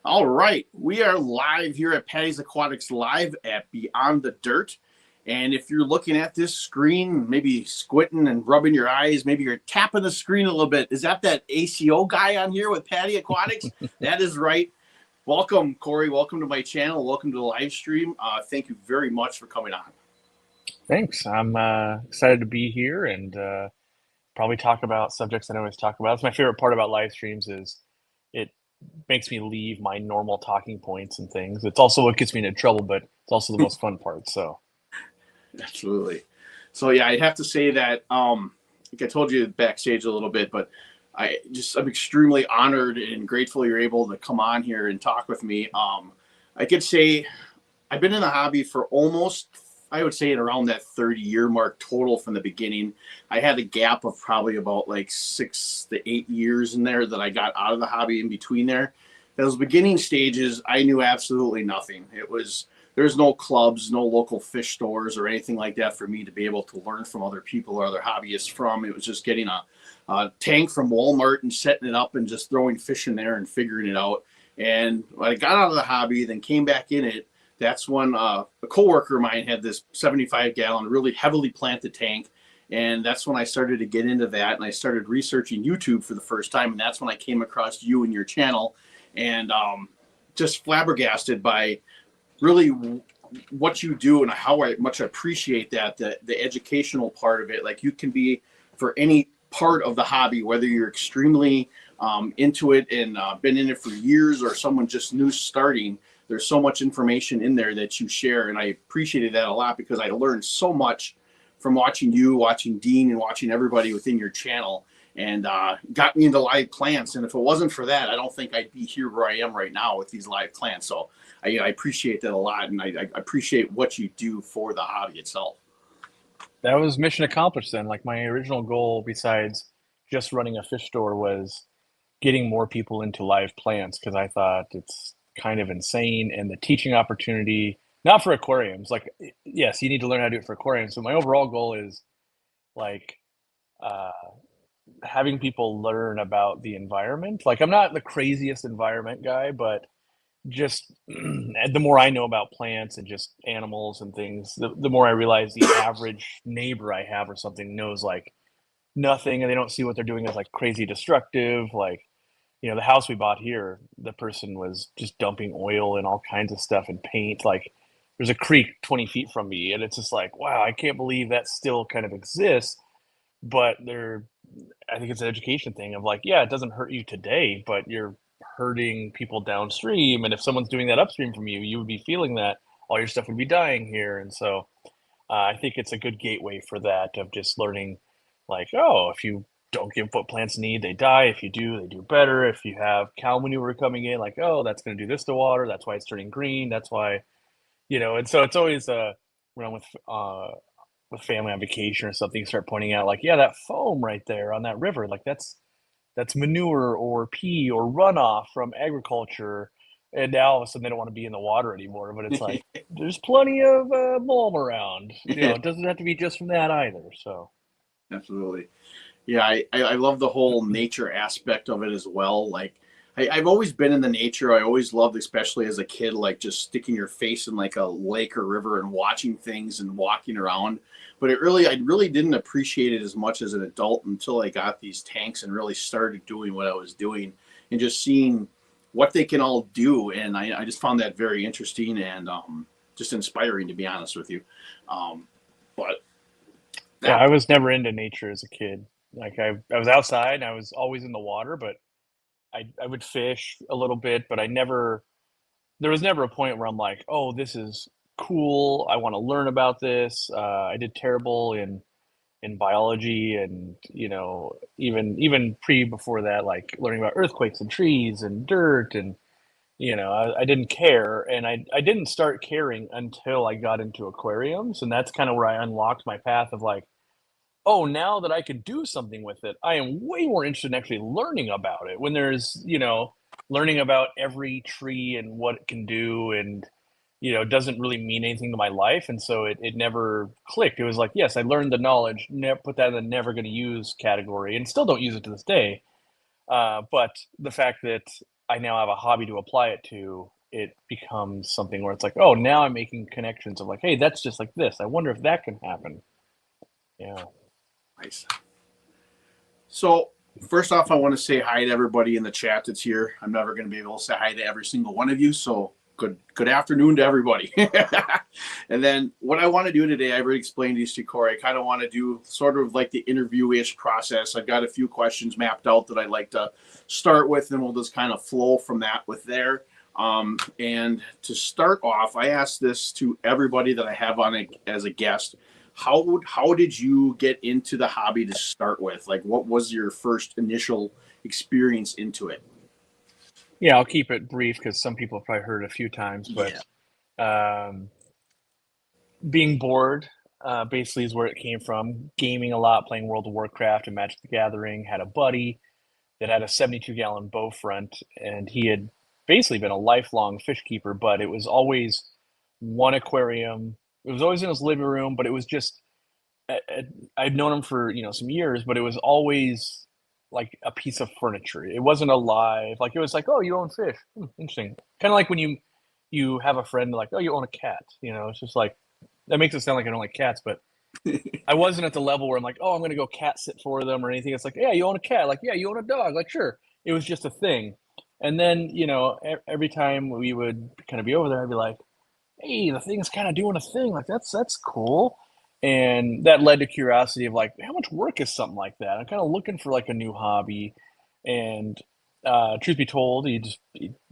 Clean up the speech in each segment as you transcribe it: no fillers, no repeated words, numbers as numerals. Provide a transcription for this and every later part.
All right, we are live here at Patty's Aquatics Live at Beyond the Dirt. And if you're looking at this screen, maybe squinting and rubbing your eyes, maybe you're tapping the screen a little bit. Is that ACO guy on here with Patty Aquatics? That is right. Welcome, Cory. Welcome to my channel. Welcome to the live stream. Thank you very much for coming on. Thanks. I'm excited to be here and probably talk about subjects I always talk about. It's my favorite part about live streams is it makes me leave my normal talking points and things. It's also what gets me into trouble, but it's also the most fun part. So Absolutely. So yeah, I have to say that like I told you backstage a little bit, but I'm extremely honored and grateful you're able to come on here and talk with me. I could say I've been in the hobby for almost, I would say, at around that 30-year mark total from the beginning. I had a gap of probably about like 6 to 8 years in there that I got out of the hobby in between there. Those beginning stages, I knew absolutely nothing. There's no clubs, no local fish stores or anything like that for me to be able to learn from other people or other hobbyists from. It was just getting a tank from Walmart and setting it up and just throwing fish in there and figuring it out. And when I got out of the hobby, then came back in it, that's when a coworker of mine had this 75-gallon, really heavily planted tank. And that's when I started to get into that. And I started researching YouTube for the first time. And that's when I came across you and your channel and just flabbergasted by really what you do and how much I appreciate that, the educational part of it. Like you can be for any part of the hobby, whether you're extremely into it and been in it for years or someone just new starting. There's so much information in there that you share, and I appreciated that a lot because I learned so much from watching you, watching Dean, and watching everybody within your channel, and got me into live plants. And if it wasn't for that, I don't think I'd be here where I am right now with these live plants. So I appreciate that a lot, and I appreciate what you do for the hobby itself. that was mission accomplished then. Like my original goal, besides just running a fish store, was getting more people into live plants because I thought it's kind of insane and the teaching opportunity, not for aquariums. Like, yes, you need to learn how to do it for aquariums. So my overall goal is like uh, having people learn about the environment. Like, I'm not the craziest environment guy, but just the more I know about plants and just animals and things, the more I realize the average neighbor I have or something knows like nothing and they don't see what they're doing as like crazy destructive. Like, the house we bought here, the person was just dumping oil and all kinds of stuff and paint. Like, there's a creek 20 feet from me, and it's just like, wow, I can't believe that still kind of exists. But I think it's an education thing of like, yeah, it doesn't hurt you today, but you're hurting people downstream. And if someone's doing that upstream from you, you would be feeling that all your stuff would be dying here. And so I think it's a good gateway for that of just learning, like, oh, if you don't give what plants need, they die. If you do, they do better. If you have cow manure coming in, like, oh, that's going to do this to water. That's why it's turning green. That's why, and so it's always when I'm with family on vacation or something, start pointing out like, yeah, that foam right there on that river, like that's manure or pee or runoff from agriculture. And now all of a sudden they don't want to be in the water anymore. But it's like there's plenty of mulm around. It doesn't have to be just from that either. So Absolutely. Yeah, I love the whole nature aspect of it as well. Like I've always been in the nature. I always loved, especially as a kid, like just sticking your face in like a lake or river and watching things and walking around. But I really didn't appreciate it as much as an adult until I got these tanks and really started doing what I was doing and just seeing what they can all do. And I just found that very interesting and just inspiring, to be honest with you. But yeah, that I was never into nature as a kid. Like I was outside and I was always in the water, but I would fish a little bit, but there was never a point where I'm like, oh, this is cool. I want to learn about this. I did terrible in biology and even pre before that, like learning about earthquakes and trees and dirt and I didn't care, and I didn't start caring until I got into aquariums, and that's kind of where I unlocked my path of like, oh, now that I can do something with it, I am way more interested in actually learning about it. When there's, learning about every tree and what it can do and, it doesn't really mean anything to my life. And so it never clicked. It was like, yes, I learned the knowledge, put that in the never going to use category and still don't use it to this day. But the fact that I now have a hobby to apply it to, it becomes something where it's like, oh, now I'm making connections of like, hey, that's just like this. I wonder if that can happen. Yeah. Nice. So first off, I want to say hi to everybody in the chat that's here. I'm never going to be able to say hi to every single one of you. So good afternoon to everybody. And then what I want to do today, I've already explained these to Cory. I kind of want to do sort of like the interview-ish process. I've got a few questions mapped out that I'd like to start with, and we'll just kind of flow from that with there. And to start off, I asked this to everybody that I have on as a guest. How did you get into the hobby to start with? Like, what was your first initial experience into it? Yeah, I'll keep it brief because some people have probably heard it a few times, but being bored basically is where it came from. Gaming a lot, playing World of Warcraft and Magic the Gathering. Had a buddy that had a 72-gallon bow front, and he had basically been a lifelong fish keeper, but it was always one aquarium. It was always in his living room, but it was just I'd known him for some years, but it was always like a piece of furniture. It wasn't alive. Like it was like, oh, you own fish. Interesting. Kind of like when you have a friend like, oh, you own a cat. It's just like that makes it sound like I don't like cats, but I wasn't at the level where I'm like, oh, I'm gonna go cat sit for them or anything. It's like, yeah, you own a cat. Like, yeah, you own a dog. Like, sure. It was just a thing. And then every time we would kind of be over there, I'd be like, hey, the thing's kind of doing a thing. Like that's cool. And that led to curiosity of like, how much work is something like that? I'm kind of looking for like a new hobby. And truth be told, he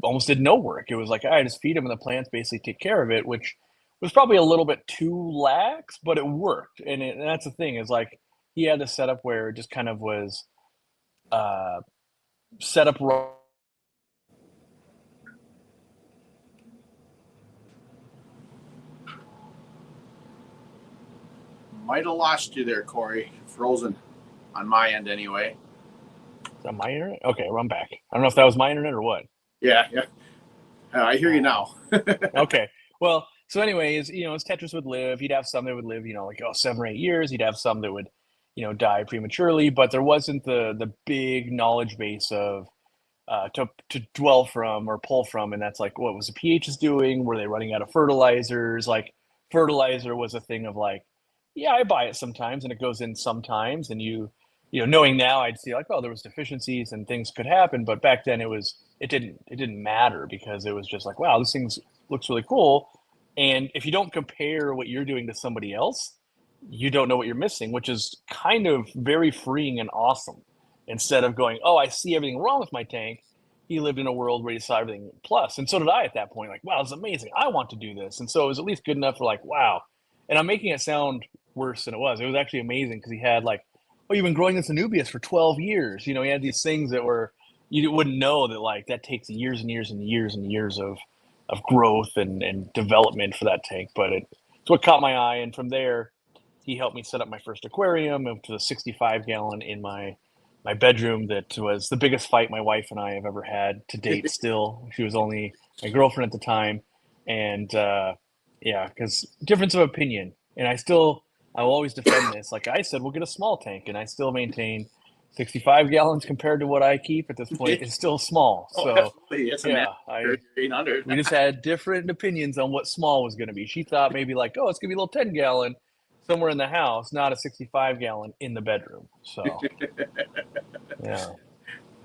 almost did no work. It was like, I just feed him and the plants basically take care of it, which was probably a little bit too lax, but it worked. And that's the thing is like, he had a setup where it just kind of was set up wrong. Might have lost you there, Cory. Frozen on my end anyway. Is that my internet? Okay, well, I'm back. I don't know if that was my internet or what. Yeah. I hear you now. Okay. Well, so anyways, as Tetris would live, he'd have some that would live, like 7 or 8 years. He'd have some that would, die prematurely, but there wasn't the big knowledge base of to dwell from or pull from, and that's like what was the pHs doing? Were they running out of fertilizers? Like fertilizer was a thing of like, yeah, I buy it sometimes and it goes in sometimes, and knowing now, I'd see like, oh, there was deficiencies and things could happen, but back then it didn't matter because it was just like, wow, this thing looks really cool, and if you don't compare what you're doing to somebody else, you don't know what you're missing, which is kind of very freeing and awesome. Instead of going, oh, I see everything wrong with my tank, he lived in a world where he saw everything plus. And so did I at that point. Like, wow, it's amazing. I want to do this. And so it was at least good enough for like, wow. And I'm making it sound worse than it was. It was actually amazing because he had like, oh, you've been growing this anubias for 12 years. He had these things that were, you wouldn't know that like that takes years and years and years and years of growth and development for that tank. But it's what caught my eye. And from there, he helped me set up my first aquarium, moved to a 65-gallon in my bedroom. That was the biggest fight my wife and I have ever had to date. Still, she was only my girlfriend at the time, and because difference of opinion. And I will always defend this. Like I said, we'll get a small tank, and I still maintain 65 gallons compared to what I keep at this point is still small. So we just had different opinions on what small was going to be. She thought maybe like, oh, it's going to be a little 10-gallon somewhere in the house, not a 65-gallon in the bedroom. So,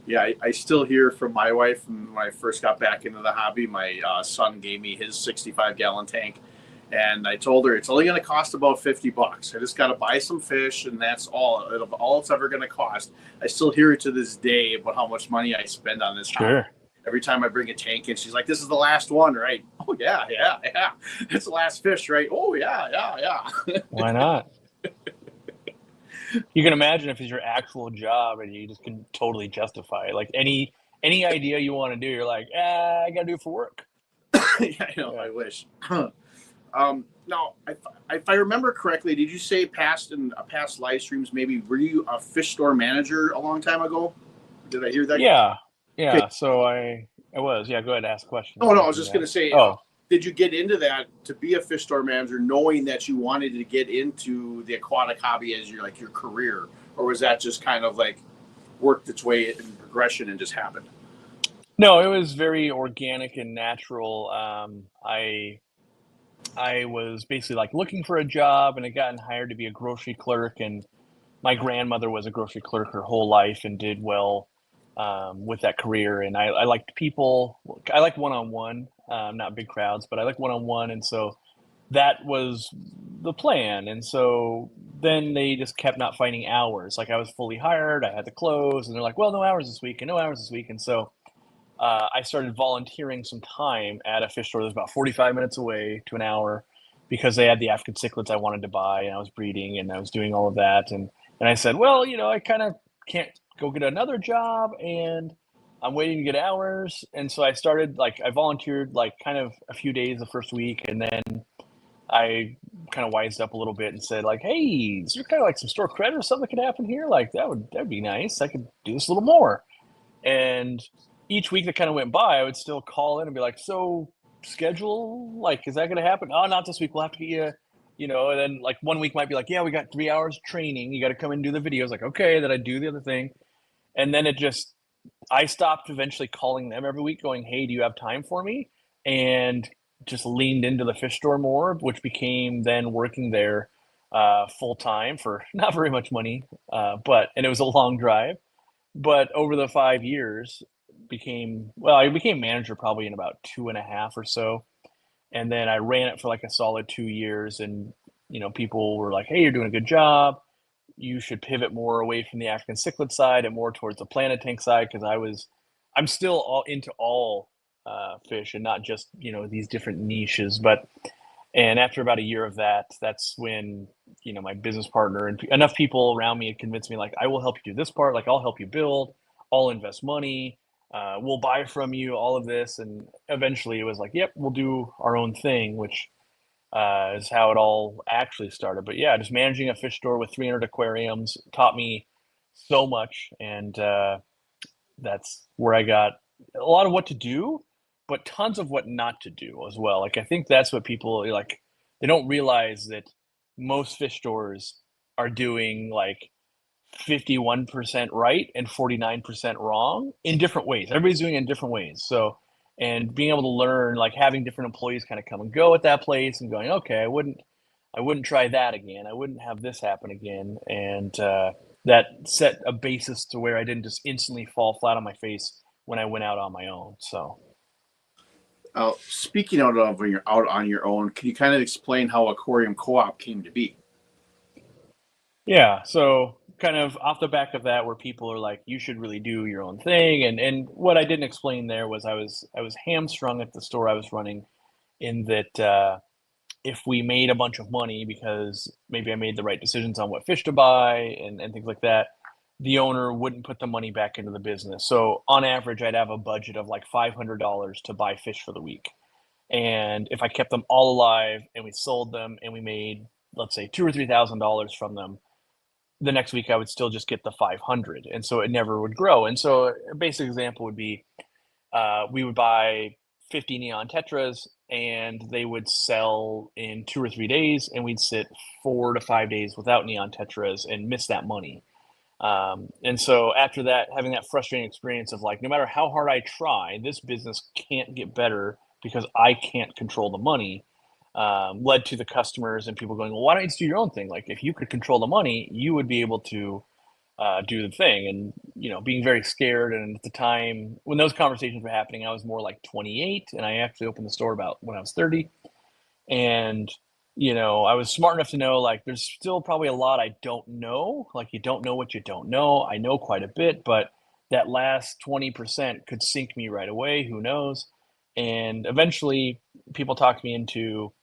yeah. I still hear from my wife when I first got back into the hobby. My son gave me his 65-gallon tank, and I told her it's only going to cost about $50. I just got to buy some fish, and that's all. All it's ever going to cost. I still hear it to this day about how much money I spend on this hobby. Every time I bring a tank in, she's like, this is the last one, right? Oh, yeah. It's the last fish, right? Oh, yeah. Why not? You can imagine if it's your actual job and you just can totally justify it. Like any idea you want to do, you're like, I got to do it for work. Yeah, I know. I wish. Now, if I remember correctly, did you say past live streams, maybe were you a fish store manager a long time ago? Did I hear that? Yeah. Okay. So I was. Yeah, go ahead and ask questions. Oh, no, I was just going to say, did you get into that to be a fish store manager knowing that you wanted to get into the aquatic hobby as your career? Or was that just kind of like worked its way in progression and just happened? No, it was very organic and natural. I was basically like looking for a job and had gotten hired to be a grocery clerk, and my grandmother was a grocery clerk her whole life and did well with that career. And I liked people. I like one-on-one, not big crowds, but I like one-on-one. And so that was the plan. And so then they just kept not finding hours. Like I was fully hired, I had to close, and they're like, well, no hours this week and no hours this week. And so I started volunteering some time at a fish store that was about 45 minutes away to an hour because they had the African cichlids I wanted to buy, and I was breeding and I was doing all of that. And I said, well, I kind of can't go get another job, and I'm waiting to get hours. And so I started, like, I volunteered like kind of a few days the first week, and then I kind of wised up a little bit and said, like, hey, is there kind of like some store credit or something that could happen here? Like that'd be nice. I could do this a little more. And each week that kind of went by, I would still call in and be like, so schedule, like, is that going to happen? Oh, not this week. We'll have to get you, and then like one week might be like, yeah, we got 3 hours training. You got to come and do the videos. Like, okay, then I do the other thing. And then I stopped eventually calling them every week going, hey, do you have time for me? And just leaned into the fish store more, which became then working there full time for not very much money. And it was a long drive, but over the 5 years I became manager probably in about 2.5 or so. And then I ran it for like a solid 2 years. And people were like, hey, you're doing a good job, you should pivot more away from the African cichlid side and more towards the planted tank side, because I'm still all into all fish and not just these different niches. And after about a year of that, that's when my business partner and enough people around me had convinced me, like, I will help you do this part, like I'll help you build, I'll invest money, we'll buy from you, all of this. And eventually it was like, yep, we'll do our own thing, which is how it all actually started. But yeah, just managing a fish store with 300 aquariums taught me so much. And that's where I got a lot of what to do, but tons of what not to do as well. Like I think that's what people like. They don't realize that most fish stores are doing like 51% right and 49% wrong in different ways. Everybody's doing it in different ways. So, and being able to learn, like having different employees kind of come and go at that place and going, okay, I wouldn't try that again. I wouldn't have this happen again. And that set a basis to where I didn't just instantly fall flat on my face when I went out on my own. So, Speaking out of when you're out on your own, can you kind of explain how Aquarium Co Op came to be? yeah. So, kind of off the back of that, where people are like, you should really do your own thing. And what I didn't explain there was I was hamstrung at the store I was running, in that if we made a bunch of money because maybe I made the right decisions on what fish to buy and things like that, the owner wouldn't put the money back into the business. So on average, I'd have a budget of like $500 to buy fish for the week. And if I kept them all alive and we sold them and we made, let's say, $2,000 or $3,000 from them, the next week I would still just get the 500. And so it never would grow. And so a basic example would be we would buy 50 neon tetras and they would sell in 2 or 3 days, and we'd sit 4 to 5 days without neon tetras and miss that money. And so after that, having that frustrating experience of like, no matter how hard I try, this business can't get better because I can't control the money, led to the customers and people going, well, why don't you just do your own thing? Like, if you could control the money, you would be able to do the thing. And being very scared. And at the time when those conversations were happening, I was more like 28, and I actually opened the store about when I was 30. And I was smart enough to know, like, there's still probably a lot I don't know. Like, you don't know what you don't know. I know quite a bit, but that last 20% could sink me right away. Who knows? And eventually people talked me into,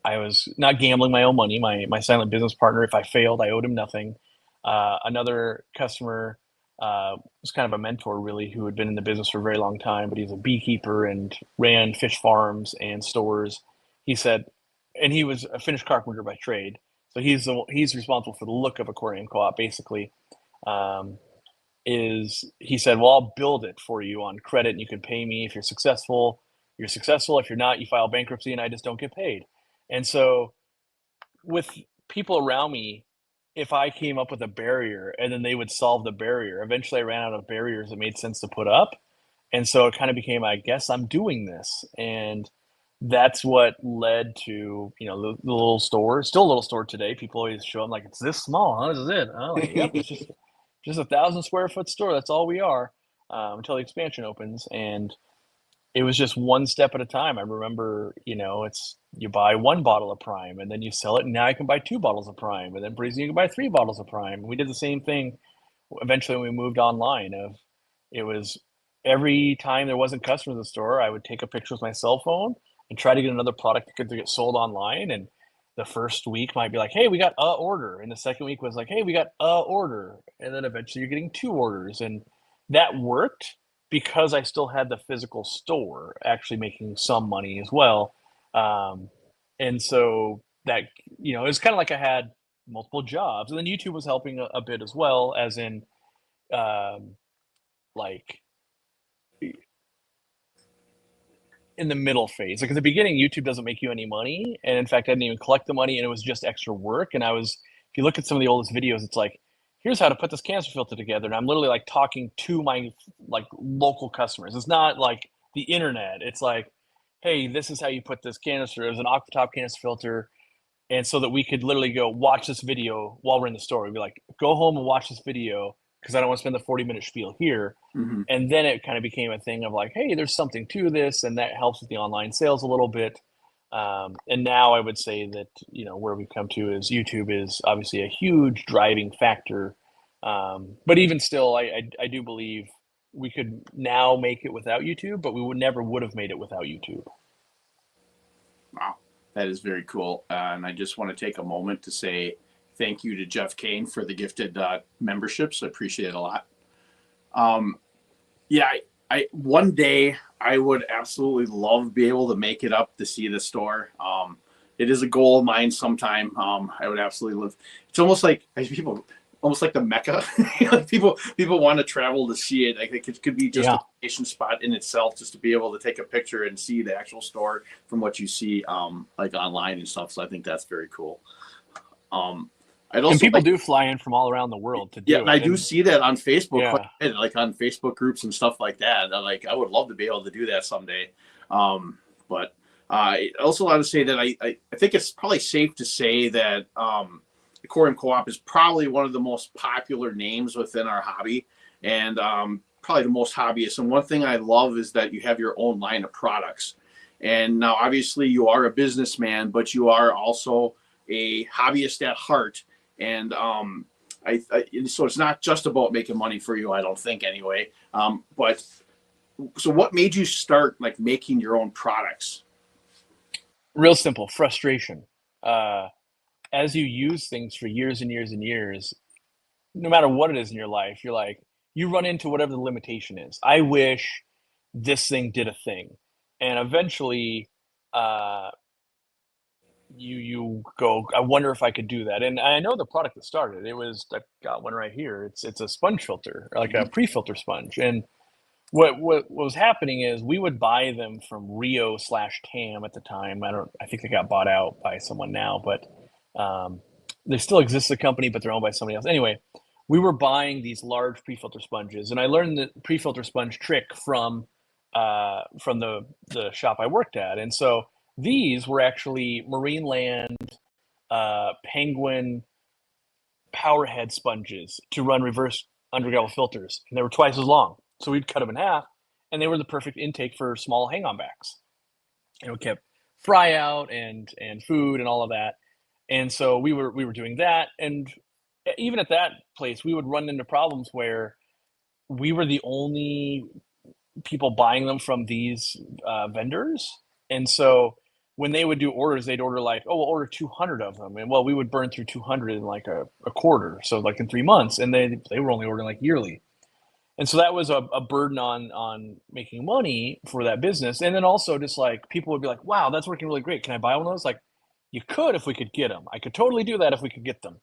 I was not gambling my own money. My silent business partner, if I failed, I owed him nothing. Another customer was kind of a mentor, really, who had been in the business for a very long time, but he's a beekeeper and ran fish farms and stores. He said, and he was a Finnish carpenter by trade, so he's responsible for the look of Aquarium Co-op, basically. Um, is he said, well, I'll build it for you on credit, and you can pay me if you're successful. You're successful. If you're not, you file bankruptcy, and I just don't get paid. And so with people around me, if I came up with a barrier and then they would solve the barrier, eventually I ran out of barriers that made sense to put up. And so it kind of became, I guess I'm doing this. And that's what led to, the little store, still a little store today. People always show them like, it's this small, huh? This is it. I'm like, yep, it's just 1,000 square foot store. That's all we are, until the expansion opens. And it was just one step at a time. I remember, it's you buy one bottle of Prime and then you sell it, and now you can buy 2 bottles of Prime, and then pretty soon you can buy 3 bottles of Prime. We did the same thing eventually when we moved online. It was every time there wasn't customers in the store, I would take a picture with my cell phone and try to get another product to get sold online. And the first week might be like, hey, we got a order. And the second week was like, hey, we got a order. And then eventually you're getting 2 orders. And that worked because I still had the physical store actually making some money as well. And so that, it was kind of like I had multiple jobs. And then YouTube was helping a bit as well, as in, like, in the middle phase. Like at the beginning, YouTube doesn't make you any money. And in fact, I didn't even collect the money, and it was just extra work. And if you look at some of the oldest videos, it's like, here's how to put this canister filter together. And I'm literally like talking to my like local customers. It's not like the internet. It's like, hey, this is how you put this canister. It was an Aquatop canister filter. And so that we could literally go watch this video while we're in the store. We'd be like, go home and watch this video, because I don't want to spend the 40-minute spiel here. Mm-hmm. And then it kind of became a thing of like, hey, there's something to this, and that helps with the online sales a little bit. And now I would say that, where we've come to is YouTube is obviously a huge driving factor. But even still, I do believe we could now make it without YouTube, but we never would have made it without YouTube. Wow, that is very cool. And I just want to take a moment to say thank you to Jeff Kane for the gifted memberships. I appreciate it a lot. Yeah, I one day I would absolutely love to be able to make it up to see the store. It is a goal of mine sometime. I would absolutely love. It's almost like the Mecca. Like people want to travel to see it. I think it could be just a vacation spot in itself, just to be able to take a picture and see the actual store from what you see like online and stuff. So I think that's very cool. And people do fly in from all around the world to do it. Yeah, and I do see that on Facebook, like on Facebook groups and stuff like that. I would love to be able to do that someday. But I also want to say that I think it's probably safe to say that Aquarium Co Op is probably one of the most popular names within our hobby, and probably the most hobbyists. And one thing I love is that you have your own line of products. And now, obviously, you are a businessman, but you are also a hobbyist at heart. And so it's not just about making money for you, I don't think, anyway. But so what made you start like making your own products? Real simple, frustration. As you use things for years and years and years, no matter what it is in your life, you're like, you run into whatever the limitation is. I wish this thing did a thing. And eventually, you go, I wonder if I could do that. And I know the product that started. I've got one right here. It's a sponge filter, like a pre-filter sponge. And what was happening is we would buy them from Rio/TAM at the time. I think they got bought out by someone now, but they still exist as a company, but they're owned by somebody else. Anyway, we were buying these large pre-filter sponges, and I learned the pre-filter sponge trick from the shop I worked at. And so these were actually Marineland Penguin Powerhead sponges to run reverse undergravel filters, and they were twice as long. So we'd cut them in half, and they were the perfect intake for small hang-on backs. It kept fry out and food and all of that. And so we were doing that, and even at that place, we would run into problems where we were the only people buying them from these vendors. And so when they would do orders, they'd order like, oh, we'll order 200 of them. And well, we would burn through 200 in like a quarter. So like in 3 months, and they were only ordering like yearly. And so that was a burden on making money for that business. And then also just like people would be like, wow, that's working really great. Can I buy one of those? Like, you could if we could get them. I could totally do that if we could get them.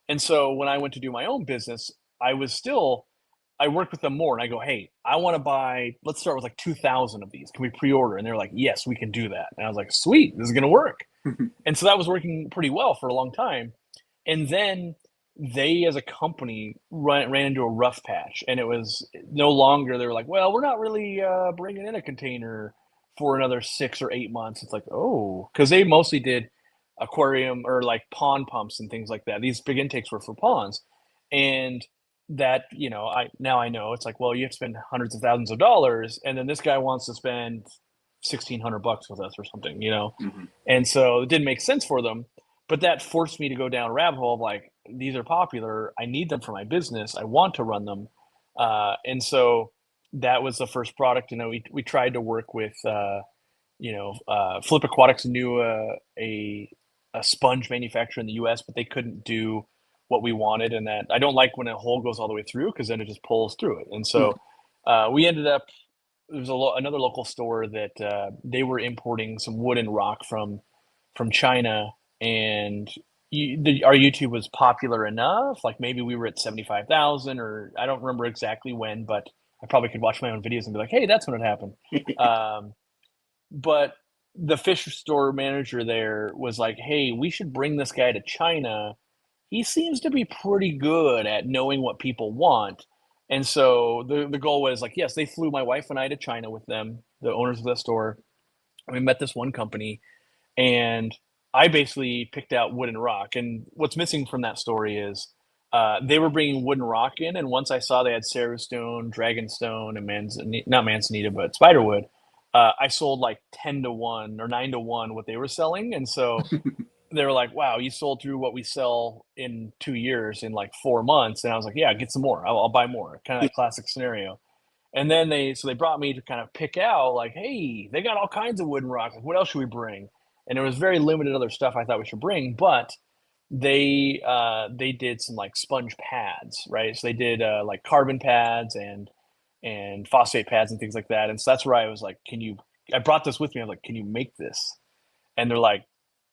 And so when I went to do my own business, I worked with them more, and I go, hey, I want to buy, let's start with like 2,000 of these. Can we pre-order? And they're like, yes, we can do that. And I was like, sweet, this is going to work. And so that was working pretty well for a long time. And then they as a company ran into a rough patch, and it was no longer, they were like, well, we're not really bringing in a container for another 6 or 8 months. It's like, oh, because they mostly did aquarium or like pond pumps and things like that. These big intakes were for ponds. And that, I know it's like, well, you have to spend hundreds of thousands of dollars, and then this guy wants to spend $1,600 with us or something. Hmm. And so it didn't make sense for them. But that forced me to go down a rabbit hole of like, these are popular. I need them for my business. I want to run them. And so that was the first product. We tried to work with, Flip Aquatics knew a sponge manufacturer in the US, but they couldn't do what we wanted. And that I don't like when a hole goes all the way through because then it just pulls through it. And so we ended up, there was another local store that they were importing some wood and rock from China, and our YouTube was popular enough. Like maybe we were at 75,000, or I don't remember exactly when, but I probably could watch my own videos and be like, hey, that's when it happened. But the fish store manager there was like, hey, we should bring this guy to China. He seems to be pretty good at knowing what people want. And so the goal was like, yes, they flew my wife and I to China with them, the owners of the store. We met this one company, and I basically picked out wood and rock. And what's missing from that story is they were bringing wood and rock in. And once I saw they had Sarahstone, Dragonstone, and not Manzanita, but Spiderwood, I sold like 10 to 1 or 9 to 1 what they were selling. And so they were like, wow, you sold through what we sell in 2 years in like 4 months. And I was like, yeah, get some more. I'll buy more. Kind of that classic scenario. And then they brought me to kind of pick out like, hey, they got all kinds of wood and rock. Like, what else should we bring? And there was very limited other stuff I thought we should bring, but they did some like sponge pads, right? So they did like carbon pads and phosphate pads and things like that. And so that's where I was like, I brought this with me. I was like, can you make this? And they're like,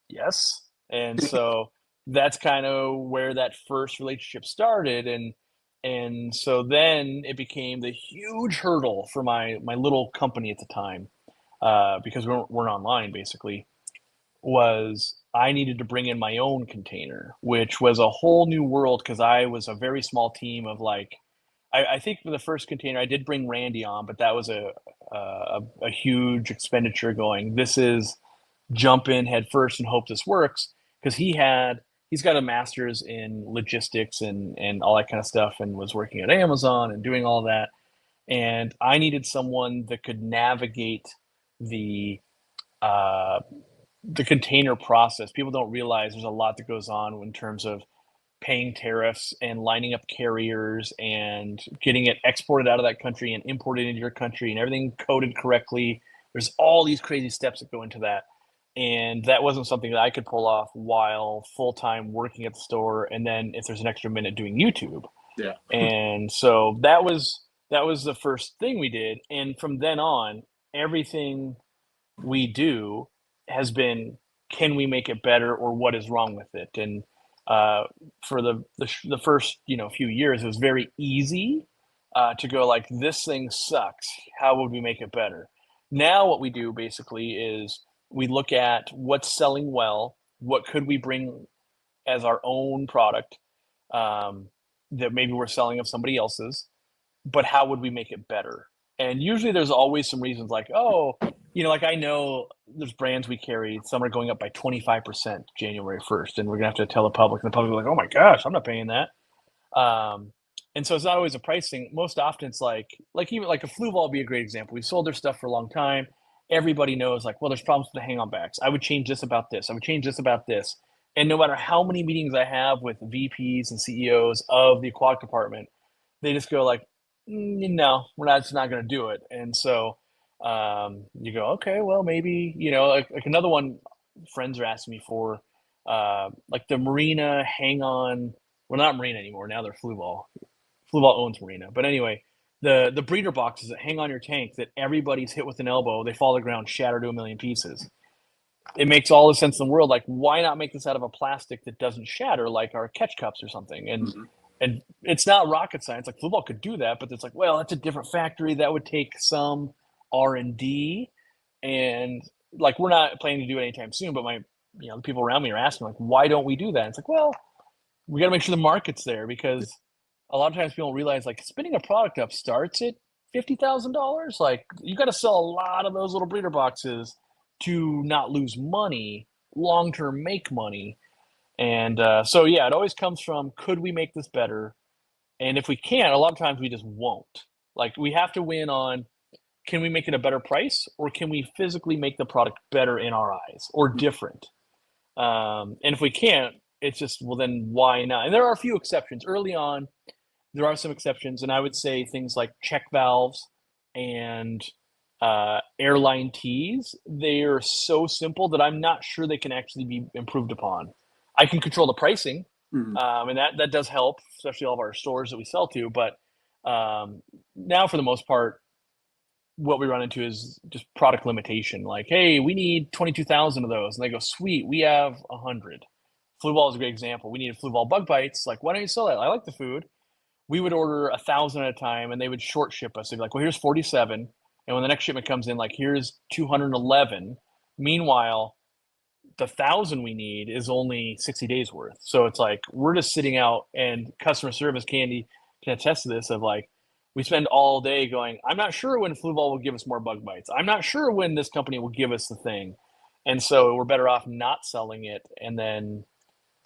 yes. And so that's kind of where that first relationship started. And so then it became the huge hurdle for my little company at the time, because we're online basically, was I needed to bring in my own container, which was a whole new world because I was a very small team of like, I think for the first container I did bring Randy on, but that was a huge expenditure going. This is jump in head first and hope this works, because he's got a master's in logistics and all that kind of stuff, and was working at Amazon and doing all that. And I needed someone that could navigate the uh, the container process. People don't realize there's a lot that goes on in terms of paying tariffs and lining up carriers and getting it exported out of that country and imported into your country and everything coded correctly. There's all these crazy steps that go into that. And that wasn't something that I could pull off while full time working at the store. And then if there's an extra minute doing YouTube. Yeah. And so that was the first thing we did. And from then on, everything we do has been, can we make it better, or what is wrong with it? And for the first few years, it was very easy to go like, this thing sucks. How would we make it better? Now what we do basically is we look at what's selling well, what could we bring as our own product, that maybe we're selling of somebody else's, but how would we make it better? And usually there's always some reasons like, oh, like I know there's brands we carry, some are going up by 25% January 1st, and we're gonna have to tell the public, and the public will be like, oh my gosh, I'm not paying that. And so it's not always a price thing. Most often it's like even like a flu ball would be a great example. We've sold their stuff for a long time. Everybody knows like, well, there's problems with the hang on backs. I would change this about this. I would change this about this. And no matter how many meetings I have with VPs and CEOs of the aquatic department, they just go like, no, we're not, it's not going to do it. And so you go, okay, well, maybe, like another one friends are asking me for, like the Marina hang on, well, not Marina anymore. Now they're Flu Ball. Flu Ball owns Marina. But anyway, the breeder boxes that hang on your tank that everybody's hit with an elbow, they fall to the ground, shatter to a million pieces. It makes all the sense in the world. Like, why not make this out of a plastic that doesn't shatter, like our catch cups or something? And it's not rocket science. Like football could do that, but it's like, well, that's a different factory. That would take some R&D, and like we're not planning to do it anytime soon. But the people around me are asking like, why don't we do that? And it's like, well, we got to make sure the market's there, because a lot of times people don't realize like spinning a product up starts at $50,000. Like you got to sell a lot of those little breeder boxes to not lose money, long term make money. And so yeah, it always comes from, could we make this better? And if we can't, a lot of times we just won't. Like we have to win on, can we make it a better price, or can we physically make the product better in our eyes or different? And if we can't, it's just, well, then why not? And there are a few exceptions. Early on, there are some exceptions, and I would say things like check valves and airline tees. They are so simple that I'm not sure they can actually be improved upon. I can control the pricing, and that does help, especially all of our stores that we sell to. But now, for the most part, what we run into is just product limitation. Like, hey, we need 22,000 of those, and they go, sweet, we have 100. Flu ball is a great example. We needed flu ball bug bites. Like, why don't you sell that? I like the food. We would order 1,000 at a time, and they would short ship us. They'd be like, well, here's 47. And when the next shipment comes in, like, here's 211. Meanwhile, the 1,000 we need is only 60 days worth. So it's like, we're just sitting out, and customer service, Candy can attest to this, of like, we spend all day going, I'm not sure when flu ball will give us more bug bites. I'm not sure when this company will give us the thing. And so we're better off not selling it and then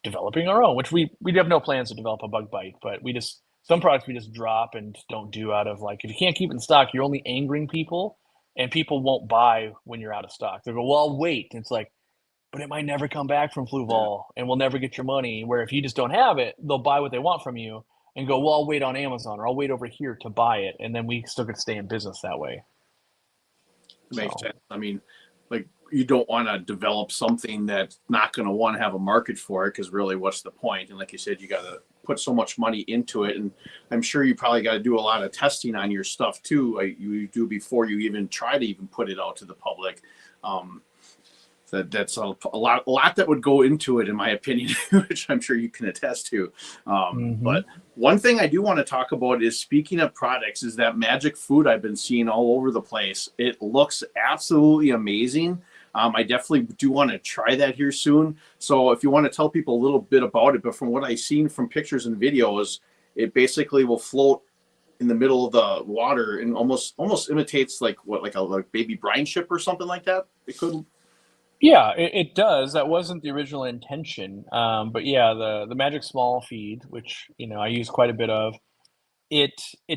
developing our own, which we have no plans to develop a bug bite, but we just, some products we just drop and don't do, out of like, if you can't keep it in stock, you're only angering people, and people won't buy when you're out of stock. They go, well, I'll wait. And it's like, but it might never come back from flu ball, and we'll never get your money. Where if you just don't have it, they'll buy what they want from you and go, well, I'll wait on Amazon, or I'll wait over here to buy it. And then we still get to stay in business that way. Makes sense. I mean, like, you don't want to develop something that's not going to want to have a market for it, because really, what's the point? And like you said, you got to put so much money into it, and I'm sure you probably got to do a lot of testing on your stuff too. You do before you even try to even put it out to the public. That's a lot that would go into it, in my opinion, which I'm sure you can attest to. But one thing I do want to talk about is, speaking of products, is that magic food I've been seeing all over the place. It looks absolutely amazing. I definitely do want to try that here soon. So if you want to tell people a little bit about it, but from what I've seen from pictures and videos, it basically will float in the middle of the water and almost imitates like a baby brine ship or something like that. It could. Yeah, it does. That wasn't the original intention. But yeah, the Magic Small feed, which I use quite a bit of, it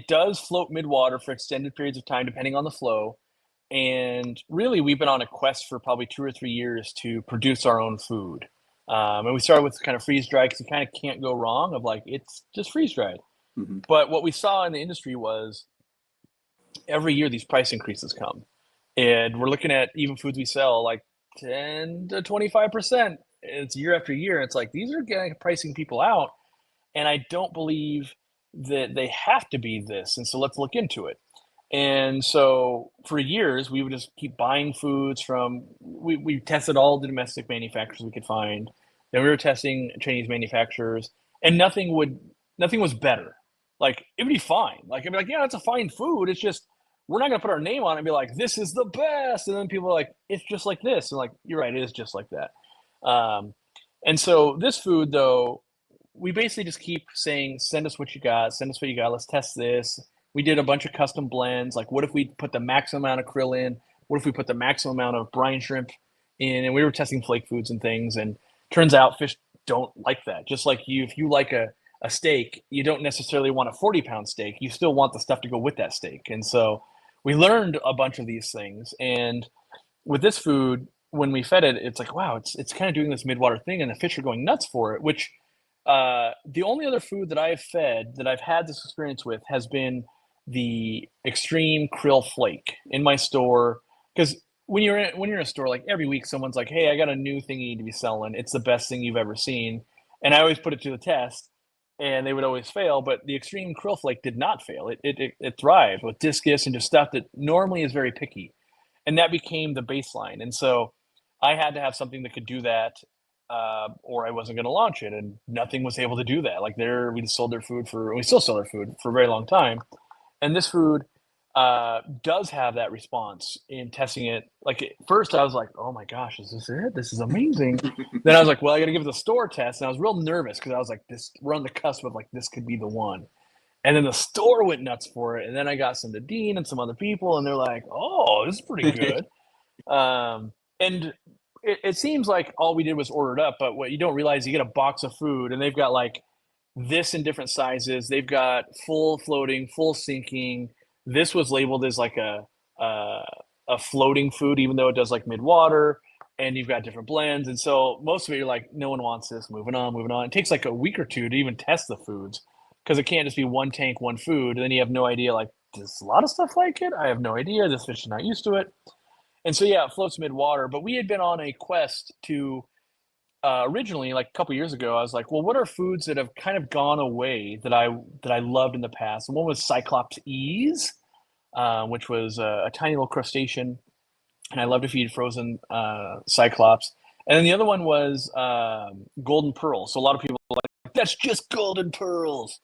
does float mid-water for extended periods of time, depending on the flow. And really, we've been on a quest for probably 2 or 3 years to produce our own food. And we started with kind of freeze-dried, because you kind of can't go wrong, of like, it's just freeze-dried. But what we saw in the industry was, every year these price increases come. And we're looking at even foods we sell, like 10 to 25%. It's year after year. It's like, these are getting pricing people out. And I don't believe that they have to be this. And so let's look into it. And so for years, we would just keep buying foods from, we tested all the domestic manufacturers we could find. Then we were testing Chinese manufacturers, and nothing was better. Like, it'd be fine. Like, I'd be like, yeah, it's a fine food. It's just, we're not going to put our name on it and be like, this is the best. And then people are like, it's just like this. And like, you're right, it is just like that. And so this food, though, we basically just keep saying, send us what you got, let's test this. We did a bunch of custom blends. Like, what if we put the maximum amount of krill in? What if we put the maximum amount of brine shrimp in? And we were testing flake foods and things. And turns out fish don't like that. Just like if you like a steak, you don't necessarily want a 40-pound steak. You still want the stuff to go with that steak. And so we learned a bunch of these things. And with this food, when we fed it, it's like, wow, it's kind of doing this mid-water thing, and the fish are going nuts for it, which the only other food that I've fed that I've had this experience with has been the extreme krill flake in my store. Because when you're in a store, like every week, someone's like, hey, I got a new thing you need to be selling. It's the best thing you've ever seen. And I always put it to the test, and they would always fail. But the extreme krill flake did not fail. It thrived with discus and just stuff that normally is very picky. And that became the baseline. And so I had to have something that could do that, or I wasn't going to launch it. And nothing was able to do that. Like, we still sell their food for a very long time. And this food, does have that response in testing it. Like at first I was like, oh my gosh, is this it? This is amazing. Then I was like, well, I got to give it the store test. And I was real nervous because I was like, we're on the cusp of like, this could be the one. And then the store went nuts for it. And then I got some to Dean and some other people, and they're like, oh, this is pretty good. And it seems like all we did was order it up, but what you don't realize, you get a box of food and they've got like this in different sizes. They've got full floating, full sinking. This was labeled as like a floating food, even though it does like mid water. And you've got different blends, and so most of it you're like, no one wants this. Moving on, moving on. It takes like a week or two to even test the foods because it can't just be one tank, one food, and then you have no idea. Like, there's a lot of stuff like it. I have no idea. This fish is not used to it, and so yeah, it floats mid water. But we had been on a quest to originally, like a couple years ago, I was like, well, what are foods that have kind of gone away that I loved in the past? And one was Cyclops Ease, which was a tiny little crustacean, and I love to feed frozen Cyclops. And then the other one was golden pearl. So a lot of people are like, that's just golden pearls,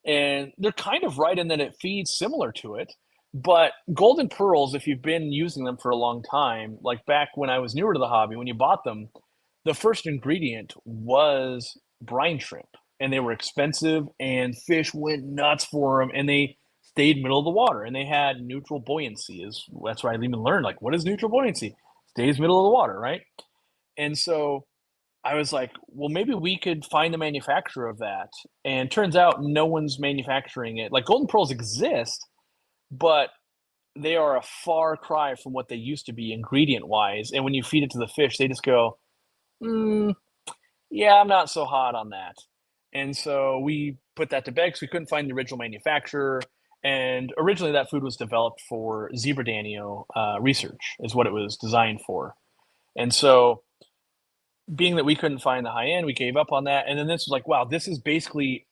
and they're kind of right in that it feeds similar to it. But golden pearls, if you've been using them for a long time, like back when I was newer to the hobby, when you bought them, the first ingredient was brine shrimp, and they were expensive, and fish went nuts for them, and they stayed middle of the water, and they had neutral buoyancy. That's where I even learned, like, what is neutral buoyancy? Stays middle of the water, right? And so I was like, well, maybe we could find the manufacturer of that. And turns out no one's manufacturing it. Like, golden pearls exist, but they are a far cry from what they used to be ingredient wise. And when you feed it to the fish, they just go, yeah, I'm not so hot on that. And so we put that to bed because we couldn't find the original manufacturer. And originally that food was developed for zebra danio research is what it was designed for. And so being that we couldn't find the high end, we gave up on that. And then this was like, wow, this is basically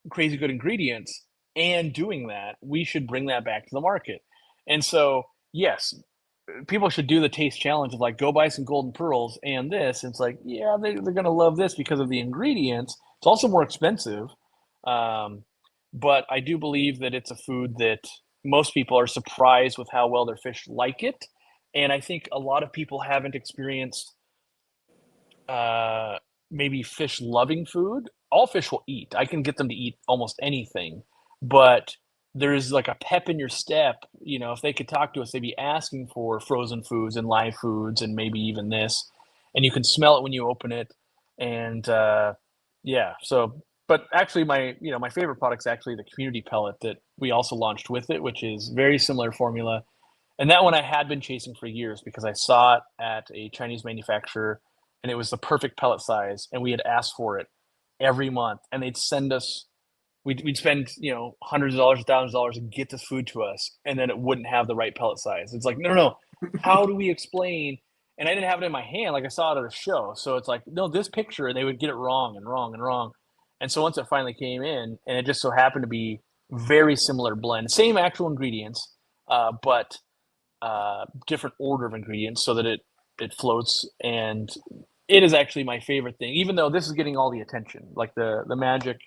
crazy good ingredients. And doing that, we should bring that back to the market. And so, yes, people should do the taste challenge of like, go buy some golden pearls and this. And it's like, yeah, they're going to love this because of the ingredients. It's also more expensive. But I do believe that it's a food that most people are surprised with how well their fish like it. And I think a lot of people haven't experienced maybe fish loving food. All fish will eat. I can get them to eat almost anything, but there's like a pep in your step. You know, if they could talk to us, they'd be asking for frozen foods and live foods and maybe even this, and you can smell it when you open it. And yeah, so, but actually my favorite product is actually the community pellet that we also launched with it, which is very similar formula. And that one I had been chasing for years because I saw it at a Chinese manufacturer and it was the perfect pellet size. And we had asked for it every month, and they'd send us, we'd spend, hundreds of dollars, thousands of dollars and get this food to us. And then it wouldn't have the right pellet size. It's like, no. How do we explain? And I didn't have it in my hand. Like I saw it at a show. So it's like, no, this picture, and they would get it wrong and wrong and wrong. And so once it finally came in, and it just so happened to be very similar blend, same actual ingredients, but different order of ingredients so that it floats. And it is actually my favorite thing, even though this is getting all the attention. Like the Magic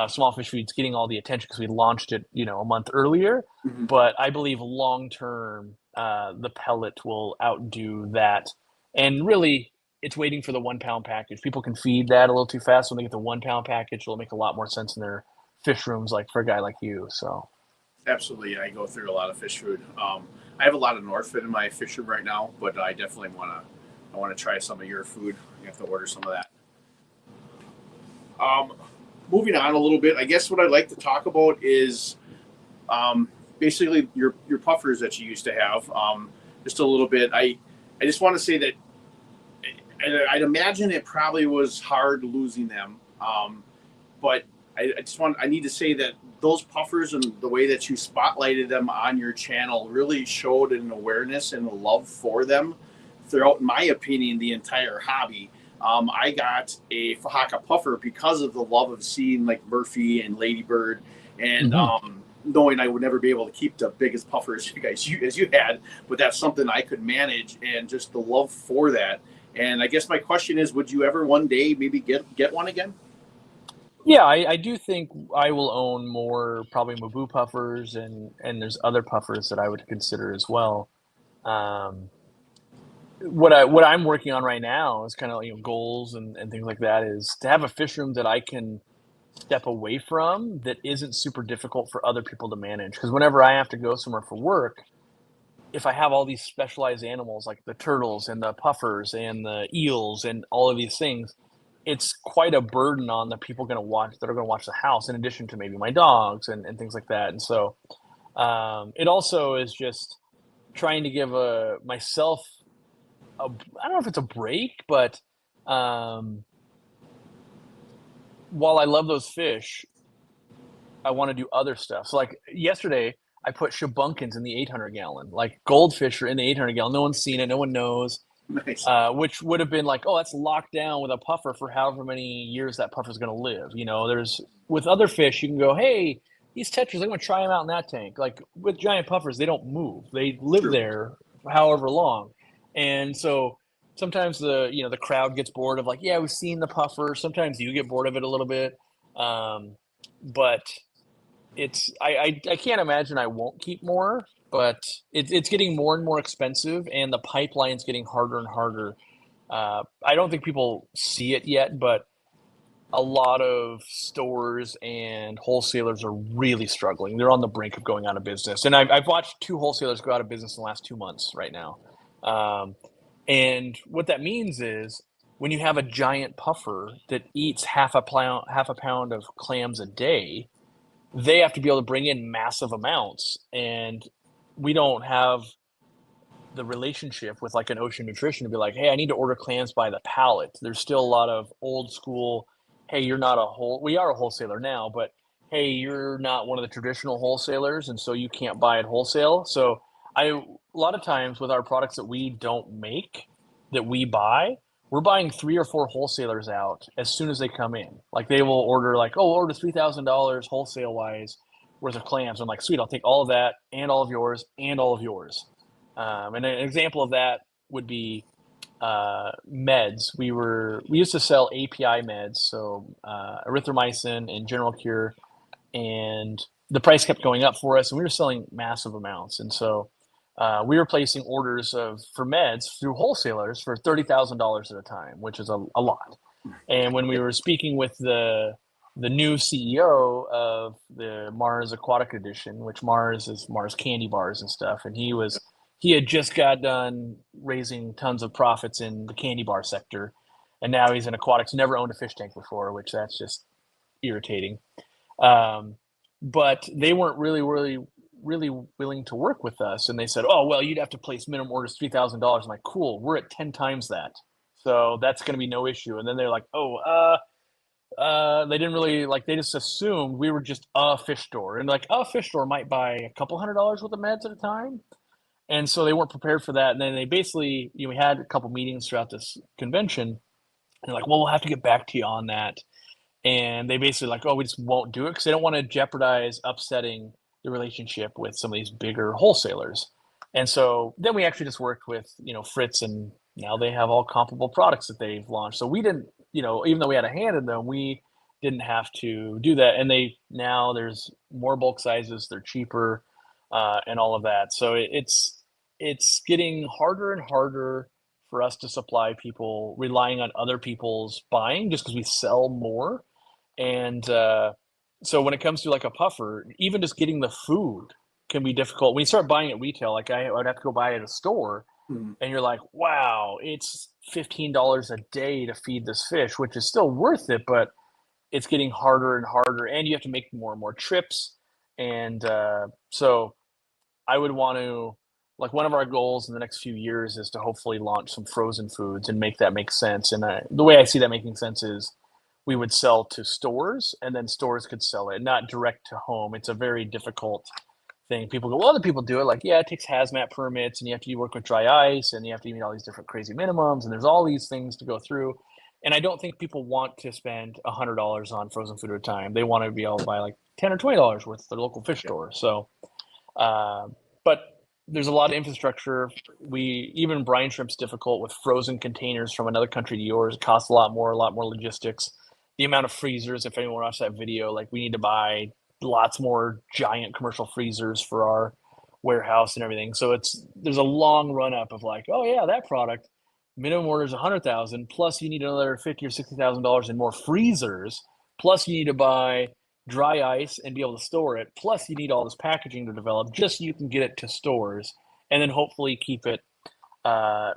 small fish feed's getting all the attention because we launched it, a month earlier. Mm-hmm. But I believe long term, the pellet will outdo that. And really, it's waiting for the 1 pound package. People can feed that a little too fast. When they get the 1 pound package, it'll make a lot more sense in their fish rooms, like for a guy like you. So, absolutely, I go through a lot of fish food. I have a lot of Northfit in my fish room right now, but I definitely want to try some of your food. I have to order some of that. Moving on a little bit, I guess what I'd like to talk about is basically your puffers that you used to have. Just a little bit. I just want to say that I'd imagine it probably was hard losing them, but I need to say that those puffers and the way that you spotlighted them on your channel really showed an awareness and a love for them throughout, in my opinion, the entire hobby. I got a Fahaka puffer because of the love of seeing like Murphy and Ladybird, and knowing I would never be able to keep the biggest puffer as you had, but that's something I could manage, and just the love for that. And I guess my question is, would you ever one day maybe get one again? Yeah, I do think I will own more probably Mabu puffers, and there's other puffers that I would consider as well. Um, what I'm working on right now is kind of goals and things like that is to have a fish room that I can step away from that isn't super difficult for other people to manage. Because whenever I have to go somewhere for work, if I have all these specialized animals like the turtles and the puffers and the eels and all of these things, it's quite a burden on the people going to watch that are going to watch the house, in addition to maybe my dogs and things like that. And so it also is just trying to give myself I don't know if it's a break, but um, while I love those fish, I want to do other stuff. So like yesterday, I put shabunkins in the 800 gallon. Like goldfish are in the 800 gallon. No one's seen it. No one knows. Nice. Which would have been like, oh, that's locked down with a puffer for however many years that puffer's going to live. There's with other fish, you can go, hey, these tetras, I'm going to try them out in that tank. Like with giant puffers, they don't move. They live True. there however long. And so sometimes the crowd gets bored of like, yeah, we've seen the puffer. Sometimes you get bored of it a little bit. Um, but I can't imagine I won't keep more, but it's getting more and more expensive, and the pipeline's getting harder and harder. I don't think people see it yet, but a lot of stores and wholesalers are really struggling. They're on the brink of going out of business, and I've watched two wholesalers go out of business in the last 2 months right now. Um, and what that means is when you have a giant puffer that eats half a pound of clams a day, they have to be able to bring in massive amounts, and we don't have the relationship with like an Ocean Nutrition to be like, hey, I need to order clams by the pallet. There's still a lot of old school, hey, you're not we are a wholesaler now, but hey, you're not one of the traditional wholesalers, and so you can't buy it wholesale. So a lot of times with our products that we don't make, that we buy, we're buying 3 or 4 wholesalers out as soon as they come in. Like they will order like, oh, we'll order $3,000 wholesale wise worth of clams. I'm like, sweet, I'll take all of that and all of yours and all of yours. And an example of that would be meds. We used to sell API meds, so erythromycin and General Cure, and the price kept going up for us, and we were selling massive amounts. And so we were placing orders for meds through wholesalers for $30,000 at a time, which is a lot. And when we were speaking with the new CEO of the Mars Aquatic Edition, which Mars is Mars candy bars and stuff, and he had just got done raising tons of profits in the candy bar sector, and now he's in aquatics. Never owned a fish tank before, which that's just irritating. Um, but they weren't really willing to work with us, and they said, "Oh, well, you'd have to place minimum orders $3,000." I'm like, "Cool, we're at 10 times that, so that's going to be no issue." And then they're like, "Oh, they didn't really like. They just assumed we were just a fish store, and like a fish store might buy a couple $100 worth of meds at a time." And so they weren't prepared for that. And then they basically, we had a couple meetings throughout this convention. And they're like, well, we'll have to get back to you on that. And they basically like, oh, we just won't do it because they don't want to jeopardize upsetting the relationship with some of these bigger wholesalers. And so then we actually just worked with, Fritz, and now they have all comparable products that they've launched. So we didn't, even though we had a hand in them, we didn't have to do that. And now there's more bulk sizes, they're cheaper, and all of that. So it's getting harder and harder for us to supply people relying on other people's buying just because we sell more. And so when it comes to like a puffer, even just getting the food can be difficult. When you start buying at retail, like I would have to go buy at a store, Mm. and you're like, wow, it's $15 a day to feed this fish, which is still worth it, but it's getting harder and harder, and you have to make more and more trips. And so I would want to, like, one of our goals in the next few years is to hopefully launch some frozen foods and make that make sense. And the way I see that making sense is we would sell to stores, and then stores could sell it, not direct to home. It's a very difficult thing. People go, well, other people do it. Like, yeah, it takes hazmat permits, and you have to work with dry ice, and you have to meet all these different crazy minimums, and there's all these things to go through. And I don't think people want to spend $100 on frozen food at a time. They want to be able to buy like $10 or $20 worth at their local fish store. So uh, but there's a lot of infrastructure. Even brine shrimp's difficult with frozen containers from another country to yours. It costs a lot more logistics. the amount of freezers. If anyone watched that video, like we need to buy lots more giant commercial freezers for our warehouse and everything. So there's a long run up of like, oh yeah, that product minimum order is 100,000 plus you need another 50 or $60,000 in more freezers, plus you need to buy dry ice and be able to store it, plus you need all this packaging to develop just so you can get it to stores, and then hopefully keep it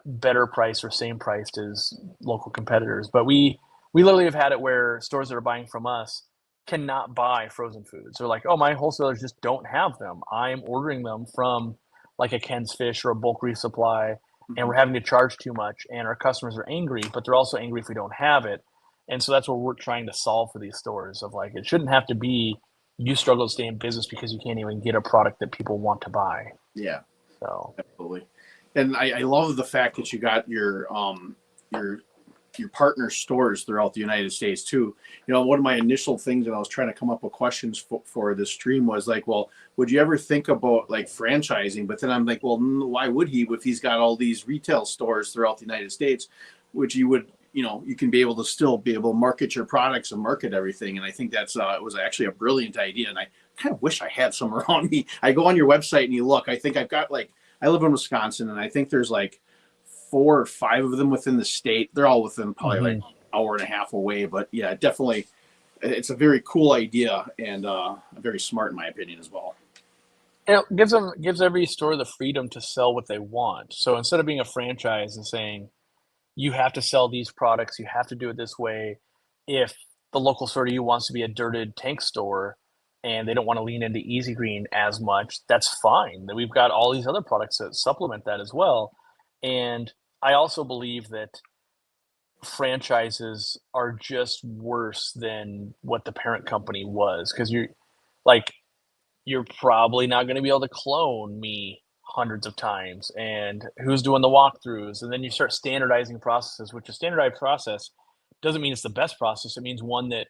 better price or same priced as local competitors. But we literally have had it where stores that are buying from us cannot buy frozen foods. They're like, oh, my wholesalers just don't have them. I'm ordering them from like a Ken's Fish or a bulk resupply, and we're having to charge too much. And our customers are angry, but they're also angry if we don't have it. And so that's what we're trying to solve for these stores of like, it shouldn't have to be you struggle to stay in business because you can't even get a product that people want to buy. Yeah, So absolutely. And I love the fact that you got your partner stores throughout the United States too. You know, one of my initial things when I was trying to come up with questions for this stream was like, well, would you ever think about like franchising? But then I'm like, well, why would he if he's got all these retail stores throughout the United States, which you would, you know, you can be able to still be able to market your products and market everything. And I think that's it was actually a brilliant idea. And I kind of wish I had some around me. I go on your website and you look, I think I've got like, I live in Wisconsin and I think there's like 4 or 5 of them within the state. They're all within probably like an hour and a half away. But yeah, definitely, it's a very cool idea and very smart in my opinion as well. it gives every store the freedom to sell what they want. So instead of being a franchise and saying you have to sell these products, you have to do it this way, if the local store to you wants to be a dirted tank store and they don't want to lean into Easy Green as much, that's fine. We've got all these other products that supplement that as well. And I also believe that franchises are just worse than what the parent company was because you're probably not going to be able to clone me hundreds of times, and who's doing the walkthroughs, and then you start standardizing processes, which a standardized process doesn't mean it's the best process. It means one that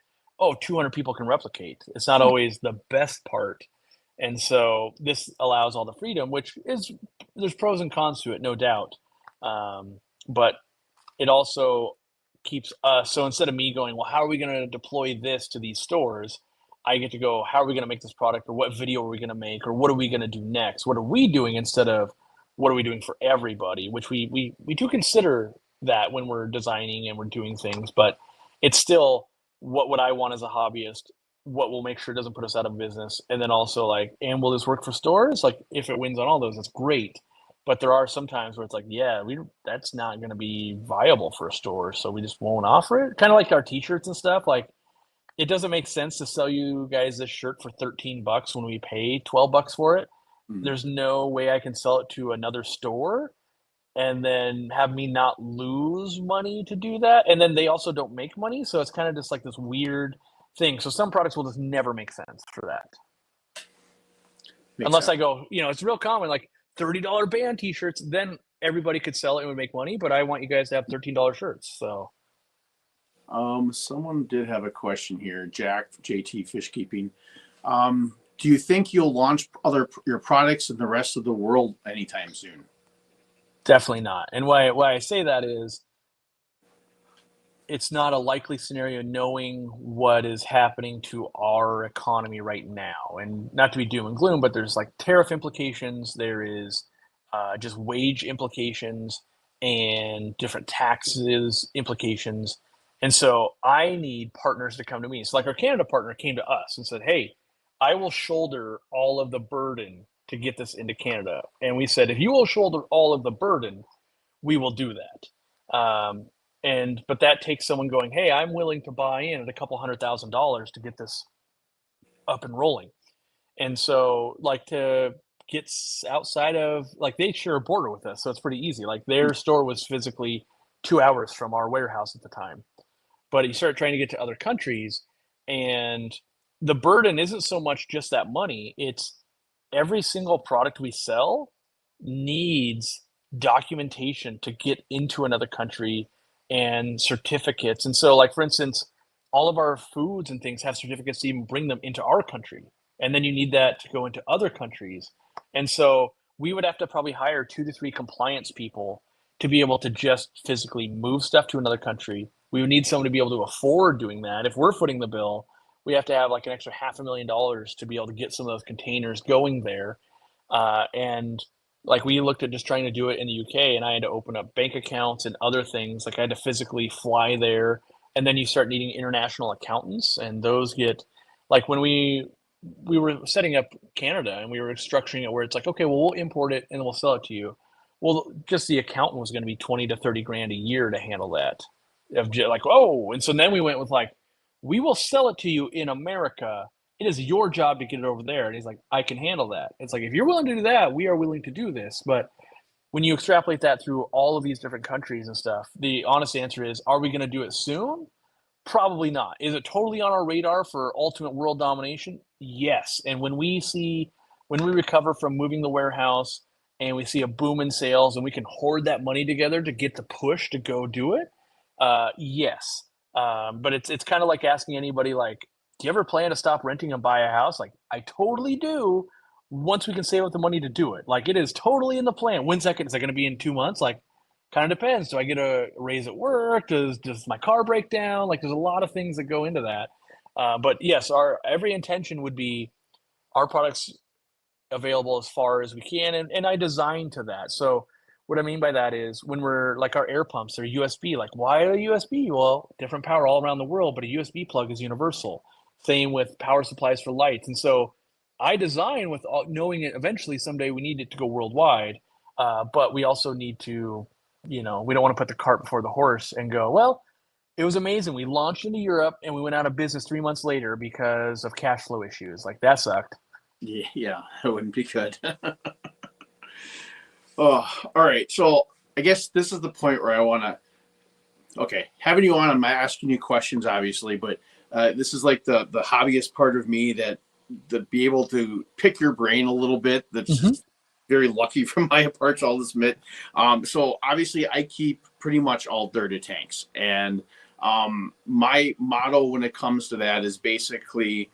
200 people can replicate. It's not always the best part. And so this allows all the freedom, which is, there's pros and cons to it, no doubt. But it also keeps us, so instead of me going, well, how are we going to deploy this to these stores? I get to go, how are we going to make this product, or what video are we going to make, or what are we going to do next? What are we doing instead of what are we doing for everybody? Which we do consider that when we're designing and we're doing things, but it's still what would I want as a hobbyist? What will make sure it doesn't put us out of business? And then also like, and will this work for stores? Like if it wins on all those, that's great. But there are some times where it's like, yeah, that's not going to be viable for a store, so we just won't offer it. Kind of like our t-shirts and stuff. Like it doesn't make sense to sell you guys this shirt for $13 when we pay $12 for it. There's no way I can sell it to another store and then have me not lose money to do that. And then they also don't make money. So it's kind of just like this weird thing. So some products will just never make sense for that. Unless I go, it's real common, like $30 band t-shirts, then everybody could sell it and would make money. But I want you guys to have $13 shirts. So. Someone did have a question here, Jack, JT Fishkeeping. Do you think you'll launch your products in the rest of the world anytime soon? Definitely not. And why I say that is it's not a likely scenario knowing what is happening to our economy right now. And not to be doom and gloom, but there's like tariff implications. There is just wage implications and different taxes implications. And so I need partners to come to me. So like our Canada partner came to us and said, hey, I will shoulder all of the burden to get this into Canada. And we said, if you will shoulder all of the burden, we will do that. But that takes someone going, hey, I'm willing to buy in at a couple $100,000 to get this up and rolling. And so like to get outside of, like they share a border with us. So it's pretty easy. Like their store was physically 2 hours from our warehouse at the time. But you start trying to get to other countries, and the burden isn't so much just that money. It's every single product we sell needs documentation to get into another country and certificates. And so, like, for instance, all of our foods and things have certificates to even bring them into our country. And then you need that to go into other countries. And so we would have to probably hire 2 to 3 compliance people to be able to just physically move stuff to another country, We would need someone to be able to afford doing that. If we're footing the bill, we have to have like an extra $500,000 to be able to get some of those containers going there. And like we looked at just trying to do it in the UK, and I had to open up bank accounts and other things. Like I had to physically fly there, and then you start needing international accountants, and those get like when we were setting up Canada and we were structuring it where it's like, okay, well, we'll import it and we'll sell it to you. Well, just the accountant was going to be 20 to 30 grand a year to handle that. Like, oh, and so then we went with like, we will sell it to you in America. It is your job to get it over there. And he's like, I can handle that. It's like, if you're willing to do that, we are willing to do this. But when you extrapolate that through all of these different countries and stuff, the honest answer is, are we going to do it soon? Probably not. Is it totally on our radar for ultimate world domination? Yes. And when we recover from moving the warehouse and we see a boom in sales and we can hoard that money together to get the push to go do it, yes. But it's kind of like asking anybody, like, do you ever plan to stop renting and buy a house? Like, I totally do. Once we can save up the money to do it, like it is totally in the plan. When's that? Is that going to be in 2 months? Like, kind of depends. Do I get a raise at work? Does my car break down? Like, there's a lot of things that go into that. But yes, our every intention would be our products available as far as we can, and I design to that. So what I mean by that is when we're like our air pumps, they're USB. Like, why are they USB? Well, different power all around the world, but a USB plug is universal. Same with power supplies for lights. And so I design with knowing it eventually someday we need it to go worldwide. But we also need to, we don't want to put the cart before the horse and go, well, it was amazing. We launched into Europe and we went out of business 3 months later because of cash flow issues. Like, that sucked. Yeah, it wouldn't be good. Oh, all right. So I guess this is the point where I want to. Okay, having you on, I'm asking you questions, obviously, but this is like the hobbyist part of me that be able to pick your brain a little bit. That's just very lucky from my part, I'll admit. So obviously, I keep pretty much all dirted tanks, and my motto when it comes to that is basically.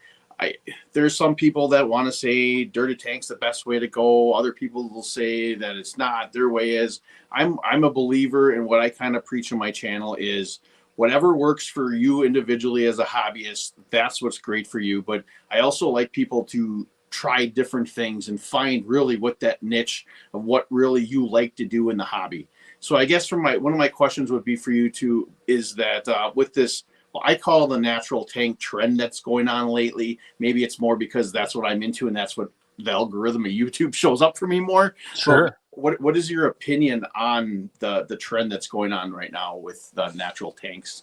There's some people that want to say dirty tank's the best way to go. Other people will say that it's not. Their way is. I'm a believer in what I kind of preach on my channel is whatever works for you individually as a hobbyist, that's what's great for you. But I also like people to try different things and find really what that niche of what really you like to do in the hobby. So I guess one of my questions would be for you too is that with this. Well, I call the natural tank trend that's going on lately. Maybe it's more because that's what I'm into and that's what the algorithm of YouTube shows up for me more. Sure. So what is your opinion on the trend that's going on right now with the natural tanks?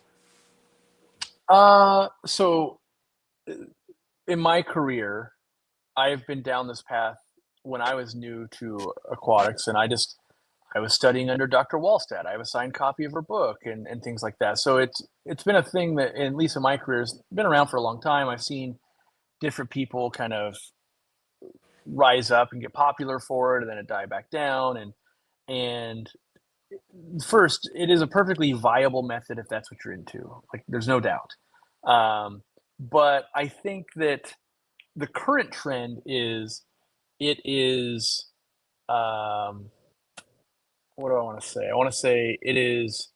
So in my career, I've been down this path when I was new to aquatics, and I was studying under Dr. Wallstedt. I have a signed copy of her book and things like that. So it's been a thing that, at least in my career, has been around for a long time. I've seen different people kind of rise up and get popular for it, and then it die back down. And first, it is a perfectly viable method if that's what you're into. Like, there's no doubt. But I think that the current trend is it is. What do I want to say? I want to say it is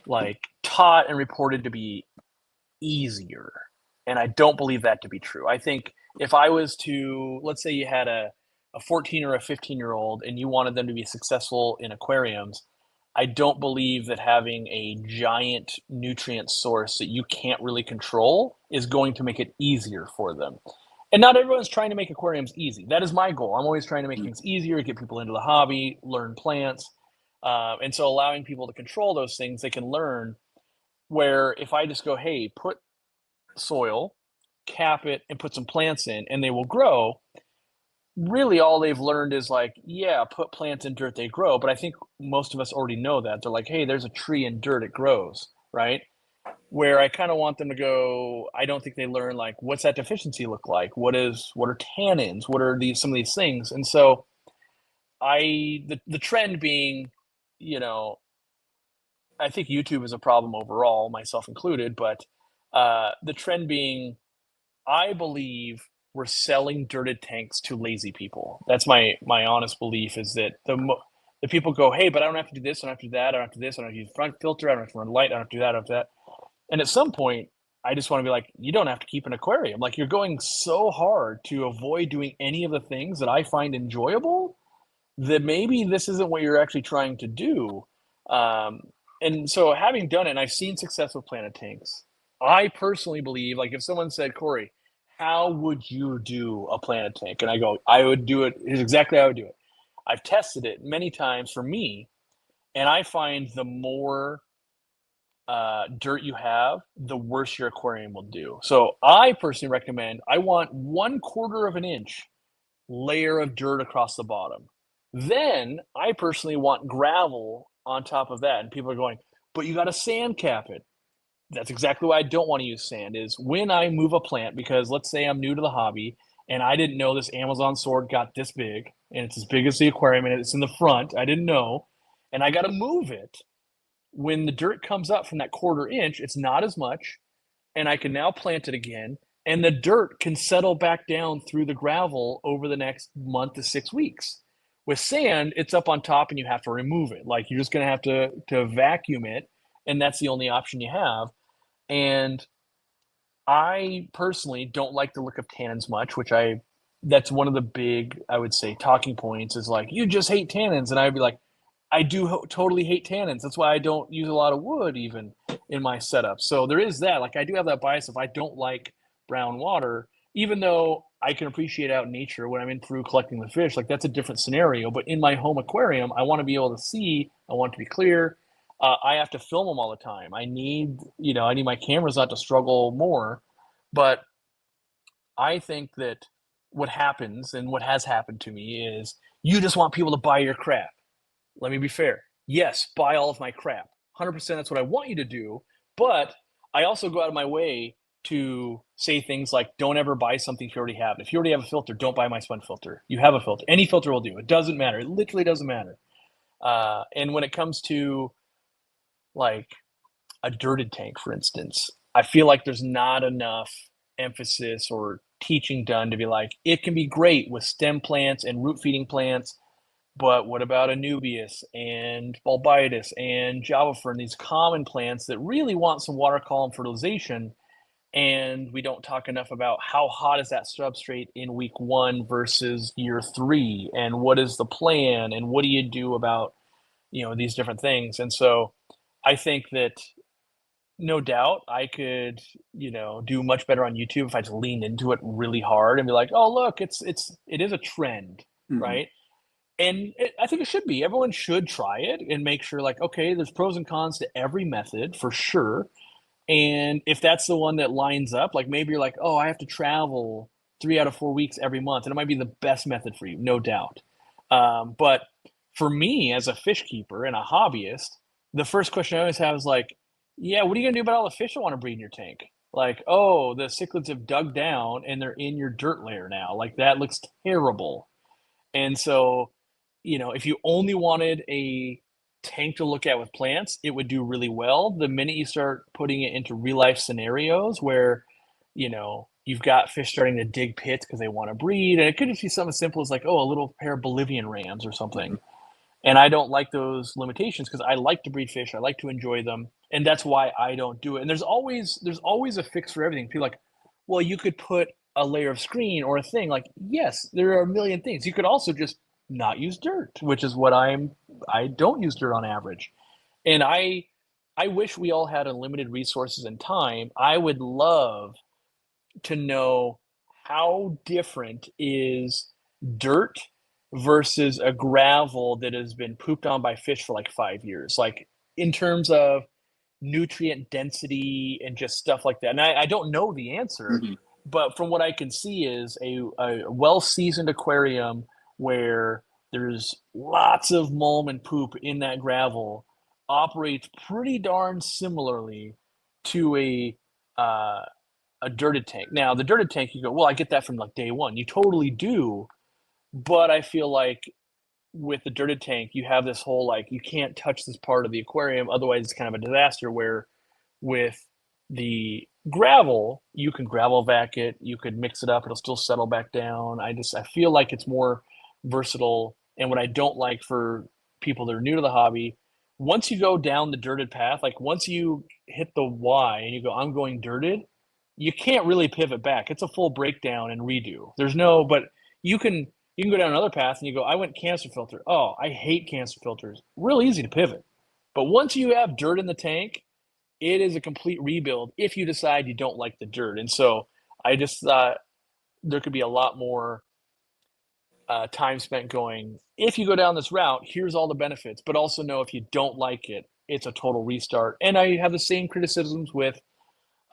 like taught and reported to be easier. And I don't believe that to be true. I think if I was to, let's say you had a 14 or a 15-year-old and you wanted them to be successful in aquariums, I don't believe that having a giant nutrient source that you can't really control is going to make it easier for them. And not everyone's trying to make aquariums easy. That is my goal. I'm always trying to make things easier, get people into the hobby, learn plants. And so allowing people to control those things, they can learn where if I just go, hey, put soil, cap it, and put some plants in, and they will grow. Really all they've learned is like, yeah, put plants in dirt, they grow. But I think most of us already know that. They're like, hey, there's a tree in dirt, it grows, right? Where I kind of want them to go, I don't think they learn like what's that deficiency look like? What are tannins? What are some of these things? And so the trend being, I think YouTube is a problem overall, myself included, but the trend being, I believe we're selling dirted tanks to lazy people. That's my honest belief is that The people go, hey, but I don't have to do this, I don't have to do that, I don't have to do this, I don't have to use front filter, I don't have to run light, I don't have to do that, I don't have to do that. And at some point, I just want to be like, you don't have to keep an aquarium. Like, you're going so hard to avoid doing any of the things that I find enjoyable that maybe this isn't what you're actually trying to do. Um, and so, having done it, and I've seen success with planted tanks, I personally believe, like, if someone said, Cory, how would you do a planted tank? And I go, I would do it. Here's exactly how I would do it. I've tested it many times for me, and I find the more dirt you have, the worse your aquarium will do. So I personally recommend, I want 1/4 of an inch layer of dirt across the bottom. Then I personally want gravel on top of that. And people are going, but you got to sand cap it. That's exactly why I don't want to use sand, is when I move a plant, because let's say I'm new to the hobby and I didn't know this Amazon sword got this big, and it's as big as the aquarium and it's in the front. I didn't know. And I got to move it. When the dirt comes up from that 1/4 inch, it's not as much, and I can now plant it again, and the dirt can settle back down through the gravel over the next month to 6 weeks. With sand, it's up on top and you have to remove it. Like, you're just gonna have to vacuum it, and that's the only option you have. And I personally don't like the look of tannins much, which that's one of the big, I would say, talking points is like, you just hate tannins. And I'd be like, I do totally hate tannins. That's why I don't use a lot of wood even in my setup. So there is that. Like, I do have that bias if I don't like brown water, even though I can appreciate out in nature when I'm in Peru collecting the fish. Like, that's a different scenario. But in my home aquarium, I want to be able to see. I want it to be clear. I have to film them all the time. I need my cameras not to struggle more. But I think that what happens, and what has happened to me, is you just want people to buy your crap. Let me be fair. Yes, buy all of my crap. 100% that's what I want you to do. But I also go out of my way to say things like, don't ever buy something if you already have it. If you already have a filter, don't buy my sponge filter. You have a filter. Any filter will do. It doesn't matter. It literally doesn't matter. And when it comes to like a dirted tank, for instance, I feel like there's not enough emphasis or teaching done to be like, it can be great with stem plants and root feeding plants, but what about Anubias and Bulbitis and Java Fern, these common plants that really want some water column fertilization? And we don't talk enough about how hot is that substrate in week 1 versus year 3, and what is the plan, and what do you do about these different things. And so I think that, no doubt, I could, do much better on YouTube if I just leaned into it really hard and be like, oh, look, it is a trend, Mhm. right? And I think it should be. Everyone should try it and make sure, like, okay, there's pros and cons to every method for sure. And if that's the one that lines up, like, maybe you're like, oh, I have to travel 3 out of 4 weeks every month, and it might be the best method for you, no doubt. But for me, as a fish keeper and a hobbyist, the first question I always have is like, yeah, what are you gonna do about all the fish that want to breed in your tank? Like, oh, the cichlids have dug down and they're in your dirt layer now. Like, that looks terrible. And so, if you only wanted a tank to look at with plants, it would do really well. The minute you start putting it into real life scenarios where, you've got fish starting to dig pits because they want to breed, and it could just be something as simple as like, oh, a little pair of Bolivian rams or something. And I don't like those limitations because I like to breed fish. I like to enjoy them. And that's why I don't do it. And there's always a fix for everything. People are like, well, you could put a layer of screen or a thing. Like, yes, there are a million things. You could also just not use dirt, which is what I don't use dirt on average. And I wish we all had unlimited resources and time. I would love to know how different is dirt versus a gravel that has been pooped on by fish for like 5 years, like in terms of nutrient density and just stuff like that. And I don't know the answer, Mhm. but from what I can see is a well-seasoned aquarium where there's lots of mulm and poop in that gravel operates pretty darn similarly to uh, a dirted tank. Now, the dirted tank, you go, well, I get that from like day one. You totally do, but I feel like with the dirted tank, you have this whole like you can't touch this part of the aquarium, otherwise it's kind of a disaster. Where with the gravel, you can gravel vac it, you could mix it up, it'll still settle back down. I feel like it's more versatile. And what I don't like for people that are new to the hobby, once you go down the dirted path, like once you hit the Y and you go, I'm going dirted, you can't really pivot back. It's a full breakdown and redo. There's no, but you can go down another path and you go, I went cancer filter. Oh, I hate cancer filters. Real easy to pivot. But once you have dirt in the tank, it is a complete rebuild if you decide you don't like the dirt. And so I just thought there could be a lot more time spent going, if you go down this route, here's all the benefits, but also know if you don't like it, it's a total restart. And I have the same criticisms with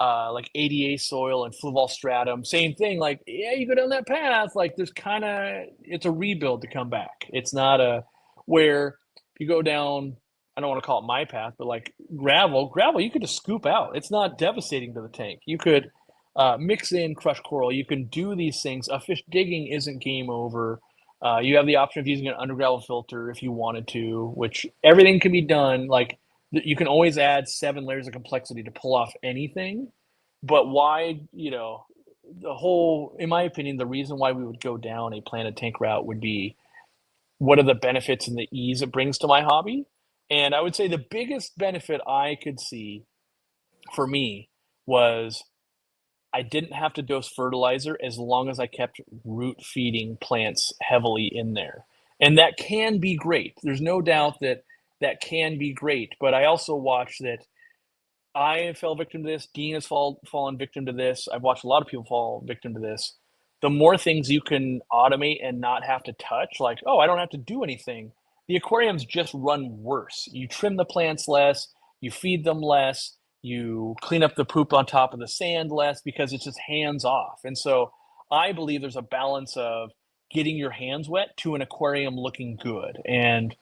like ADA soil and fluval stratum. Same thing. Like, yeah, you go down that path, like there's kind of, it's a rebuild to come back. It's not a, where you go down, I don't want to call it my path, but like gravel, you could just scoop out. It's not devastating to the tank. You could mix in crushed coral. You can do these things. A fish digging isn't game over. You have the option of using an undergravel filter if you wanted to, which everything can be done. Like you can always add 7 layers of complexity to pull off anything. But why, the whole, in my opinion, the reason why we would go down a planted tank route would be what are the benefits and the ease it brings to my hobby. And I would say the biggest benefit I could see for me was I didn't have to dose fertilizer as long as I kept root feeding plants heavily in there. And that can be great. There's no doubt that that can be great. But I also watched that I fell victim to this. Dean has fallen victim to this. I've watched a lot of people fall victim to this. The more things you can automate and not have to touch, like, oh, I don't have to do anything. The aquariums just run worse. You trim the plants less, you feed them less, you clean up the poop on top of the sand less because it's just hands off. And so I believe there's a balance of getting your hands wet to an aquarium looking good. And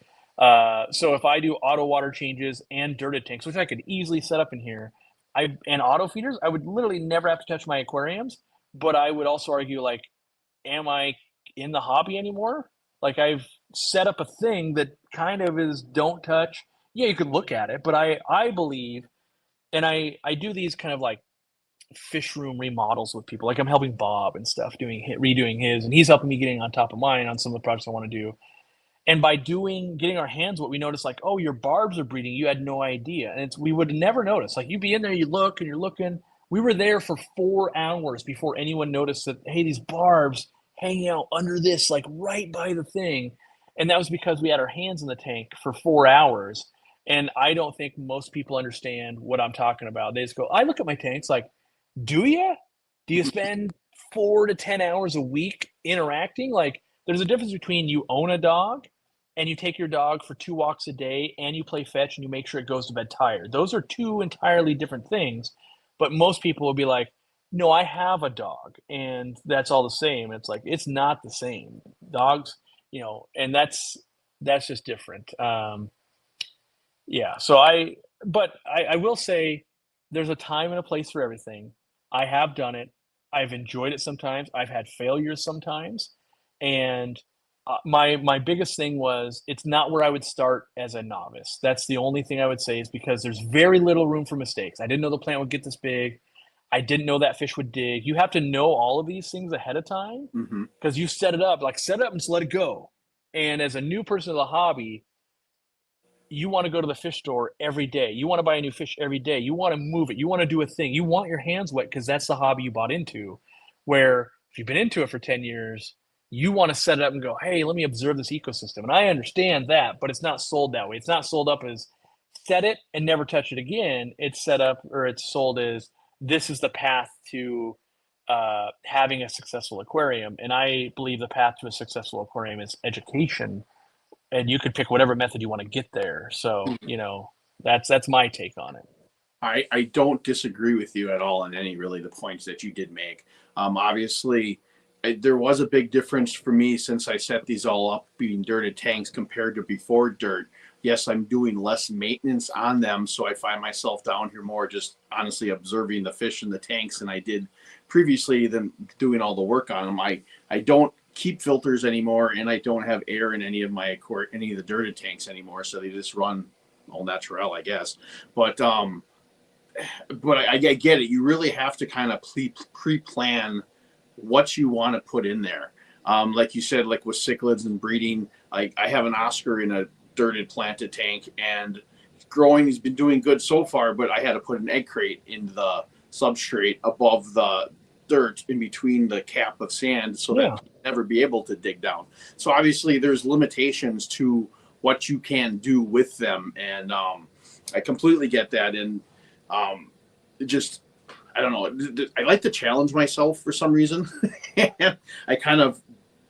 so if I do auto water changes and dirted tanks, which I could easily set up in here, and auto feeders, I would literally never have to touch my aquariums. But I would also argue, like, am I in the hobby anymore? Like, I've set up a thing that kind of is don't touch. Yeah, you could look at it, but I believe, and I do these kind of like fish room remodels with people. Like I'm helping Bob and stuff redoing his, and he's helping me getting on top of mine on some of the projects I want to do. And by getting our hands what we notice, like, oh, your barbs are breeding. You had no idea. And we would never notice. Like you'd be in there, you look and you're looking. We were there for 4 hours before anyone noticed that, hey, these barbs hanging out under this, like right by the thing. And that was because we had our hands in the tank for 4 hours. And I don't think most people understand what I'm talking about. They just go, I look at my tanks like, do you? Do you spend 4 to 10 hours a week interacting? Like there's a difference between you own a dog and you take your dog for 2 walks a day and you play fetch and you make sure it goes to bed tired. Those are 2 entirely different things. But most people will be like, no, I have a dog and that's all the same. It's like, it's not the same. Dogs, and that's just different. Yeah. So I will say there's a time and a place for everything. I have done it. I've enjoyed it sometimes. I've had failures sometimes. And my biggest thing was it's not where I would start as a novice. That's the only thing I would say is because there's very little room for mistakes. I didn't know the plant would get this big. I didn't know that fish would dig. You have to know all of these things ahead of time because you set it up and just let it go. And as a new person to the hobby, you want to go to the fish store every day. You want to buy a new fish every day. You want to move it. You want to do a thing. You want your hands wet because that's the hobby you bought into. Where if you've been into it for 10 years, you want to set it up and go, hey, let me observe this ecosystem. And I understand that, but it's not sold that way. It's not sold up as set it and never touch it again. It's set up or it's sold as this is the path to having a successful aquarium. And I believe the path to a successful aquarium is education. And you could pick whatever method you want to get there. So, that's my take on it. I don't disagree with you at all on any really the points that you did make. Obviously, there was a big difference for me since I set these all up being dirted tanks compared to before dirt. Yes, I'm doing less maintenance on them, so I find myself down here more just honestly observing the fish in the tanks than I did previously than doing all the work on them. I don't keep filters anymore, and I don't have air in any of the dirted tanks anymore, so they just run all natural, I guess. But I get it. You really have to kind of pre-plan what you want to put in there. Like you said, like with cichlids and breeding, like I have an Oscar in a dirted planted tank, and growing. He's been doing good so far, but I had to put an egg crate in the substrate above the dirt in between the cap of sand so that Yeah. he'll never be able to dig down. So obviously there's limitations to what you can do with them, and I completely get that. And it just, I don't know, I like to challenge myself for some reason. And I kind of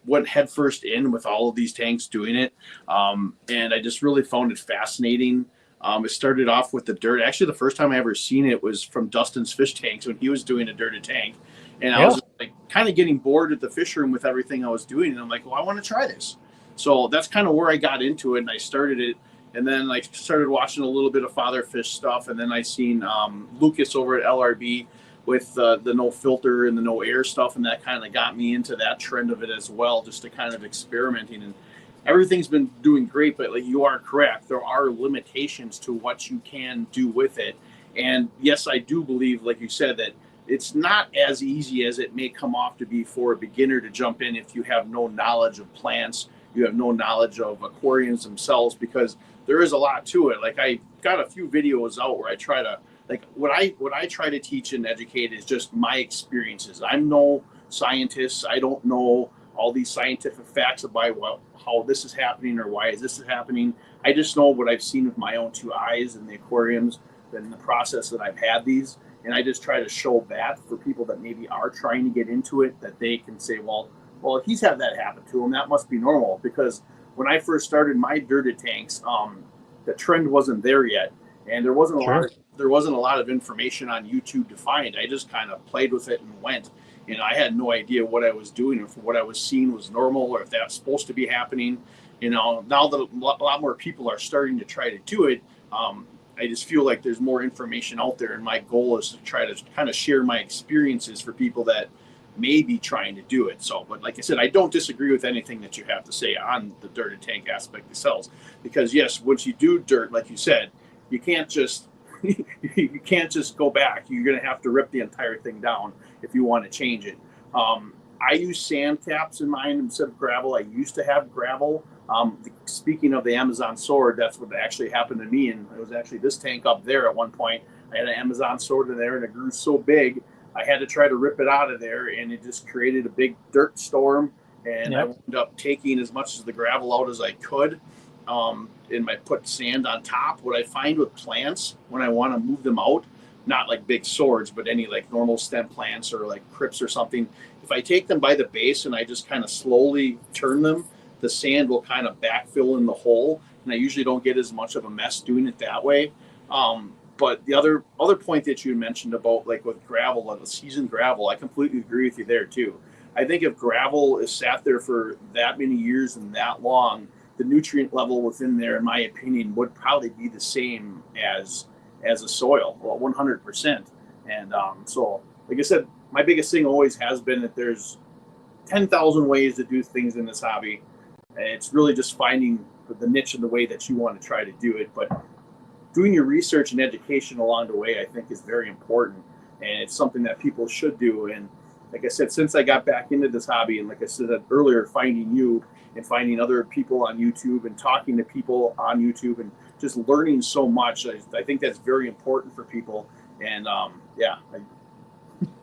went headfirst in with all of these tanks doing it, and I just really found it fascinating. It started off with the dirt. Actually, the first time I ever seen it was from Dustin's fish tanks when he was doing a dirted tank, and I Yeah. was like kind of getting bored at the fish room with everything I was doing, and I'm like, well, I want to try this. So that's kind of where I got into it, and I started it. And then I started watching a little bit of father fish stuff, and then I seen Lucas over at LRB with the no filter and the no air stuff, and that kind of got me into that trend of it as well, just to kind of experimenting. And everything's been doing great, but like you are correct, there are limitations to what you can do with it. And yes, I do believe, like you said, that it's not as easy as it may come off to be for a beginner to jump in if you have no knowledge of plants, you have no knowledge of aquariums themselves, because there is a lot to it. Like I got a few videos out where I try to, like what I try to teach and educate is just my experiences. I'm no scientist. I don't know all these scientific facts about how this is happening or why is this happening. I just know what I've seen with my own two eyes in the aquariums and the process that I've had these. And I just try to show that for people that maybe are trying to get into it, that they can say, well, he's had that happen to him. That must be normal. Because when I first started my dirted tanks, the trend wasn't there yet, and Sure. there wasn't a lot of information on YouTube to find. I just kind of played with it and went. And I had no idea what I was doing, or if what I was seeing was normal, or if that's supposed to be happening. Now that a lot more people are starting to try to do it, I just feel like there's more information out there, and my goal is to try to kind of share my experiences for people that may be trying to do it. So, but like I said, I don't disagree with anything that you have to say on the dirted tank aspect of cells, because yes, once you do dirt, like you said, you can't just you can't just go back. You're going to have to rip the entire thing down if you want to change it. I use sand caps in mine instead of gravel. I used to have gravel. Speaking of the Amazon sword, that's what actually happened to me. And it was actually this tank up there at one point. I had an Amazon sword in there, and it grew so big, I had to try to rip it out of there, and it just created a big dirt storm. And I Yep. wound up taking as much of the gravel out as I could. And I put sand on top. What I find with plants when I want to move them out, not like big swords, but any like normal stem plants or like crips or something, if I take them by the base and I just kind of slowly turn them, the sand will kind of backfill in the hole, and I usually don't get as much of a mess doing it that way. But the other point that you mentioned about like with gravel, the seasoned gravel, I completely agree with you there too. I think if gravel is sat there for that many years and that long, the nutrient level within there, in my opinion, would probably be the same as a soil, well, 100%. And so, like I said, my biggest thing always has been that there's 10,000 ways to do things in this hobby. And it's really just finding the niche and the way that you want to try to do it. But doing your research and education along the way, I think, is very important. And it's something that people should do. And like I said, since I got back into this hobby, and like I said earlier, finding you and finding other people on YouTube and talking to people on YouTube and just learning so much, I think that's very important for people. And yeah,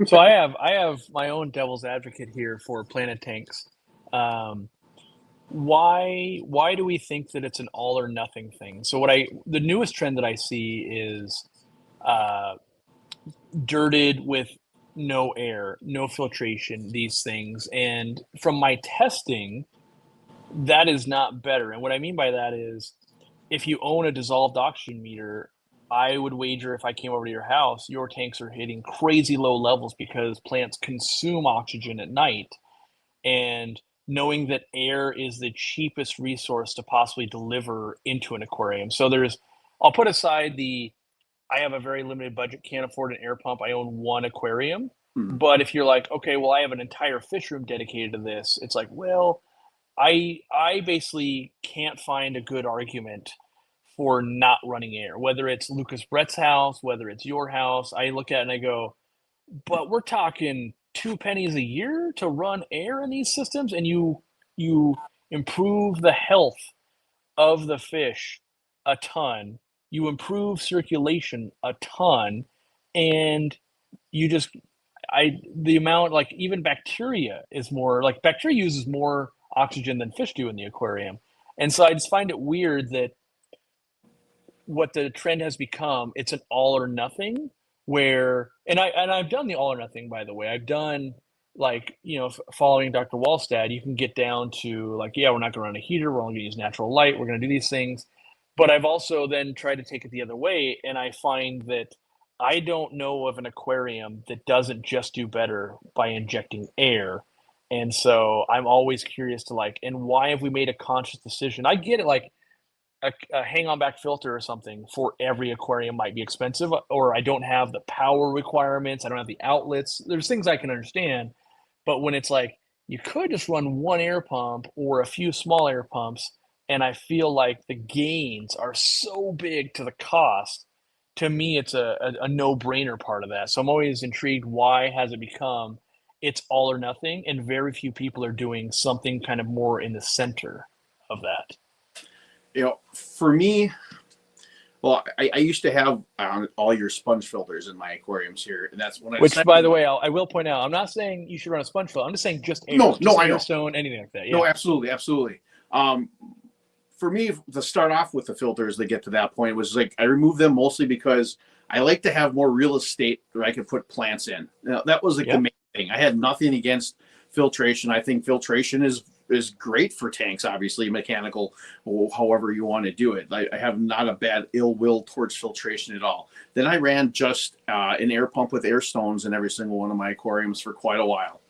So I have my own devil's advocate here for planted tanks. Um, why do we think that it's an all or nothing thing? So the newest trend that I see is uh, dirted with no air, no filtration, these things. And from my testing, that is not better. And what I mean by that is if you own a dissolved oxygen meter, I would wager if I came over to your house, your tanks are hitting crazy low levels because plants consume oxygen at night. And knowing that air is the cheapest resource to possibly deliver into an aquarium. So I'll put aside I have a very limited budget, can't afford an air pump. I own one aquarium. hmm, But if you're like, okay, well, I have an entire fish room dedicated to this, it's like, well, I basically can't find a good argument for not running air, whether it's Lucas Brett's house, whether it's your house. I look at it and I go, but we're talking 2 pennies a year to run air in these systems, and you improve the health of the fish a ton, you improve circulation a ton, and you just the amount, like, even bacteria is more, like, bacteria uses more oxygen than fish do in the aquarium. And so I just find it weird that what the trend has become, it's an all or nothing, where I've done the all or nothing, by the way. I've done, like, following Dr. Wallstad, you can get down to, like, yeah, we're not gonna run a heater, we're only gonna use natural light, we're gonna do these things. But I've also then tried to take it the other way, and I find that I don't know of an aquarium that doesn't just do better by injecting air. And so I'm always curious to, like, and why have we made a conscious decision? I get it, like, a hang on back filter or something for every aquarium might be expensive, or I don't have the power requirements, I don't have the outlets. There's things I can understand, but when it's like you could just run one air pump or a few small air pumps, and I feel like the gains are so big to the cost. To me, it's a no-brainer part of that. So I'm always intrigued, why has it become it's all or nothing, and very few people are doing something kind of more in the center of that. For me, well, I used to have all your sponge filters in my aquariums here, and that's when I Which, decided. by the way, I will point out, I'm not saying you should run a sponge filter. I'm just saying just air, No, no, just I air know. stone, anything like that. No, Yeah. absolutely, absolutely. Um, for me, to start off with the filters that get to that point was like I removed them mostly because I like to have more real estate where I could put plants in. That was like the Yeah. main thing. I had nothing against filtration. I think filtration is great for tanks, obviously mechanical, however you want to do it. I have not a bad ill will towards filtration at all. Then I ran just an air pump with air stones in every single one of my aquariums for quite a while.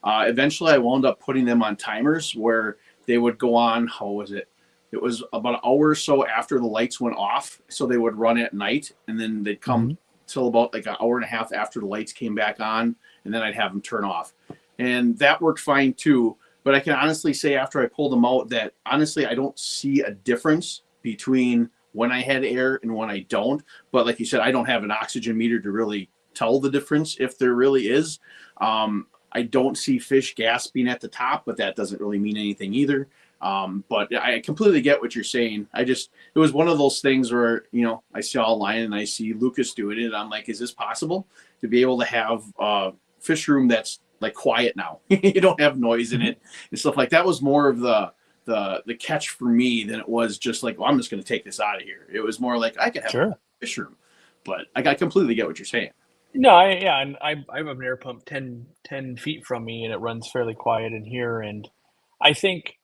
Eventually, I wound up putting them on timers where they would go on. How was it? It was about an hour or so after the lights went off, so they would run at night, and then they'd come Hmm. till about like an hour and a half after the lights came back on, and then I'd have them turn off, and that worked fine too. But I can honestly say after I pulled them out that honestly I don't see a difference between when I had air and when I don't. But like you said, I don't have an oxygen meter to really tell the difference if there really is. I don't see fish gasping at the top, but that doesn't really mean anything either. But I completely get what you're saying. It was one of those things where, I saw online and I see Lucas doing it. And I'm like, is this possible to be able to have a fish room that's like quiet now? You don't have noise in Hmm. it and stuff like that. Was more of the catch for me than it was just like, well, I'm just going to take this out of here. It was more like I could have a Sure. fish room, but I completely get what you're saying. No, yeah, and I have an air pump 10 feet from me, and it runs fairly quiet in here. And I think,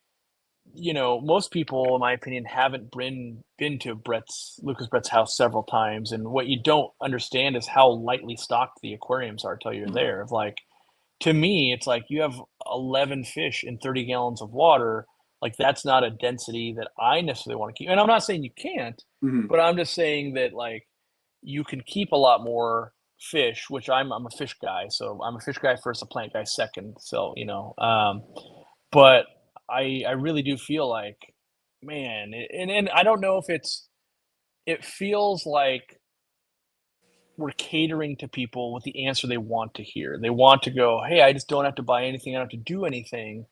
most people, in my opinion, haven't been to Lucas Brett's house several times. And what you don't understand is how lightly stocked the aquariums are till you're Mhm. there. Of like, to me, it's like you have 11 fish in 30 gallons of water. Like, that's not a density that I necessarily want to keep. And I'm not saying you can't, Mhm. but I'm just saying that, like, you can keep a lot more fish, which I'm a fish guy. So I'm a fish guy first, a plant guy second. So, but I really do feel like, man, and I don't know if it feels like we're catering to people with the answer they want to hear. They want to go, "Hey, I just don't have to buy anything. I don't have to do anything."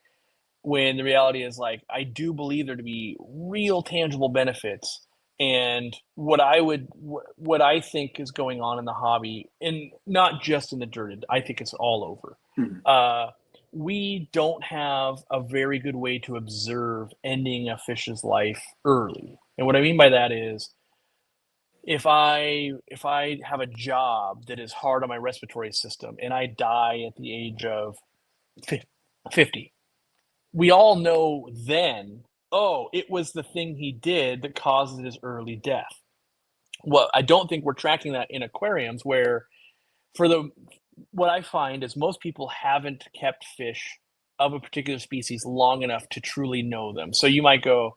When the reality is, like, I do believe there to be real tangible benefits. And what I think is going on in the hobby, and not just in the dirted, I think it's all over. Mhm. Uh, we don't have a very good way to observe ending a fish's life early. And what I mean by that is, if I have a job that is hard on my respiratory system and I die at the age of 50, we all know then, oh, it was the thing he did that causes his early death. Well, I don't think we're tracking that in aquariums, where for the what I find is most people haven't kept fish of a particular species long enough to truly know them. So you might go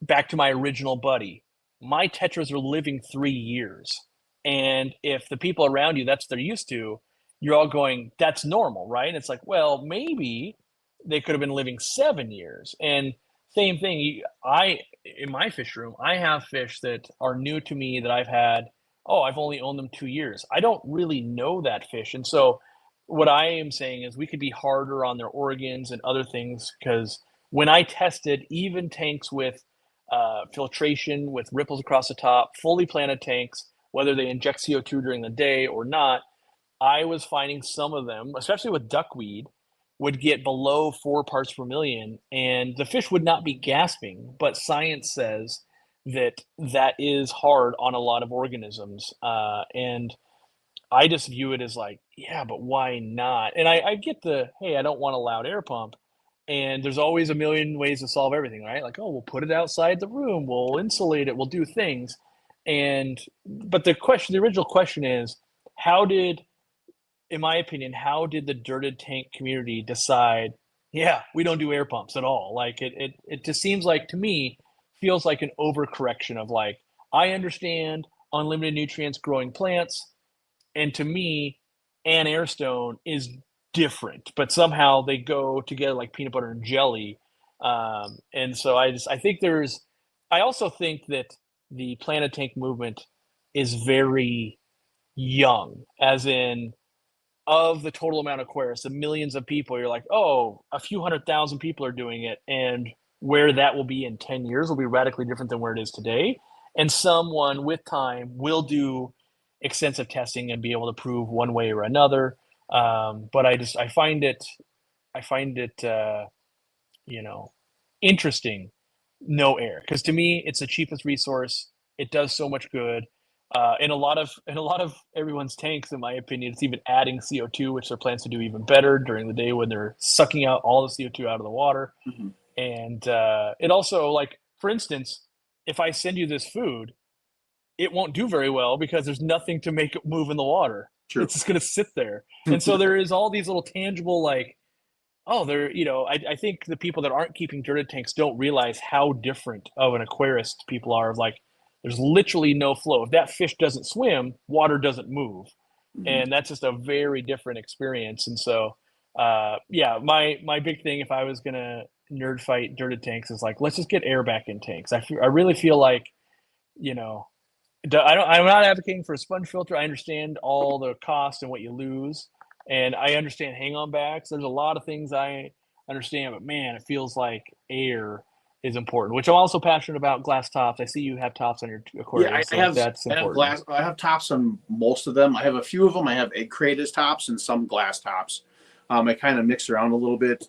back to my original buddy. My tetras are living 3 years. And if the people around you, that's what they're used to, you're all going, that's normal, right? And it's like, well, maybe they could have been living 7 years. And same thing, in my fish room, I have fish that are new to me that I've had, oh, I've only owned them 2 years. I don't really know that fish. And so what I am saying is we could be harder on their organs and other things, because when I tested even tanks with filtration with ripples across the top, fully planted tanks, whether they inject CO2 during the day or not. I was finding some of them, especially with duckweed, would get below 4 parts per million, and the fish would not be gasping. But science says that that is hard on a lot of organisms, and I just view it as like, yeah, but why not? And I get the, hey, I don't want a loud air pump. And there's always a million ways to solve everything, right? Like, oh, we'll put it outside the room, we'll insulate it, we'll do things. And but the original question is, how did, in my opinion, how did the dirted tank community decide, yeah, we don't do air pumps at all? Like it just seems like to me, feels like an overcorrection of like, I understand unlimited nutrients growing plants, and to me, an airstone is different, but somehow they go together like peanut butter and jelly. And so I think I also think that the Planet Tank movement is very young, as in of the total amount of Aquarius, the millions of people, you're like, oh, a few 100,000 people are doing it, and where that will be in 10 years will be radically different than where it is today. And someone with time will do extensive testing and be able to prove one way or another. But I find it, you know, interesting. No air, because to me, it's the cheapest resource. It does so much good. In a lot of everyone's tanks, in my opinion, it's even adding CO2, which their plants to do even better during the day when they're sucking out all the CO2 out of the water. Mm-hmm. And it also, like, for instance, if I send you this food, it won't do very well because there's nothing to make it move in the water. True. It's just going to sit there. And so there is all these little tangible, like, oh, I think the people that aren't keeping dirted tanks don't realize how different of an aquarist people are. Of like, there's literally no flow. If that fish doesn't swim, water doesn't move. Mm-hmm. And that's just a very different experience. And so, yeah, my big thing, if I was going to nerd fight dirted tanks, is like, let's just get air back in tanks. I really feel like, you know, I'm not advocating for a sponge filter. I understand all the cost and what you lose, and I understand hang-on backs. There's a lot of things I understand, but man, it feels like air is important. Which I'm also passionate about glass tops. I see you have tops on your Yeah, aquarium, so like that's I have important. glass. I have tops on most of them. I have a few of them. I have egg crate as tops and some glass tops. I kind of mix around a little bit.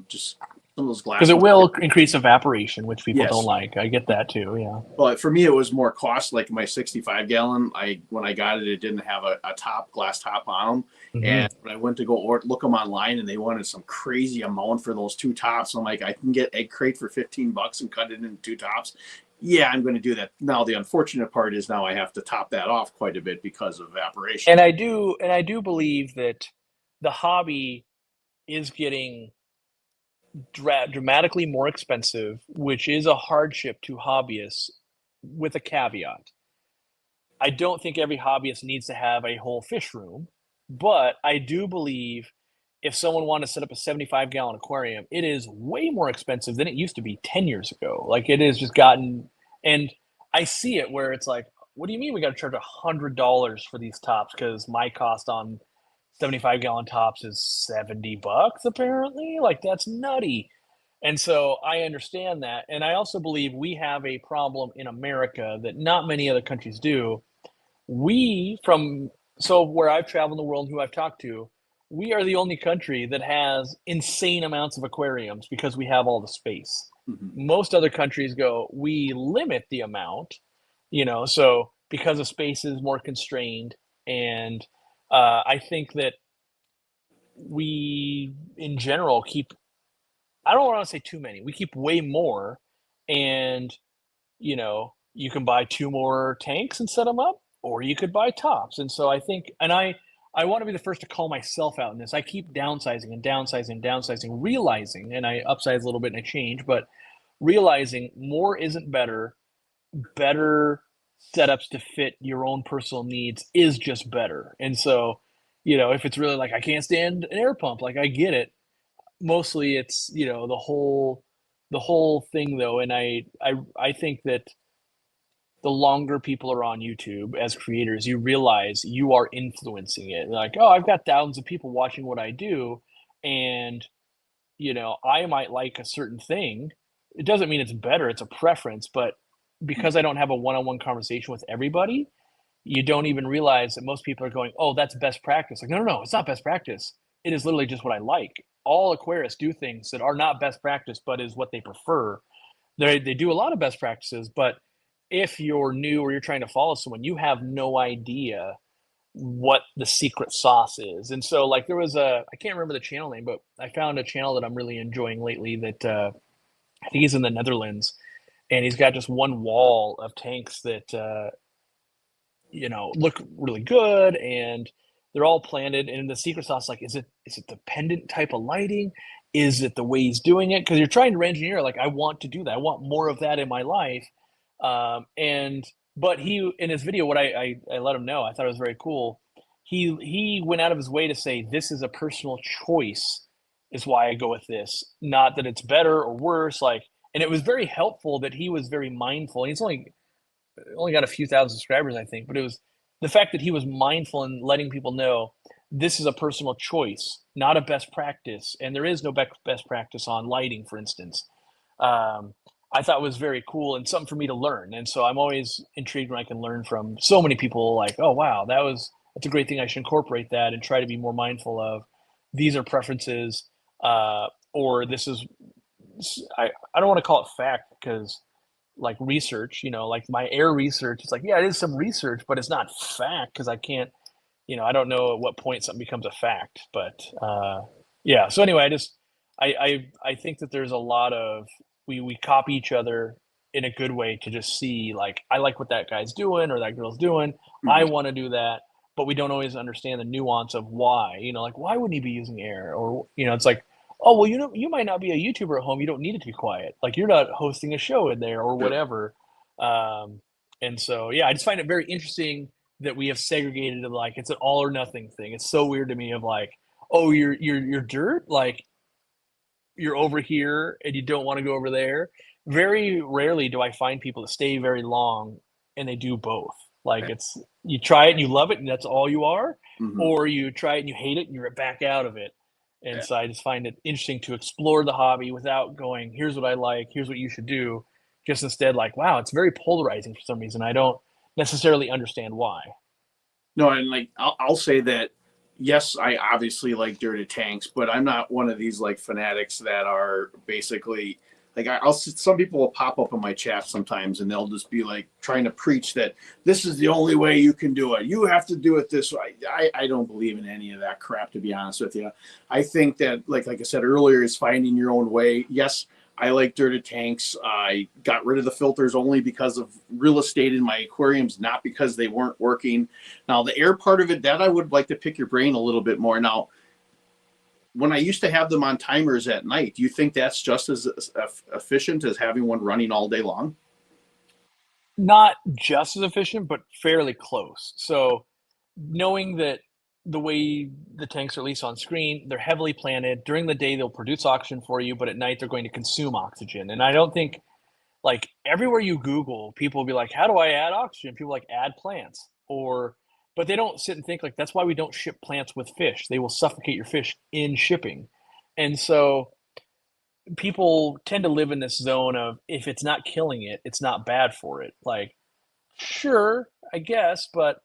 Just some of those glass Because it ones. will increase evaporation, which people don't Yes, like. I get that too. Yeah. but for me, it was more cost. Like my 65 gallon, when I got it, it didn't have a top glass top on them. Hmm. And when I went to go look them online, and they wanted some crazy amount for those two tops, I'm like, I can get egg crate for $15 and cut it into two tops. Yeah, I'm going to do that. Now the unfortunate part is now I have to top that off quite a bit because of evaporation. And I do believe that the hobby is getting dramatically more expensive, which is a hardship to hobbyists, with a caveat. I don't think every hobbyist needs to have a whole fish room, but I do believe if someone wanted to set up a 75-gallon aquarium, it is way more expensive than it used to be 10 years ago. Like it has just gotten, and I see it where it's like, what do you mean we got to charge $100 for these tops? Because my cost on 75-gallon tops is $70 apparently. Like that's nutty. And so I understand that. And I also believe we have a problem in America that not many other countries do. We, from so where I've traveled in the world, who I've talked to, we are the only country that has insane amounts of aquariums because we have all the space. Mm-hmm. Most other countries go, we limit the amount, so because the space is more constrained. And I think that we, in general, I don't want to say too many. We keep way more, and you can buy two more tanks and set them up, or you could buy tops. And so I think, and I want to be the first to call myself out in this. I keep downsizing and downsizing and downsizing, realizing, and I upsize a little bit and I change, but realizing more isn't better. Better setups to fit your own personal needs is just better. And so, if it's really like I can't stand an air pump, like I get it. Mostly it's, the whole thing though. And I think that the longer people are on YouTube as creators, you realize you are influencing it. Like, oh, I've got thousands of people watching what I do, and I might like a certain thing, it doesn't mean it's better, it's a preference, but because I don't have a one-on-one conversation with everybody, you don't even realize that most people are going, "Oh, that's best practice." Like, no, no, no, it's not best practice. It is literally just what I like. All Aquarius do things that are not best practice, but is what they prefer. They do a lot of best practices, but if you're new or you're trying to follow someone, you have no idea what the secret sauce is. And so, like, there was I can't remember the channel name, but I found a channel that I'm really enjoying lately that I think he's in the Netherlands, and he's got just one wall of tanks that look really good, and they're all planted. And the secret sauce, like, is it the pendant type of lighting? Is it the way he's doing it? Because you're trying to engineer, like, I want to do that. I want more of that in my life. And but he in his video, what I let him know, I thought it was very cool. He went out of his way to say this is a personal choice, is why I go with this. Not that it's better or worse. Like, and it was very helpful that he was very mindful. He's only got a few thousand subscribers, I think, but it was the fact that he was mindful and letting people know this is a personal choice, not a best practice, and there is no best practice on lighting, for instance. I thought was very cool and something for me to learn, and so I'm always intrigued when I can learn from so many people. Like, oh wow, that's a great thing. I should incorporate that and try to be more mindful of these are preferences, or this is I don't want to call it fact because like research, like my air research, it's like, yeah, it is some research, but it's not fact because I can't, I don't know at what point something becomes a fact. But yeah. So anyway, I think that there's a lot of we copy each other in a good way to just see like I like what that guy's doing or that girl's doing. I Mhm. want to do that, but we don't always understand the nuance of why. Like why wouldn't he be using air? Or it's like, oh well, you might not be a YouTuber at home. You don't need it to be quiet. Like you're not hosting a show in there or Sure. whatever. Um, and so yeah, I just find it very interesting that we have segregated it like it's an all or nothing thing. It's so weird to me of like, oh, you're dirt, like you're over here and you don't want to go over there. Very rarely do I find people that stay very long and they do both. Like it's you try it and you love it and that's all you are, Mhm. or you try it and you hate it and you're back out of it. And Yeah. so I just find it interesting to explore the hobby without going, here's what I like, here's what you should do. Just instead, like, wow, it's very polarizing for some reason. I don't necessarily understand why. No, and like I'll say that yes, I obviously like dirty tanks, but I'm not one of these like fanatics that are basically like I'll some people will pop up in my chat sometimes and they'll just be like trying to preach that this is the only way you can do it. You have to do it this way. I don't believe in any of that crap, to be honest with you. I think that like I said earlier, is finding your own way. Yes, I like dirty tanks. I got rid of the filters only because of real estate in my aquariums, not because they weren't working. Now, the air part of it, that I would like to pick your brain a little bit more. Now, when I used to have them on timers at night, do you think that's just as efficient as having one running all day long? Not just as efficient, but fairly close. So knowing that the way the tanks are at least on screen, they're heavily planted. During the day, they'll produce oxygen for you, but at night, they're going to consume oxygen. And I don't think, like, everywhere you Google, people will be like, how do I add oxygen? People like, add plants. But they don't sit and think, like, that's why we don't ship plants with fish. They will suffocate your fish in shipping. And so people tend to live in this zone of if it's not killing it, it's not bad for it. Like, sure, I guess, but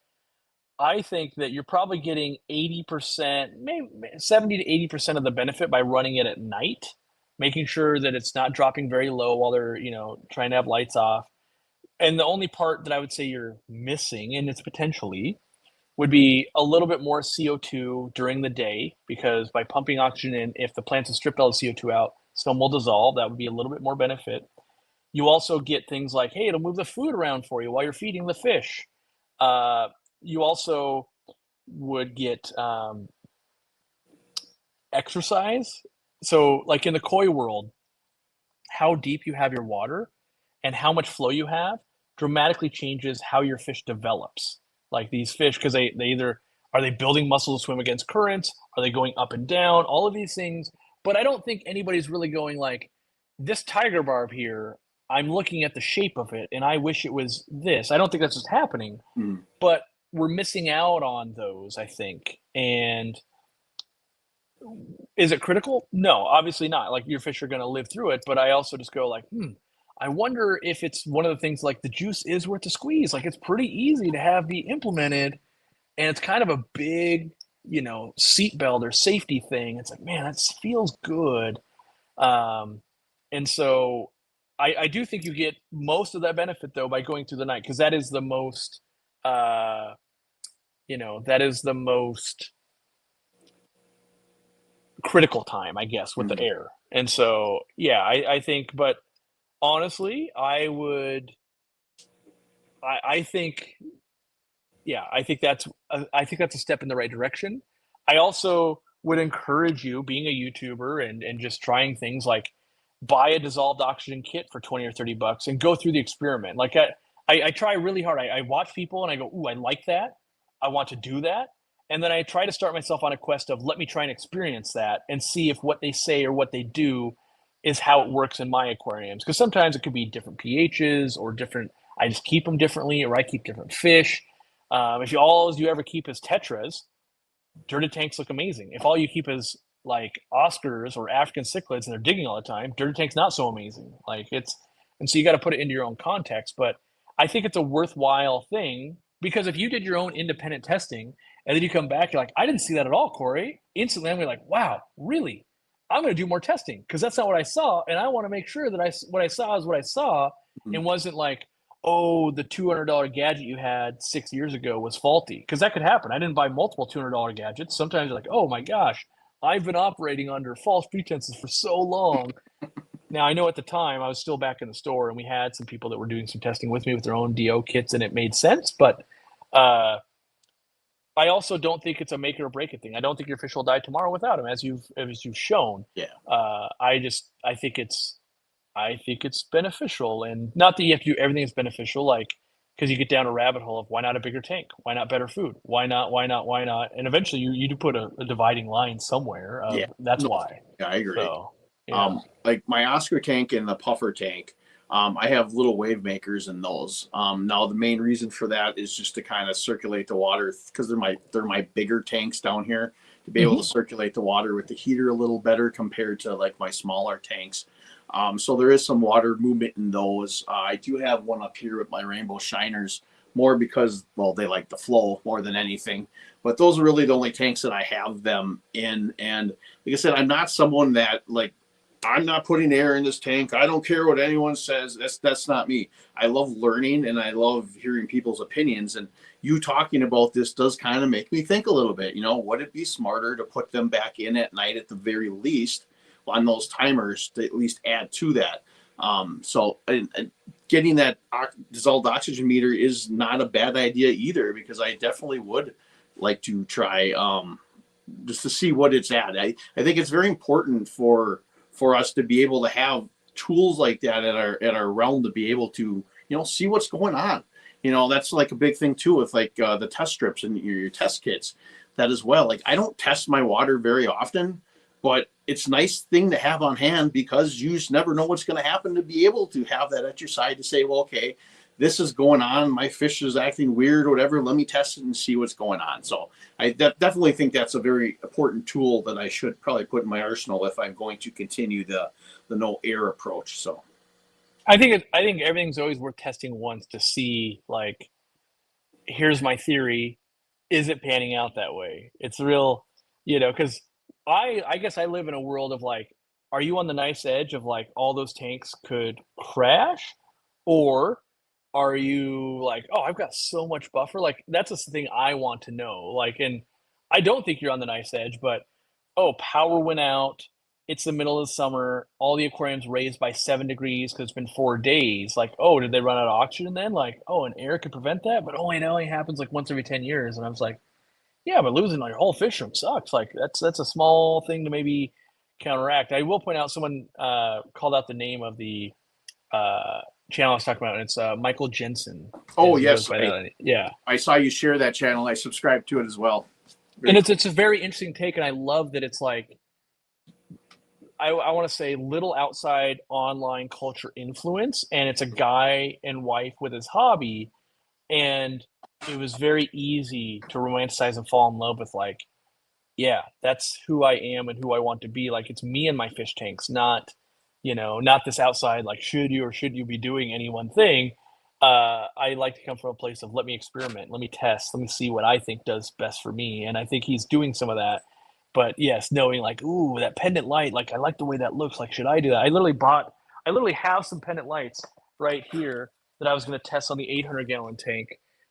I think that you're probably getting 80%, maybe 70 to 80% of the benefit by running it at night, making sure that it's not dropping very low while they're, trying to have lights off. And the only part that I would say you're missing, and it's potentially, would be a little bit more CO2 during the day, because by pumping oxygen in, if the plants have stripped all the CO2 out, some will dissolve. That would be a little bit more benefit. You also get things like, hey, it'll move the food around for you while you're feeding the fish. You also would get exercise. So, like in the koi world, how deep you have your water and how much flow you have dramatically changes how your fish develops. Like these fish, because they either are they building muscle to swim against currents? Are they going up and down? All of these things. But I don't think anybody's really going like this tiger barb here. I'm looking at the shape of it and I wish it was this. I don't think that's just happening, Mm. but we're missing out on those, I think. And Is it critical? No, obviously not. Like your fish are going to live through it, but I also just go like, I wonder if it's one of the things like the juice is worth the squeeze. Like it's pretty easy to have be implemented, and it's kind of a big, seatbelt or safety thing. It's like, man, that feels good. Um, and so I do think you get most of that benefit though by going through the night because that is the most, uh, that is the most critical time, I guess, with the Mhm. air. And so, yeah, I think, but honestly, I think, yeah, I think that's a step in the right direction. I also would encourage you, being a YouTuber and just trying things like buy a dissolved oxygen kit for 20 or $30 and go through the experiment. Like I try really hard. I watch people and I go, ooh, I like that. I want to do that. And then I try to start myself on a quest of let me try and experience that and see if what they say or what they do is how it works in my aquariums. Because sometimes it could be different pHs or different, I just keep them differently or I keep different fish. If all you ever keep is tetras, dirty tanks look amazing. If all you keep is like Oscars or African cichlids and they're digging all the time, dirty tanks not so amazing. Like it's, and so you got to put it into your own context. But I think it's a worthwhile thing because if you did your own independent testing and then you come back, you're like, I didn't see that at all, Cory. Instantly, I'm like, wow, really? I'm going to do more testing because that's not what I saw, and I want to make sure that what I saw is what I saw, Mhm. and wasn't like, oh, the $200 gadget you had 6 years ago was faulty. Because that could happen. I didn't buy multiple $200 gadgets. Sometimes you're like, oh my gosh, I've been operating under false pretenses for so long. Now, I know at the time I was still back in the store and we had some people that were doing some testing with me with their own DO kits and it made sense. But uh, I also don't think it's a make it or break it thing. I don't think your fish will die tomorrow without them, as you've shown. Yeah. I think it's beneficial, and not that you have to do everything that's beneficial, like because you get down a rabbit hole of why not a bigger tank, why not better food, why not, why not, why not, and eventually you do put a dividing line somewhere Yeah. of that's No, why. yeah, I agree. So yeah, Like my Oscar tank and the puffer tank, I have little wave makers in those. Now the main reason for that is just to kind of circulate the water because they're my bigger tanks down here to be able to hmm circulate the water with the heater a little better compared to like my smaller tanks. So there is some water movement in those. I do have one up here with my rainbow shiners more because well they like the flow more than anything. But those are really the only tanks that I have them in. And like I said, I'm not someone that like I'm not putting air in this tank. I don't care what anyone says. That's not me. I love learning and I love hearing people's opinions. And you talking about this does kind of make me think a little bit. Would it be smarter to put them back in at night at the very least on those timers to at least add to that? So getting that dissolved oxygen meter is not a bad idea either because I definitely would like to try just to see what it's at. I think it's very important for us to be able to have tools like that at our realm to be able to see what's going on. That's like a big thing too with like the test strips and your test kits. That as well. Like I don't test my water very often, but it's a nice thing to have on hand because you just never know what's going to happen to be able to have that at your side to say, well, okay, this is going on. My fish is acting weird or whatever. Let me test it and see what's going on. So I definitely think that's a very important tool that I should probably put in my arsenal if I'm going to continue the no air approach. So I think everything's always worth testing once to see like here's my theory, is it panning out that way? It's real, because I guess I live in a world of like, are you on the nice edge of like all those tanks could crash, or are you like, oh, I've got so much buffer? Like that's the thing I want to know. Like, and I don't think you're on the nice edge, but oh, power went out. It's the middle of the summer. All the aquariums raised by 7 degrees because it's been 4 days. Like, oh, did they run out of oxygen then? Like, oh, an air could prevent that, but it only happens like once every 10 years. And I was like, yeah, but losing like your whole fish room sucks. Like, that's a small thing to maybe counteract. I will point out someone called out the name of the uh, channel I was talking about, and it's Michael Jensen. oh He goes yes, by I, that. Yeah, I saw you share that channel. I subscribe to it as well. and Very cool. it's a very interesting take, and I love that it's like I want to say little outside online culture influence, and it's a guy and wife with his hobby, and it was very easy to romanticize and fall in love with like yeah, that's who I am and who I want to be. Like it's me and my fish tanks, not, not this outside, like, should you or should you be doing any one thing? I like to come from a place of let me experiment, let me test, let me see what I think does best for me. And I think he's doing some of that. But yes, knowing like, ooh, that pendant light, like I like the way that looks. Like, should I do that? I literally have some pendant lights right here that I was going to test on the 800-gallon tank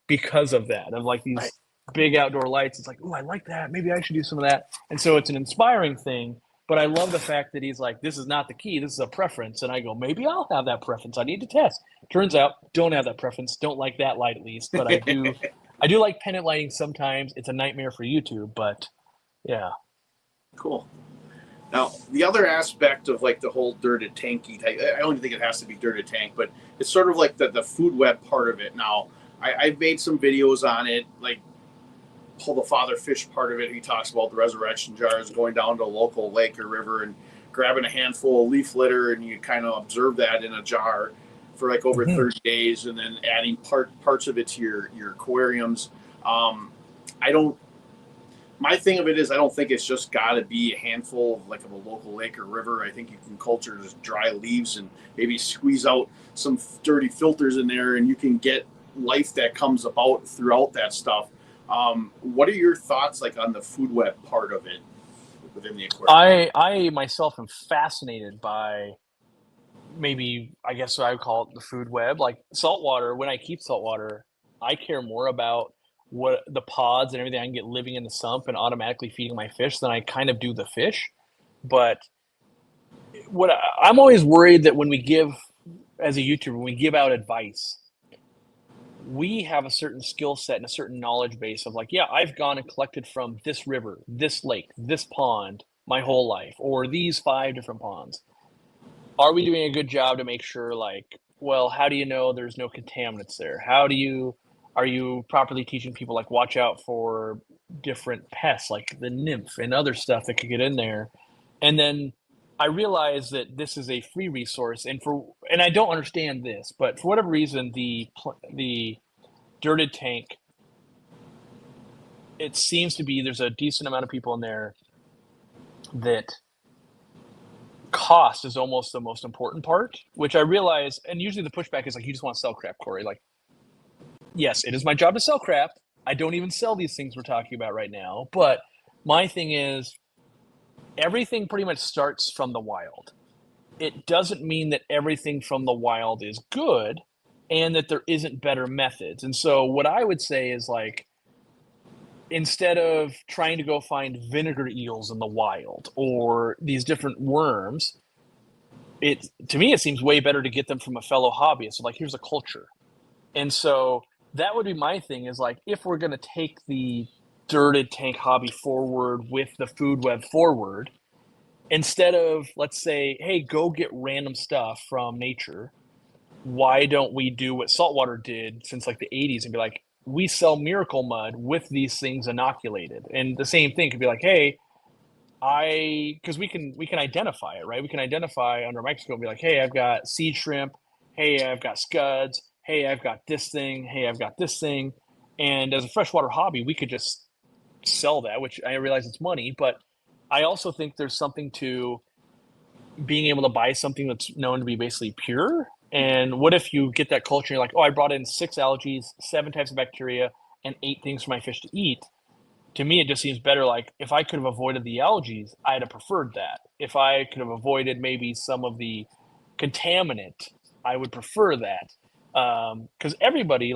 because of that. Of like Right. these big outdoor lights. It's like, oh, I like that. Maybe I should do some of that. And so it's an inspiring thing. But I love the fact that he's like, this is not the key. This is a preference. And I go, maybe I'll have that preference. I need to test. Turns out, don't have that preference. Don't like that light at least. But I do. I do like pendant lighting sometimes. It's a nightmare for YouTube, but yeah. Cool. Now, the other aspect of like the whole dirted tanky type, I don't think it has to be dirted tank, but it's sort of like the food web part of it. Now, I've made some videos on it, like pull the father fish part of it. He talks about the resurrection jars, going down to a local lake or river and grabbing a handful of leaf litter, and you kind of observe that in a jar for like over 30 days, and then adding parts of it to your aquariums. I don't. My thing of it is, I don't think it's just got to be a handful of a local lake or river. I think you can culture just dry leaves and maybe squeeze out some dirty filters in there, and you can get life that comes about throughout that stuff. What are your thoughts like on the food web part of it within the aquarium? I myself am fascinated by maybe I guess what I would call it the food web. Like saltwater, when I keep saltwater, I care more about what the pods and everything I can get living in the sump and automatically feeding my fish than I kind of do the fish. But I'm always worried that when we give as a YouTuber, when we give out advice, we have a certain skill set and a certain knowledge base of like, yeah, I've gone and collected from this river, this lake, this pond my whole life, or these 5 different ponds. Are we doing a good job to make sure like, well, how do you know there's no contaminants there? Are you properly teaching people like watch out for different pests like the nymph and other stuff that could get in there? And then I realize that this is a free resource, and I don't understand this, but for whatever reason, the dirted tank, it seems to be there's a decent amount of people in there that cost is almost the most important part, which I realize, and usually the pushback is like, you just want to sell crap, Cory. Like, yes, it is my job to sell crap. I don't even sell these things we're talking about right now. But my thing is, everything pretty much starts from the wild. It doesn't mean that everything from the wild is good and that there isn't better methods. And so what I would say is like, instead of trying to go find vinegar eels in the wild or these different worms, to me it seems way better to get them from a fellow hobbyist. So like, here's a culture. And so that would be my thing is like, if we're going to take the dirted tank hobby forward with the food web forward, instead of let's say, hey, go get random stuff from nature, why don't we do what saltwater did since like the 80s and be like, we sell miracle mud with these things inoculated? And the same thing could be like, hey, because we can identify it, right? We can identify under a microscope and be like, hey, I've got seed shrimp, hey, I've got scuds, hey, I've got this thing, hey, I've got this thing. And as a freshwater hobby, we could just sell that, which I realize it's money, but I also think there's something to being able to buy something that's known to be basically pure. And what if you get that culture and you're like, oh, I brought in 6 algae, 7 types of bacteria, and 8 things for my fish to eat? To me, it just seems better. Like, if I could have avoided the algae, I'd have preferred that. If I could have avoided maybe some of the contaminant, I would prefer that. Because everybody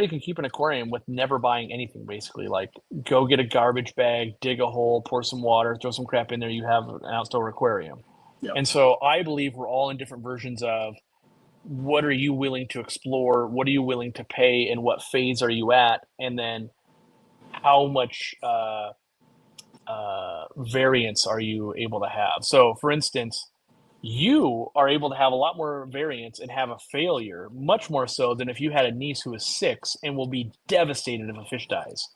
can keep an aquarium with never buying anything, basically. Like, go get a garbage bag, dig a hole, pour some water, throw some crap in there, you have an outdoor aquarium. Yep. And so I believe we're all in different versions of what are you willing to explore, what are you willing to pay, and what phase are you at, and then how much variance are you able to have. So, for instance, you are able to have a lot more variance and have a failure, much more so than if you had a niece who is 6 and will be devastated if a fish dies,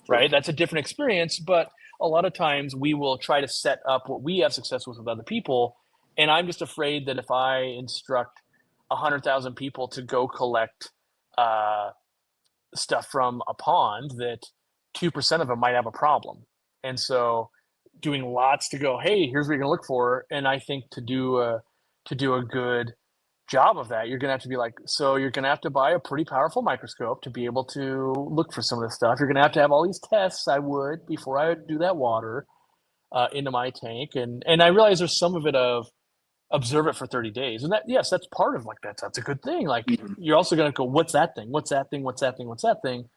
right? That's a different experience, but a lot of times we will try to set up what we have success with other people. And I'm just afraid that if I instruct 100,000 people to go collect stuff from a pond, that 2% of them might have a problem. And so doing lots to go, hey, here's what you're gonna look for. And I think to do a good job of that, you're gonna have to be like, so you're gonna have to buy a pretty powerful microscope to be able to look for some of this stuff. You're gonna have all these tests I would before I would do that water into my tank. And I realize there's some of it of observe it for 30 days. And that, yes, that's part of like that's a good thing. Like Mhm. you're also gonna go, what's that thing? What's that thing? What's that thing? What's that thing?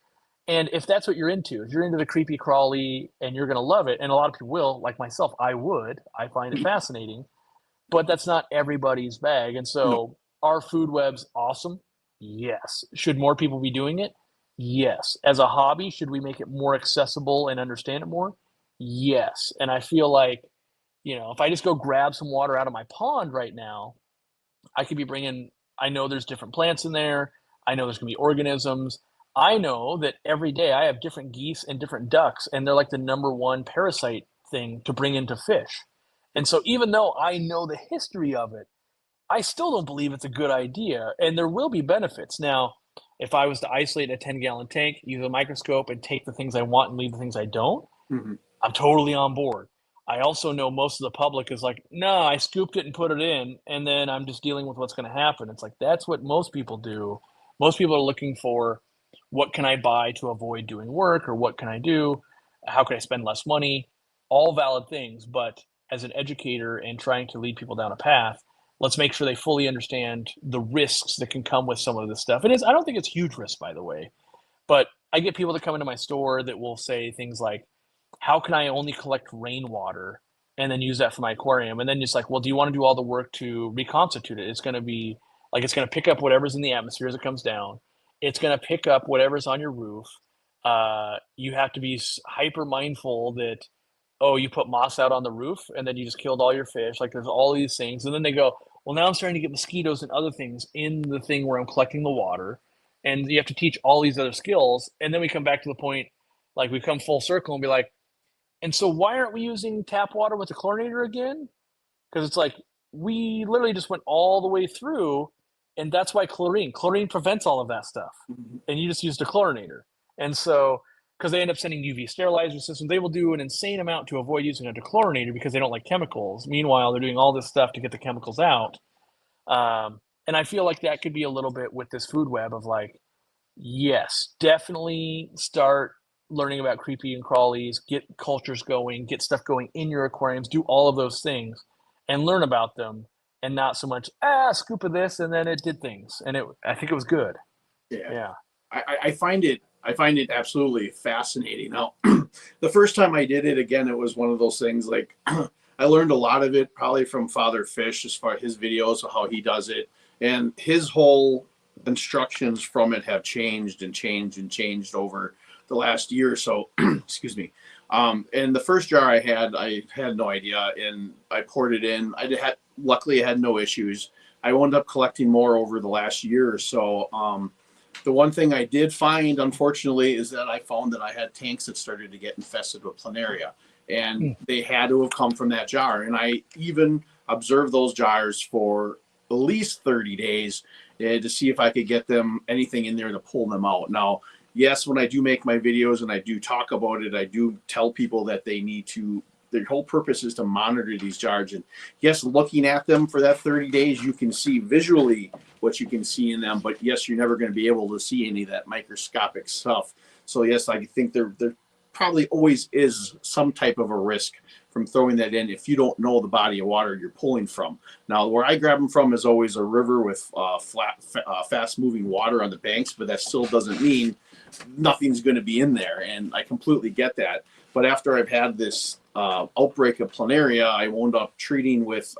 And if that's what you're into, if you're into the creepy crawly and you're going to love it, and a lot of people will, like myself, I find it fascinating, but that's not everybody's bag. And No. so are food webs awesome? Yes. Should more people be doing it? Yes. As a hobby, should we make it more accessible and understand it more? Yes. And I feel like, if I just go grab some water out of my pond right now, I could be bringing, I know there's different plants in there. I know there's going to be organisms. I know that every day I have different geese and different ducks, and they're like the number one parasite thing to bring into fish. And so, even though I know the history of it, I still don't believe it's a good idea. And there will be benefits. Now, if I was to isolate a 10-gallon tank, use a microscope, and take the things I want and leave the things I don't, Mhm. I'm totally on board. I also know most of the public is like, no, I scooped it and put it in, and then I'm just dealing with what's going to happen. It's like, that's what most people do. Most people are looking for what can I buy to avoid doing work, or what can I do? How can I spend less money? All valid things. But as an educator and trying to lead people down a path, let's make sure they fully understand the risks that can come with some of this stuff. I don't think it's huge risk, by the way, but I get people that come into my store that will say things like, how can I only collect rainwater and then use that for my aquarium? And then just like, well, do you want to do all the work to reconstitute it? It's going to be like, it's going to pick up whatever's in the atmosphere as it comes down. It's going to pick up whatever's on your roof. You have to be hyper mindful that, oh, you put moss out on the roof and then you just killed all your fish. Like there's all these things. And then they go, well, now I'm starting to get mosquitoes and other things in the thing where I'm collecting the water. And you have to teach all these other skills. And then we come back to the point, like we come full circle and be like, and so why aren't we using tap water with the chlorinator again? Because it's like we literally just went all the way through, and that's why chlorine prevents all of that stuff, Mhm. and you just used a chlorinator. And so because they end up sending UV sterilizer systems, they will do an insane amount to avoid using a dechlorinator because they don't like chemicals. Meanwhile, they're doing all this stuff to get the chemicals out. And I feel like that could be a little bit with this food web of like, yes, definitely start learning about creepy and crawlies, get cultures going, get stuff going in your aquariums, do all of those things and learn about them, and not so much, scoop of this and then it did things. And I think it was good. Yeah. Yeah. I find it absolutely fascinating. Now, the first time I did it, again, it was one of those things like I learned a lot of it probably from Father Fish as far as his videos of how he does it, and his whole instructions from it have changed and changed and changed over the last year or so. Excuse me. And the first jar I had no idea, and I poured it in. Luckily, I had no issues. I wound up collecting more over the last year or so. The one thing I did find, unfortunately, is that I found that I had tanks that started to get infested with planaria, and they had to have come from that jar. And I even observed those jars for at least 30 days to see if I could get them anything in there to pull them out. Now, yes, when I do make my videos and I do talk about it, I do tell people that they need to. Their whole purpose is to monitor these jars. And yes, looking at them for that 30 days, you can see visually what you can see in them. But yes, you're never going to be able to see any of that microscopic stuff. So yes, I think there probably always is some type of a risk from throwing that in if you don't know the body of water you're pulling from. Now, where I grab them from is always a river with fast-moving water on the banks, but that still doesn't mean nothing's going to be in there. And I completely get that. But after I've had this outbreak of planaria, I wound up treating with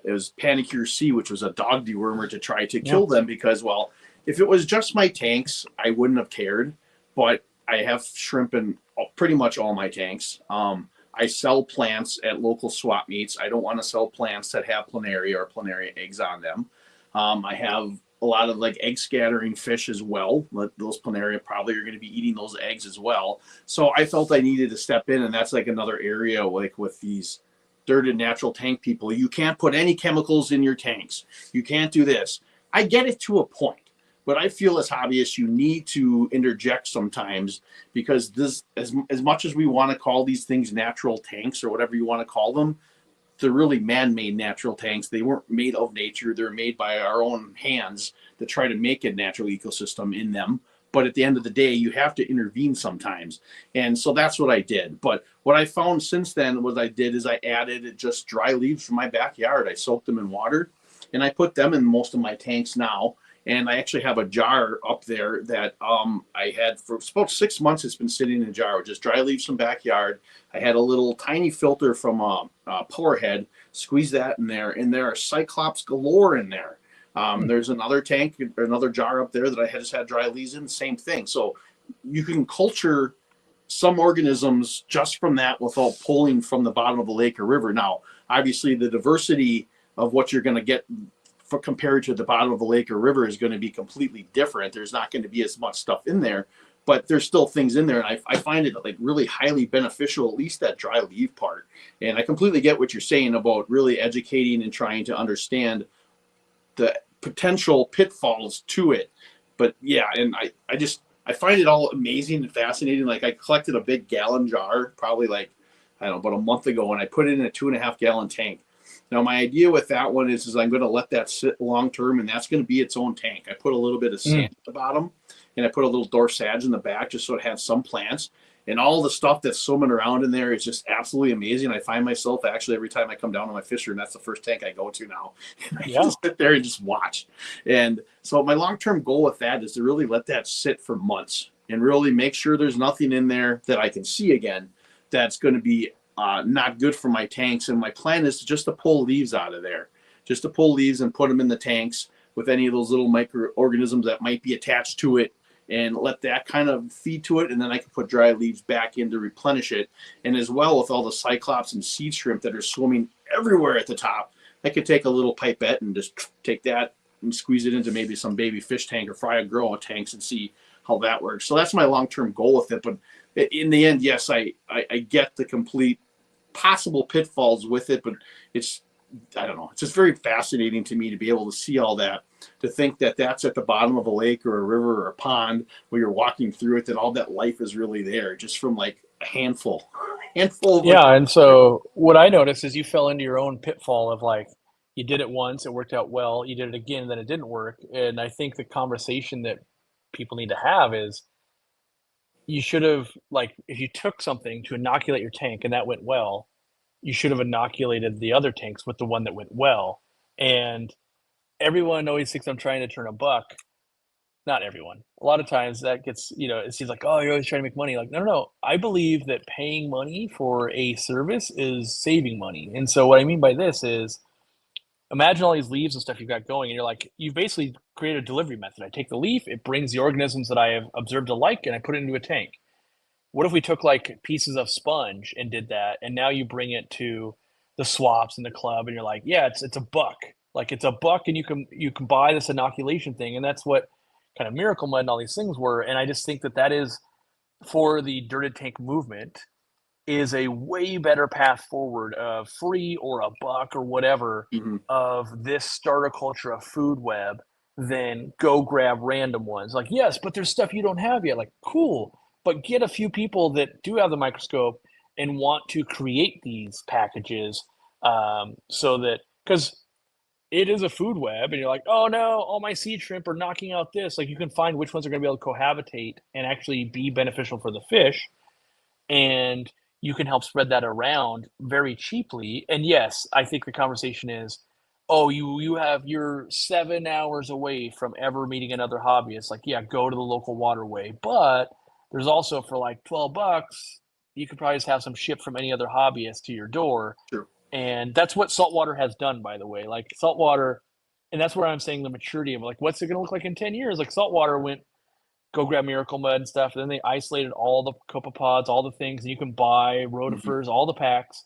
it was Panicure C, which was a dog dewormer to try to kill them because, well, if it was just my tanks, I wouldn't have cared. But I have shrimp in pretty much all my tanks. I sell plants at local swap meets. I don't want to sell plants that have planaria or planaria eggs on them. I have a lot of like egg scattering fish as well. Those planaria probably are going to be eating those eggs as well. So I felt I needed to step in, and that's like another area like with these dirt and natural tank people. You can't put any chemicals in your tanks. You can't do this. I get it to a point. But I feel as hobbyists, you need to interject sometimes, because this, as much as we want to call these things natural tanks or whatever you want to call them, they're really man-made natural tanks. They weren't made of nature. They're made by our own hands to try to make a natural ecosystem in them. But at the end of the day, you have to intervene sometimes. And so that's what I did. But what I found since then, what I did is I added just dry leaves from my backyard. I soaked them in water, and I put them in most of my tanks now. And I actually have a jar up there that I had for about 6 months. It's been sitting in a jar with just dry leaves from backyard. I had a little tiny filter from a Powerhead. Squeeze that in there, and there are Cyclops galore in there. There's another tank, another jar up there that I just had dry leaves in. Same thing. So you can culture some organisms just from that without pulling from the bottom of a lake or river. Now, obviously, the diversity of what you're going to get compared to the bottom of a lake or river is going to be completely different. There's not going to be as much stuff in there, but there's still things in there. And I find it like really highly beneficial, at least that dry leaf part. And I completely get what you're saying about really educating and trying to understand the potential pitfalls to it. But yeah, and I find it all amazing and fascinating. Like, I collected a big gallon jar, probably like, I don't know, about a month ago, and I put it in a 2.5 gallon tank. Now, my idea with that one is I'm going to let that sit long term, and that's going to be its own tank. I put a little bit of sand at the bottom, and I put a little dorsage in the back just so it has some plants. And all the stuff that's swimming around in there is just absolutely amazing. I find myself actually every time I come down to my fish room, that's the first tank I go to now. And I just sit there and just watch. And so my long-term goal with that is to really let that sit for months and really make sure there's nothing in there that I can see again that's going to be not good for my tanks. And my plan is just to pull leaves out of there, just to pull leaves and put them in the tanks with any of those little microorganisms that might be attached to it, and let that kind of feed to it. And then I can put dry leaves back in to replenish it. And as well, with all the Cyclops and seed shrimp that are swimming everywhere at the top, I could take a little pipette and just take that and squeeze it into maybe some baby fish tank or fry grow tanks and see how that works. So that's my long-term goal with it. But in the end, yes, I get the complete possible pitfalls with it, but I don't know. It's just very fascinating to me to be able to see all that, to think that that's at the bottom of a lake or a river or a pond where you're walking through it, that all that life is really there just from like a handful of Yeah, and so what I noticed is you fell into your own pitfall of like, you did it once, it worked out well, you did it again, then it didn't work. And I think the conversation that people need to have is, you should have, like, if you took something to inoculate your tank and that went well, you should have inoculated the other tanks with the one that went well. And everyone always thinks I'm trying to turn a buck. Not everyone. A lot of times that gets, it seems like, oh, you're always trying to make money. Like, no, no, no. I believe that paying money for a service is saving money. And so what I mean by this is, imagine all these leaves and stuff you've got going, and you're like, you've basically created a delivery method. I take the leaf, it brings the organisms that I have observed to like, and I put it into a tank. What if we took like pieces of sponge and did that, and now you bring it to the swaps and the club, and you're like, yeah, it's a buck. Like, it's a buck, and you can buy this inoculation thing, and that's what kind of Miracle Mud and all these things were. And I just think that is, for the dirted tank movement, is a way better path forward of free or a buck or whatever of this starter culture of food web than go grab random ones. Like, yes, but there's stuff you don't have yet. Like, cool. But get a few people that do have the microscope and want to create these packages, so that, because it is a food web and you're like, oh no, all my seed shrimp are knocking out this. Like, you can find which ones are going to be able to cohabitate and actually be beneficial for the fish. And you can help spread that around very cheaply. And yes, I think the conversation is, oh, you're 7 hours away from ever meeting another hobbyist. Like, yeah, go to the local waterway. But there's also, for like $12, you could probably just have some shipped from any other hobbyist to your door. Sure. And that's what saltwater has done, by the way. Like, saltwater, and that's where I'm saying the maturity of, like, what's it going to look like in 10 years? Like, saltwater went, go grab Miracle Mud and stuff. And then they isolated all the copepods, all the things, and you can buy rotifers, all the packs.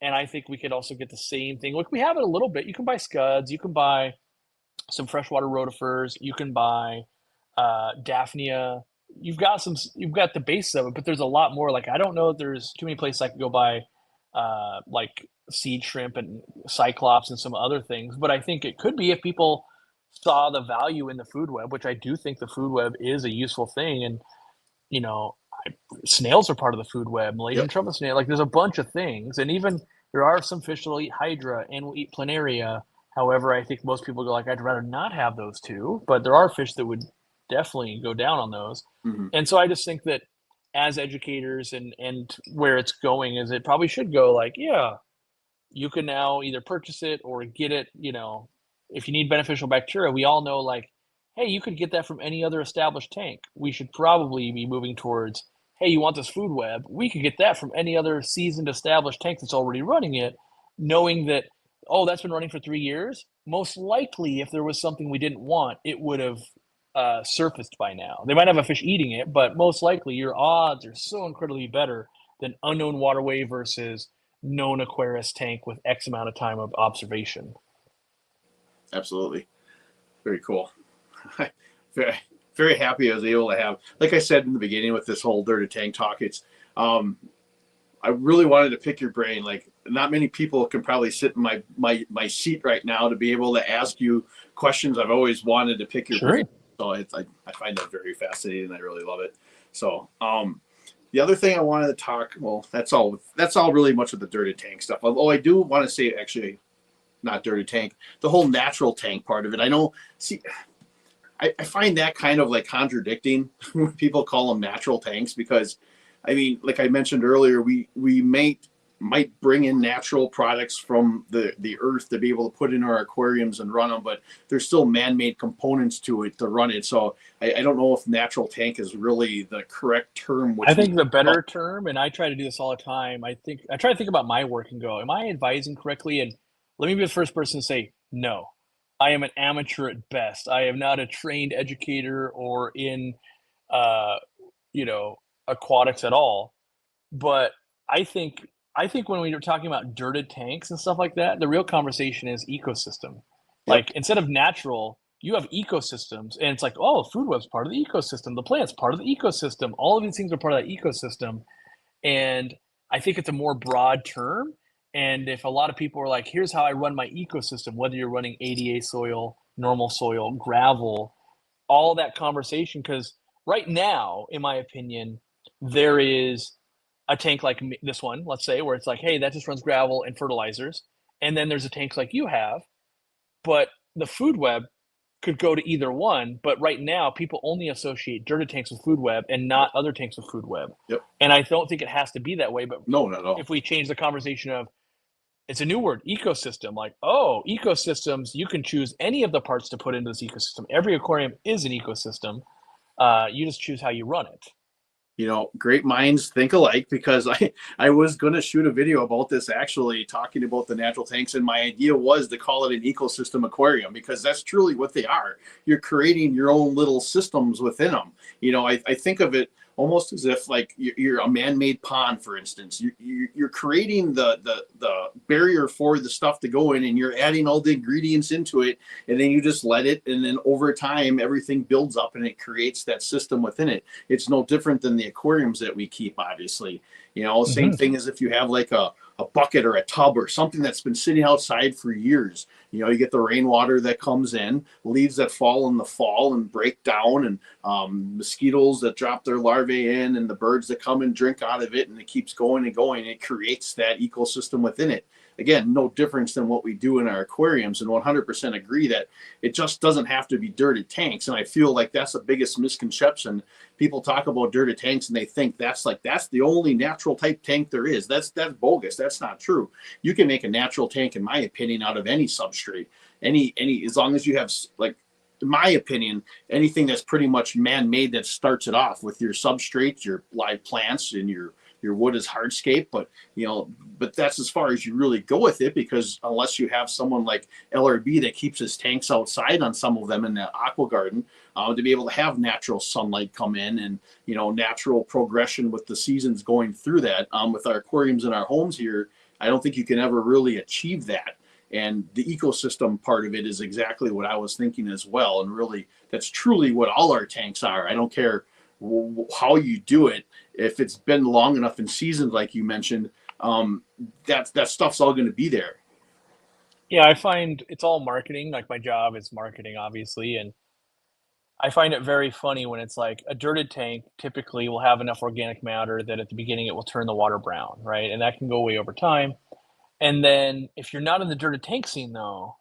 And I think we could also get the same thing. Like, we have it a little bit. You can buy scuds. You can buy some freshwater rotifers. You can buy Daphnia. You've got the base of it, but there's a lot more. Like, I don't know if there's too many places I could go buy like seed shrimp and Cyclops and some other things. But I think it could be, if people saw the value in the food web, which I do think the food web is a useful thing. And, you know, snails are part of the food web, Malaysian Yep. trumpet snail, like there's a bunch of things. And even there are some fish that'll eat hydra and will eat planaria. However, I think most people go like, I'd rather not have those two, but there are fish that would definitely go down on those. Hmm. And so I just think that as educators and where it's going is it probably should go like, yeah, you can now either purchase it or get it, you know, if you need beneficial bacteria, we all know like, hey, you could get that from any other established tank. We should probably be moving towards, hey, you want this food web? We could get that from any other seasoned established tank that's already running it, knowing that, oh, that's been running for 3 years. Most likely, if there was something we didn't want, it would have surfaced by now. They might have a fish eating it, but most likely your odds are so incredibly better than unknown waterway versus known Aquarius tank with X amount of time of observation. Absolutely. Very cool. very, very happy I was able to have, like I said in the beginning with this whole dirty tank talk, it's, I really wanted to pick your brain. Like not many people can probably sit in my seat right now to be able to ask you questions. I've always wanted to pick your brain. So I find that very fascinating. I really love it. So, the other thing I wanted to talk, well, that's all really much of the dirty tank stuff. Although I do want to say actually not dirty tank, the whole natural tank part of it. I know, see, I find that kind of like contradicting when people call them natural tanks, because I mean, like I mentioned earlier, we might bring in natural products from the earth to be able to put in our aquariums and run them, but there's still man-made components to it to run it. So I don't know if natural tank is really the correct term. I think the better term, and I try to do this all the time, I try to think about my work and go, am I advising correctly? And let me be the first person to say, no, I am an amateur at best. I am not a trained educator or in, uh, you know, aquatics at all. But I think when we were talking about dirted tanks and stuff like that, the real conversation is ecosystem. Yep. Like instead of natural, you have ecosystems, and it's like, oh, food web's part of the ecosystem, the plant's part of the ecosystem. All of these things are part of that ecosystem, and I think it's a more broad term. And if a lot of people are like, here's how I run my ecosystem, whether you're running ADA soil, normal soil, gravel, all that conversation, because right now, in my opinion, there is a tank like this one, let's say, where it's like, hey, that just runs gravel and fertilizers. And then there's a tank like you have, but the food web could go to either one. But right now, people only associate dirty tanks with food web and not other tanks with food web. Yep. And I don't think it has to be that way. But no, not at all. If we change the conversation of, it's a new word, ecosystem, like, oh, ecosystems, you can choose any of the parts to put into this ecosystem. Every aquarium is an ecosystem. You just choose how you run it. You know, great minds think alike, because I was going to shoot a video about this, actually talking about the natural tanks. And my idea was to call it an ecosystem aquarium, because that's truly what they are. You're creating your own little systems within them. You know, I think of it almost as if like you're a man-made pond, for instance. You're creating the barrier for the stuff to go in, and you're adding all the ingredients into it, and then you just let it, and then over time everything builds up and it creates that system within it. It's no different than the aquariums that we keep, obviously. You know, same thing as if you have like a bucket or a tub or something that's been sitting outside for years. You know, you get the rainwater that comes in, leaves that fall in the fall and break down, and mosquitoes that drop their larvae in, and the birds that come and drink out of it, and it keeps going and going. It creates that ecosystem within it. Again, no difference than what we do in our aquariums, and 100% agree that it just doesn't have to be dirty tanks. And I feel like that's the biggest misconception. People talk about dirty tanks and they think that's the only natural type tank there is. That's bogus. That's not true. You can make a natural tank, in my opinion, out of any substrate. Any as long as you have, like, in my opinion, anything that's pretty much man-made that starts it off with your substrate, your live plants, and your wood is hardscape. But but that's as far as you really go with it, because unless you have someone like LRB that keeps his tanks outside on some of them in the aqua garden, to be able to have natural sunlight come in, and natural progression with the seasons going through that, with our aquariums in our homes here, I don't think you can ever really achieve that. And the ecosystem part of it is exactly what I was thinking as well. And really, that's truly what all our tanks are. I don't care how you do it. If it's been long enough in seasons, like you mentioned, that stuff's all going to be there. Yeah, I find it's all marketing. Like my job is marketing, obviously, and I find it very funny when it's like a dirted tank typically will have enough organic matter that at the beginning it will turn the water brown, right? And that can go away over time. And then if you're not in the dirted tank scene though,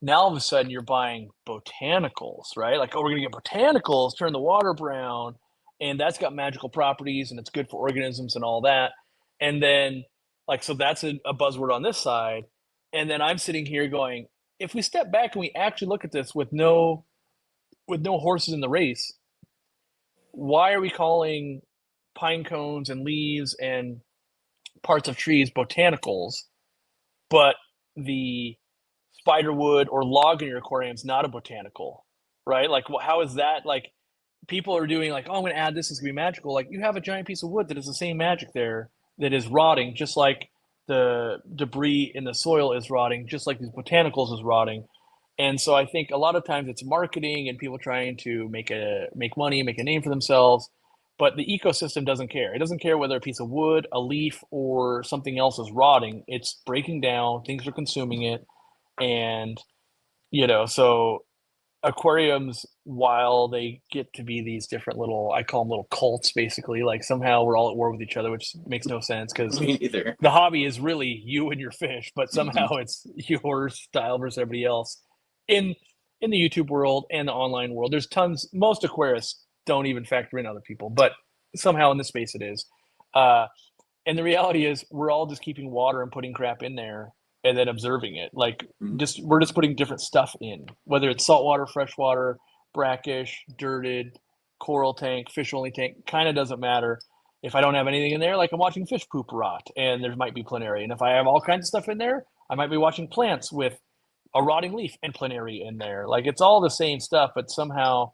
now all of a sudden you're buying botanicals, right? Like, oh, we're gonna get botanicals, turn the water brown, and that's got magical properties and it's good for organisms and all that. And then, like, so that's a buzzword on this side. And then I'm sitting here going, if we step back and we actually look at this with no horses in the race, why are we calling pine cones and leaves and parts of trees botanicals, but the spiderwood or log in your aquarium is not a botanical, right? Like, how is that? Like, people are doing like, oh, I'm going to add this. It's going to be magical. Like, you have a giant piece of wood that is the same magic there that is rotting, just like the debris in the soil is rotting, just like these botanicals is rotting. And so I think a lot of times it's marketing and people trying to make money, make a name for themselves, but the ecosystem doesn't care. It doesn't care whether a piece of wood, a leaf, or something else is rotting. It's breaking down, things are consuming it, and so aquariums, while they get to be these different little, I call them little cults, basically, like somehow we're all at war with each other, which makes no sense because Me neither. the hobby is really you and your fish, but Mhm. somehow it's your style versus everybody else. In in the YouTube world and the online world, there's tons. Most aquarists don't even factor in other people, but somehow in this space it is. Uh, and the reality is, we're all just keeping water and putting crap in there and then observing it. Like, Mhm. just we're just putting different stuff in, whether it's saltwater, freshwater, brackish, dirted, coral tank, fish only tank. Kind of doesn't matter. If I don't have anything in there, like I'm watching fish poop rot, and there might be planary. And if I have all kinds of stuff in there, I might be watching plants with a rotting leaf and planary in there. Like, it's all the same stuff, but somehow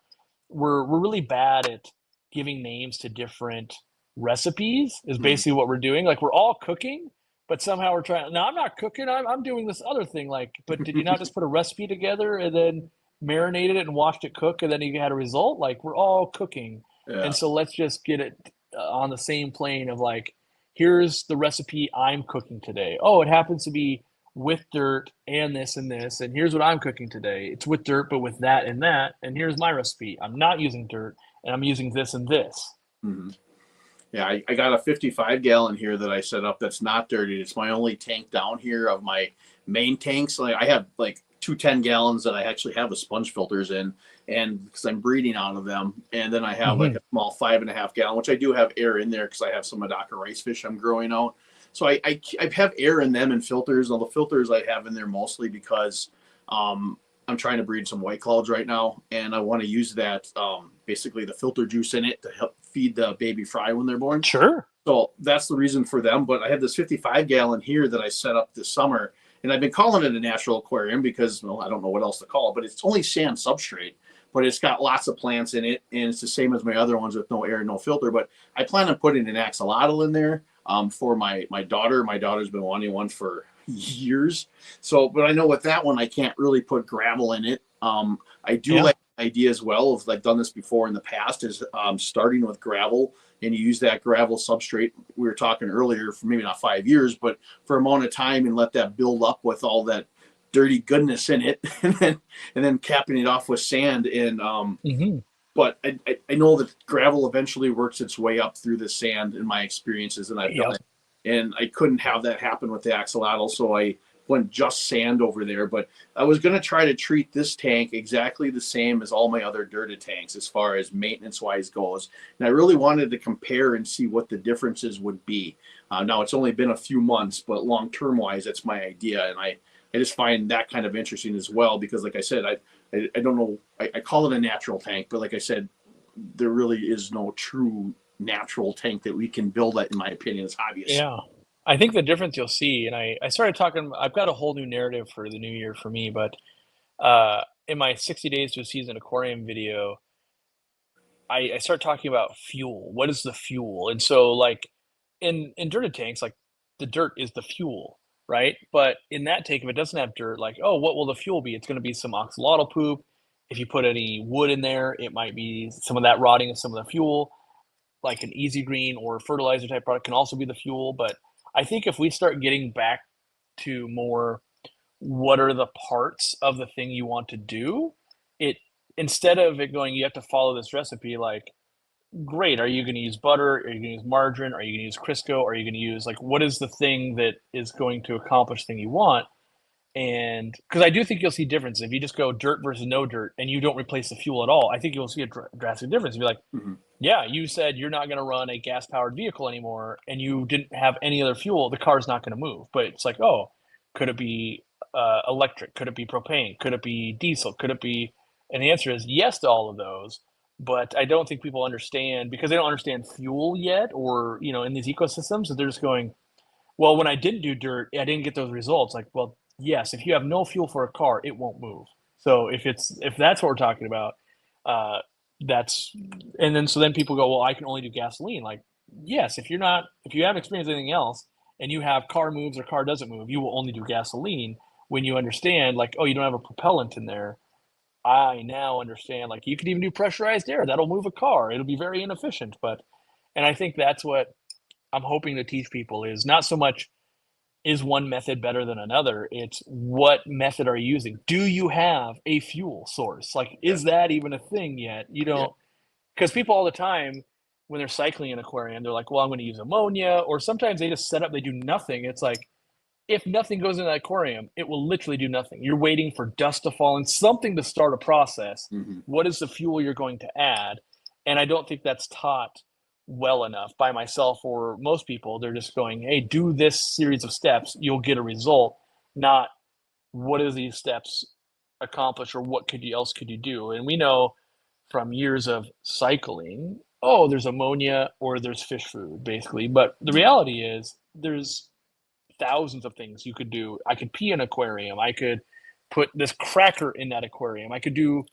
we're really bad at giving names to different recipes is Mhm. basically what we're doing. Like, we're all cooking, but somehow we're trying. No, I'm not cooking. I'm doing this other thing. Like, but did you not just put a recipe together and then marinated it and watched it cook and then you had a result? Like, we're all cooking, and Yeah. so let's just get it on the same plane of like, here's the recipe I'm cooking today. Oh, it happens to be with dirt and this and this, and here's what I'm cooking today. It's with dirt, but with that and that, and here's my recipe. I'm not using dirt, and I'm using this and this. Mhm. Yeah, I got a 55-gallon here that I set up that's not dirty. It's my only tank down here of my main tanks. Like, I have like two 10 gallons that I actually have the sponge filters in, and because I'm breeding out of them. And then I have like Mm-hmm. a small 5.5 gallon, which I do have air in there because I have some Medaka rice fish I'm growing out. So I have air in them and filters. All the filters I have in there mostly because um, I'm trying to breed some white clouds right now, and I want to use that basically the filter juice in it to help feed the baby fry when they're born. Sure. So that's the reason for them. But I have this 55-gallon here that I set up this summer, and I've been calling it a natural aquarium because, well, I don't know what else to call it, but it's only sand substrate. But it's got lots of plants in it, and it's the same as my other ones with no air, no filter. But I plan on putting an axolotl in there for my daughter. My daughter's been wanting one for years. So, but I know with that one, I can't really put gravel in it. I do Yeah. like the idea as well. If I've done this before in the past, is starting with gravel, and you use that gravel substrate we were talking earlier for maybe not 5 years, but for amount of time, and let that build up with all that dirty goodness in it, and then capping it off with sand. And Mm-hmm. but I know that gravel eventually works its way up through the sand in my experiences, and I've done Yep. it. And I couldn't have that happen with the axolotl, so I went just sand over there. But I was going to try to treat this tank exactly the same as all my other dirted tanks as far as maintenance wise goes. And I really wanted to compare and see what the differences would be. Now it's only been a few months, but long term wise, that's my idea. And I just find that kind of interesting as well because, like I said, I don't know. I call it a natural tank, but like I said, there really is no true natural tank that we can build that, in my opinion, as hobbyists. Yeah. I think the difference you'll see, and I started talking, I've got a whole new narrative for the new year for me, but in my 60 days to a season aquarium video, I start talking about fuel. What is the fuel? And so, like, in dirted tanks, like, the dirt is the fuel, right? But in that tank, if it doesn't have dirt, like, oh, what will the fuel be? It's going to be some oxalotl poop. If you put any wood in there, it might be some of that rotting of some of the fuel. Like an easy green or fertilizer type product can also be the fuel. But I think if we start getting back to more what are the parts of the thing you want to do, it instead of it going, you have to follow this recipe, like, great, are you going to use butter? Are you going to use margarine? Are you going to use Crisco? Are you going to use, like, what is the thing that is going to accomplish the thing you want? And because I do think you'll see differences if you just go dirt versus no dirt and you don't replace the fuel at all. I think you'll see a drastic difference. You'll be like, Mm-hmm. yeah, you said you're not going to run a gas powered vehicle anymore and you didn't have any other fuel. The car's not going to move. But it's like, oh, could it be electric? Could it be propane? Could it be diesel? Could it be? And the answer is yes to all of those. But I don't think people understand because they don't understand fuel yet, or in these ecosystems, that they're just going, well, when I didn't do dirt, I didn't get those results. Like, well, yes, if you have no fuel for a car, it won't move. So if that's what we're talking about, uh, that's and then so then people go, well, I can only do gasoline. Like, yes, if you haven't experienced anything else and you have car moves or car doesn't move, you will only do gasoline. When you understand, like, oh, you don't have a propellant in there, I now understand, like, you could even do pressurized air. That'll move a car. It'll be very inefficient, and I think that's what I'm hoping to teach people is not so much is one method better than another. It's what method are you using? Do you have a fuel source? Like, Yeah. is that even a thing yet? You Yeah. don't, because people all the time when they're cycling an aquarium, they're like, well, I'm going to use ammonia, or sometimes they just set up, they do nothing. It's like, if nothing goes in that aquarium, it will literally do nothing. You're waiting for dust to fall and something to start a process. Mm-hmm. What is the fuel you're going to add? And I don't think that's taught well enough by myself or most people. They're just going, hey, do this series of steps, you'll get a result, not what do these steps accomplish or what else could you do? And we know from years of cycling, oh, there's ammonia or there's fish food, basically. But the reality is there's thousands of things you could do. I could pee in an aquarium. I could put this cracker in that aquarium. I could do,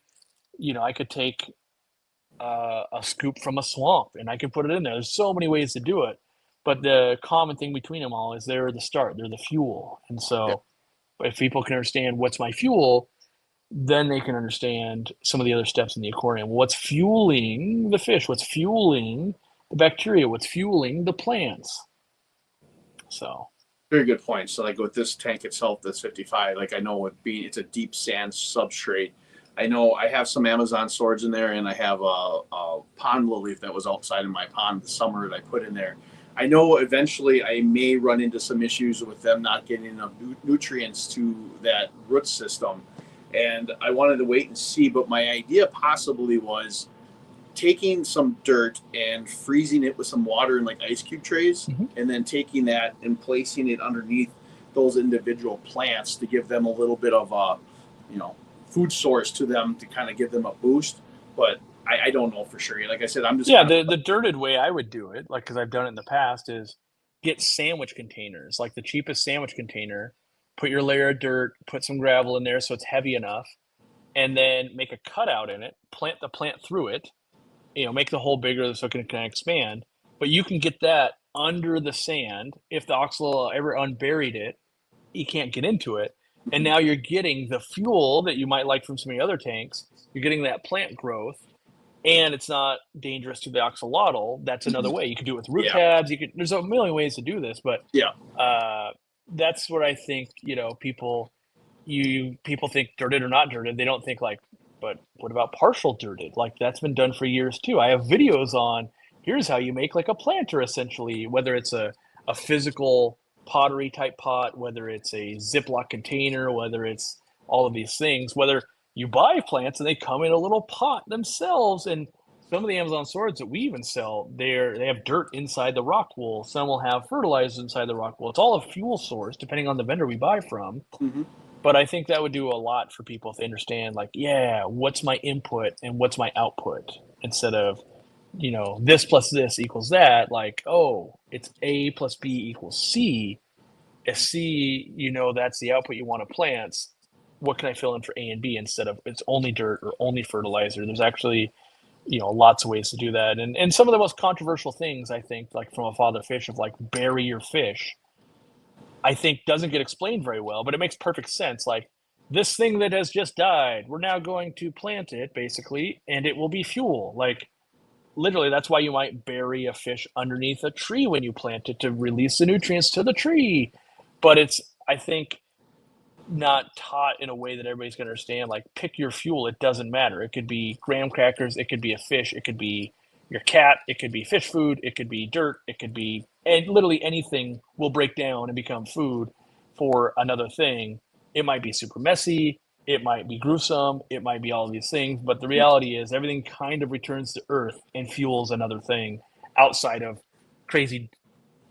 I could take a scoop from a swamp and I could put it in there. There's so many ways to do it. But the common thing between them all is they're the start, they're the fuel. And Yeah. so if people can understand what's my fuel, then they can understand some of the other steps in the aquarium. What's fueling the fish? What's fueling the bacteria? What's fueling the plants? So Very good point. So, like with this tank itself, this 55, like I know it's a deep sand substrate. I know I have some Amazon swords in there, and I have a pond lily that was outside of my pond this summer that I put in there. I know eventually I may run into some issues with them not getting enough nutrients to that root system, and I wanted to wait and see. But my idea possibly was taking some dirt and freezing it with some water in like ice cube trays, and then taking that and placing it underneath those individual plants to give them a little bit of a, food source to them to kind of give them a boost. But I don't know for sure. Like I said, I'm just yeah, kind of, the dirted way I would do it, like because I've done it in the past, is get sandwich containers, like the cheapest sandwich container. Put your layer of dirt, put some gravel in there so it's heavy enough, and then make a cutout in it. Plant the plant through it. Make the hole bigger so it can expand. But you can get that under the sand. If the oxalo ever unburied it, you can't get into it. And now you're getting the fuel that you might like from some of the other tanks. You're getting that plant growth, and it's not dangerous to the axolotl. That's another way. You could do it with root yeah, tabs. There's a million ways to do this, but yeah, that's what I think. People think dirted or not dirted. They don't think like, but what about partial dirted? Like that's been done for years too. I have videos on here's how you make like a planter essentially, whether it's a physical pottery type pot, whether it's a Ziploc container, whether it's all of these things, whether you buy plants and they come in a little pot themselves. And some of the Amazon swords that we even sell, they have dirt inside the rock wool. Some will have fertilizer inside the rock wool. It's all a fuel source depending on the vendor we buy from. mm-hmm. But I think that would do a lot for people if they understand, like, yeah, what's my input and what's my output instead of, this plus this equals that. Like, oh, it's A plus B equals C. If C, that's the output you want to plants. What can I fill in for A and B instead of it's only dirt or only fertilizer? There's actually, lots of ways to do that. And some of the most controversial things, I think, like from a father fish of like bury your fish, I think doesn't get explained very well, but it makes perfect sense. Like this thing that has just died, we're now going to plant it basically, and it will be fuel. Like literally, that's why you might bury a fish underneath a tree when you plant it to release the nutrients to the tree. But I think not taught in a way that everybody's going to understand. Like, pick your fuel. It doesn't matter. It could be graham crackers. It could be a fish. It could be your cat. It could be fish food. It could be dirt. It could be, and literally anything will break down and become food for another thing. It might be super messy. It might be gruesome. It might be all of these things. But the reality is everything kind of returns to earth and fuels another thing outside of crazy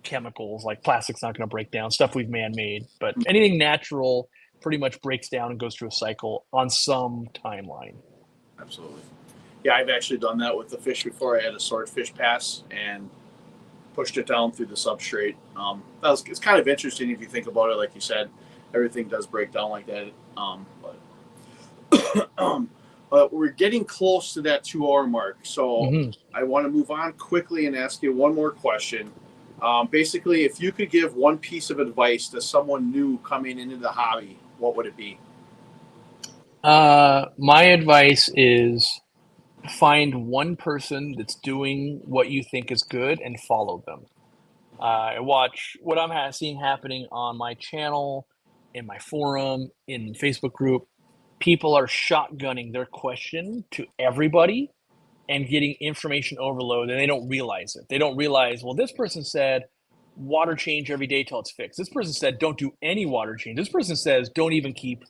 chemicals. Like plastic's not going to break down, stuff we've man-made. But anything natural pretty much breaks down and goes through a cycle on some timeline. Absolutely. Yeah, I've actually done that with the fish before. I had a swordfish pass and pushed it down through the substrate. It's kind of interesting if you think about it. Like you said, everything does break down like that. But we're getting close to that 2-hour mark. So I want to move on quickly and ask you one more question. Basically, if you could give one piece of advice to someone new coming into the hobby, what would it be? My advice is find one person that's doing what you think is good and follow them. I watch what I'm seeing happening on my channel, in my forum, in Facebook group. People are shotgunning their question to everybody and getting information overload, and they don't realize it. They don't realize, well, this person said water change every day till it's fixed. This person said don't do any water change. This person says don't even keep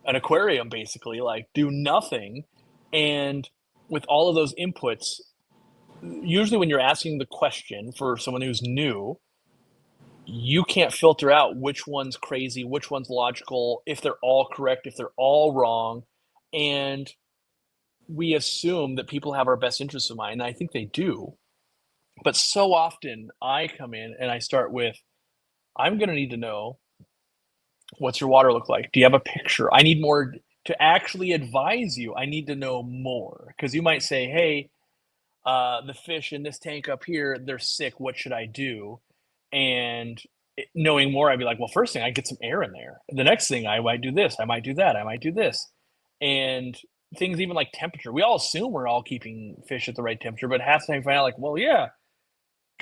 an aquarium, basically, like do nothing. And with all of those inputs, usually when you're asking the question for someone who's new, you can't filter out which one's crazy, which one's logical, if they're all correct, if they're all wrong. And we assume that people have our best interests in mind, and I think they do. But so often I come in and I start with, I'm going to need to know, what's your water look like? Do you have a picture? I need more to actually advise you. I need to know more, because you might say, hey, the fish in this tank up here, they're sick. What should I do? And knowing more, I'd be like, well, first thing, I get some air in there. The next thing, I might do this. I might do that. I might do this. And things even like temperature. We all assume we're all keeping fish at the right temperature, but half the time you find out, like, well, yeah,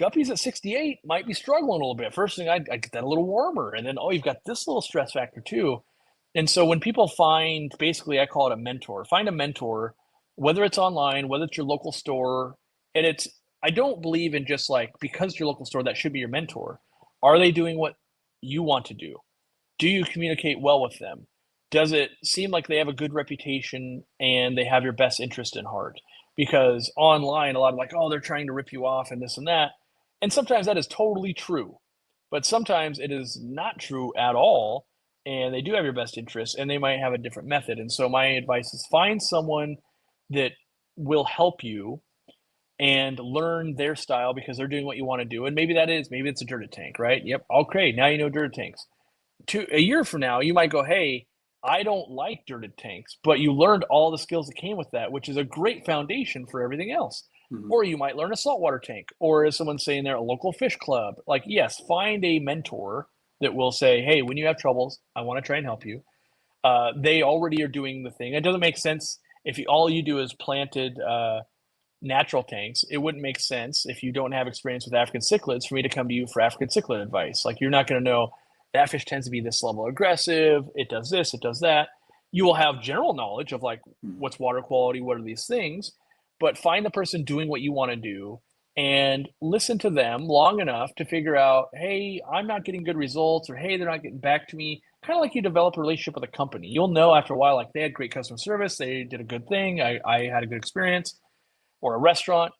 guppies at 68 might be struggling a little bit. First thing, I get that a little warmer. And then, oh, you've got this little stress factor too. And so when people find, basically, I call it a mentor. Find a mentor, whether it's online, whether it's your local store. And I don't believe in just like, because it's your local store, that should be your mentor. Are they doing what you want to do? Do you communicate well with them? Does it seem like they have a good reputation and they have your best interest in heart? Because online, a lot of like, oh, they're trying to rip you off and this and that. And sometimes that is totally true, but sometimes it is not true at all. And they do have your best interests and they might have a different method. And so my advice is find someone that will help you and learn their style, because they're doing what you want to do. And maybe it's a dirted tank, right? Yep. Okay. Now you know dirted tanks. A year from now, you might go, hey, I don't like dirted tanks, but you learned all the skills that came with that, which is a great foundation for everything else. Or you might learn a saltwater tank, or as someone's saying there, a local fish club. Like, yes, find a mentor that will say, hey, when you have troubles, I want to try and help you. They already are doing the thing. It doesn't make sense if all you do is planted natural tanks. It wouldn't make sense if you don't have experience with African cichlids for me to come to you for African cichlid advice. Like, you're not going to know that fish tends to be this level aggressive. It does this, it does that. You will have general knowledge of like what's water quality, what are these things, but find the person doing what you want to do and listen to them long enough to figure out, hey, I'm not getting good results, or hey, they're not getting back to me. Kind of like you develop a relationship with a company. You'll know after a while, like, they had great customer service, they did a good thing, I had a good experience, or a restaurant.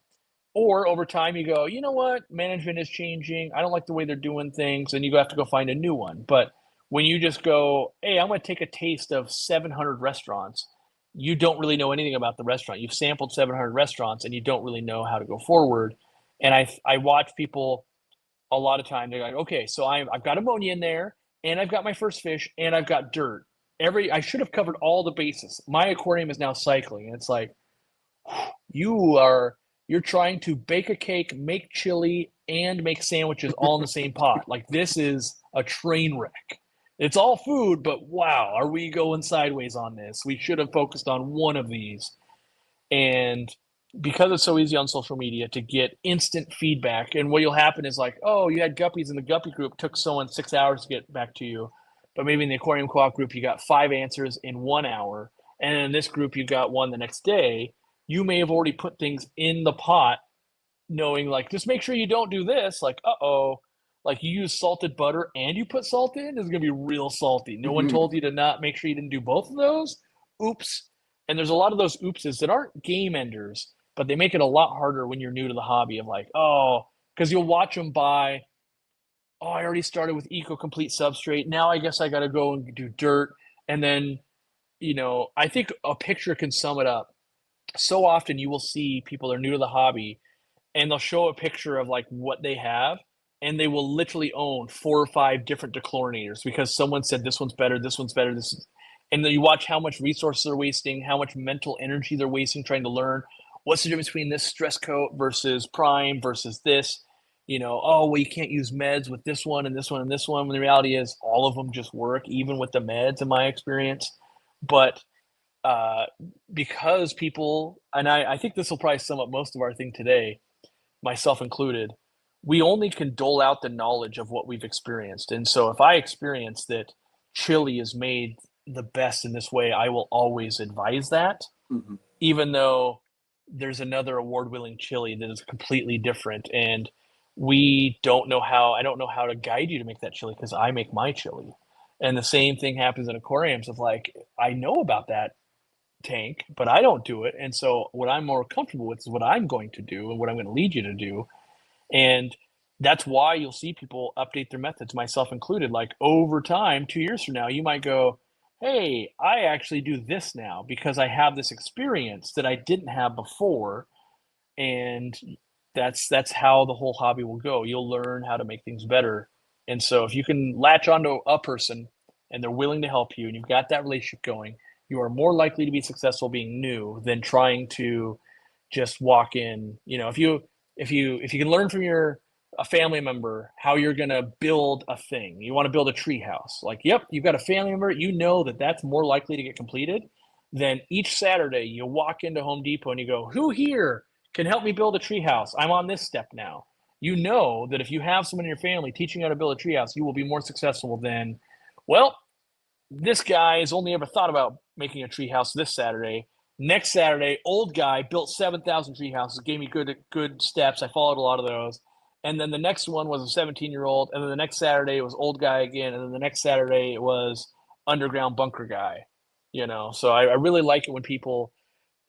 Or over time you go, you know what, management is changing, I don't like the way they're doing things, and you have to go find a new one. But when you just go, hey, I'm going to take a taste of 700 restaurants, you don't really know anything about the restaurant. You've sampled 700 restaurants and you don't really know how to go forward. And I watch people a lot of time. They're like, okay, so I've got ammonia in there, and I've got my first fish, and I've got dirt. I should have covered all the bases. My aquarium is now cycling. And it's like, you're trying to bake a cake, make chili, and make sandwiches all in the same pot. Like, this is a train wreck. It's all food, but wow, are we going sideways on this? We should have focused on one of these. And because it's so easy on social media to get instant feedback, and what will happen is like, oh, you had guppies in the guppy group, took someone 6 hours to get back to you. but maybe in the Aquarium Co op group, you got 5 answers in 1 hour. And in this group, you got one the next day. You may have already put things in the pot knowing like just make sure you don't do this, like like you use salted butter and you put salt in, it's gonna be real salty. No one told you to not make sure you didn't do both of those. Oops. And there's a lot of those oopses that aren't game enders, but they make it a lot harder when you're new to the hobby of like, because you'll watch them buy, I already started with eco complete substrate, now I guess I got to go and do dirt. And then I think a picture can sum it up. So often you will see people that are new to the hobby and they'll show a picture of like what they have, and they will literally own 4 or 5 different dechlorinators because someone said this one's better, this one's better, this is, and then you watch how much resources they're wasting, how much mental energy they're wasting trying to learn what's the difference between this stress coat versus prime versus this. Well, you can't use meds with this one and this one and this one, when the reality is all of them just work, even with the meds in my experience. But because people, and I think this will probably sum up most of our thing today, myself included, we only can dole out the knowledge of what we've experienced. And so if I experience that chili is made the best in this way, I will always advise that, even though there's another award-winning chili that is completely different. And I don't know how to guide you to make that chili because I make my chili. And the same thing happens in aquariums of like, I know about that tank, but I don't do it. And so what I'm more comfortable with is what I'm going to do and what I'm going to lead you to do. And that's why you'll see people update their methods, myself included. Like over time, 2 years from now, you might go, hey, I actually do this now because I have this experience that I didn't have before. And that's how the whole hobby will go. You'll learn how to make things better. And so if you can latch onto a person and they're willing to help you and you've got that relationship going, you are more likely to be successful being new than trying to just walk in. If you can learn from a family member how you're going to build a thing, you want to build a tree house, like, yep, you've got a family member, that's more likely to get completed than each Saturday you walk into Home Depot and you go, who here can help me build a tree house? I'm on this step now. That if you have someone in your family teaching you how to build a tree house, you will be more successful than, well, this guy has only ever thought about making a tree house this Saturday. Next Saturday, old guy built 7,000 tree houses, gave me good steps. I followed a lot of those. And then the next one was a 17-year-old. And then the next Saturday it was old guy again. And then the next Saturday it was underground bunker guy. So I really like it when people,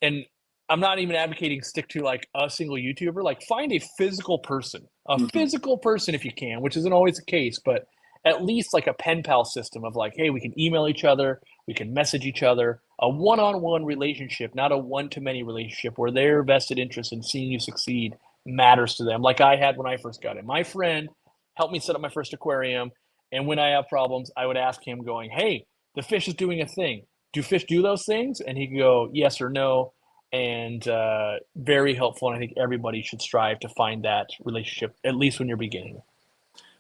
and I'm not even advocating stick to like a single YouTuber, like find a physical person, physical person if you can, which isn't always the case, but at least like a pen pal system of like, hey, we can email each other, we can message each other, a one-on-one relationship, not a one-to-many relationship where their vested interest in seeing you succeed matters to them. Like I had when I first got in. My friend helped me set up my first aquarium. And when I have problems, I would ask him going, hey, the fish is doing a thing. Do fish do those things? And he could go, yes or no. And very helpful. And I think everybody should strive to find that relationship, at least when you're beginning.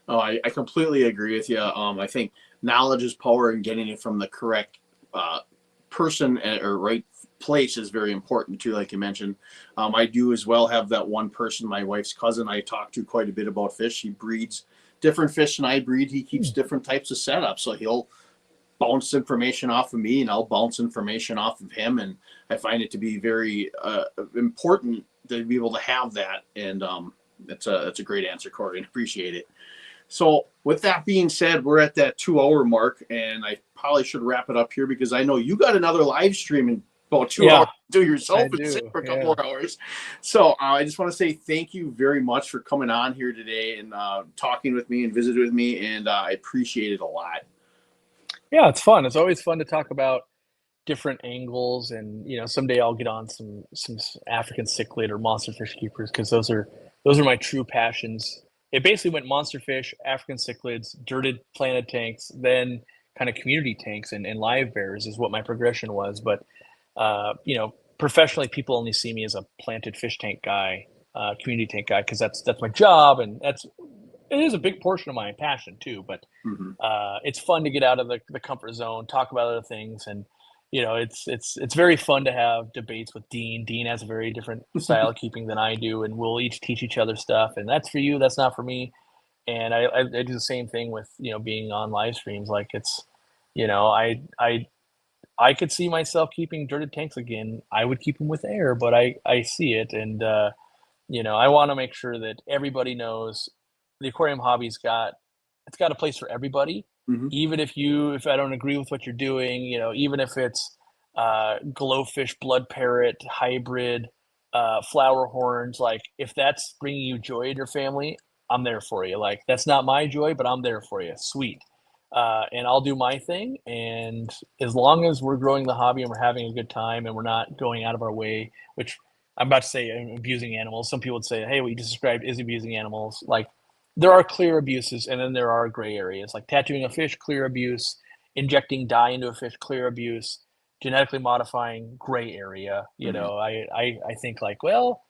Oh, I completely agree with you. I think knowledge is power, and getting it from the correct person or right place is very important too, like you mentioned. I do as well have that one person, my wife's cousin, I talk to quite a bit about fish. He breeds different fish than I breed. He keeps different types of setups. So he'll bounce information off of me and I'll bounce information off of him. And I find it to be very important to be able to have that. And that's a great answer, Cory, and appreciate it. So with that being said, we're at that 2-hour mark, and I probably should wrap it up here because I know you got another live stream in about 2 hours to do yourself and sit for a couple more hours. So I just want to say thank you very much for coming on here today and talking with me and visiting with me, and I appreciate it a lot. Yeah, it's fun. It's always fun to talk about different angles, and someday I'll get on some African cichlid or monster fish keepers because those are my true passions. It basically went monster fish, African cichlids, dirted planted tanks, then kind of community tanks and live bears is what my progression was. But, professionally, people only see me as a planted fish tank guy, community tank guy, because that's my job. And it is a big portion of my passion too. But it's fun to get out of the comfort zone, talk about other things. And, it's very fun to have debates with Dean. Dean has a very different style of keeping than I do, and we'll each teach each other stuff. And that's for you, that's not for me. And I do the same thing with being on live streams. Like it's You know, I could see myself keeping dirted tanks again. I would keep them with air, but I see it, and you know, I want to make sure that everybody knows the aquarium hobby's got it's got a place for everybody. Hmm. Even if I don't agree with what you're doing, you know, even if it's glowfish, blood parrot, hybrid, flower horns, like if that's bringing you joy in your family, I'm there for you. Like that's not my joy, but I'm there for you. Sweet. And I'll do my thing. And as long as we're growing the hobby and we're having a good time and we're not going out of our way, which I'm about to say abusing animals. Some people would say, hey, what you just described is abusing animals. Like there are clear abuses and then there are gray areas like tattooing a fish, clear abuse, injecting dye into a fish, clear abuse, genetically modifying, gray area. You Hmm. know, I think like, well,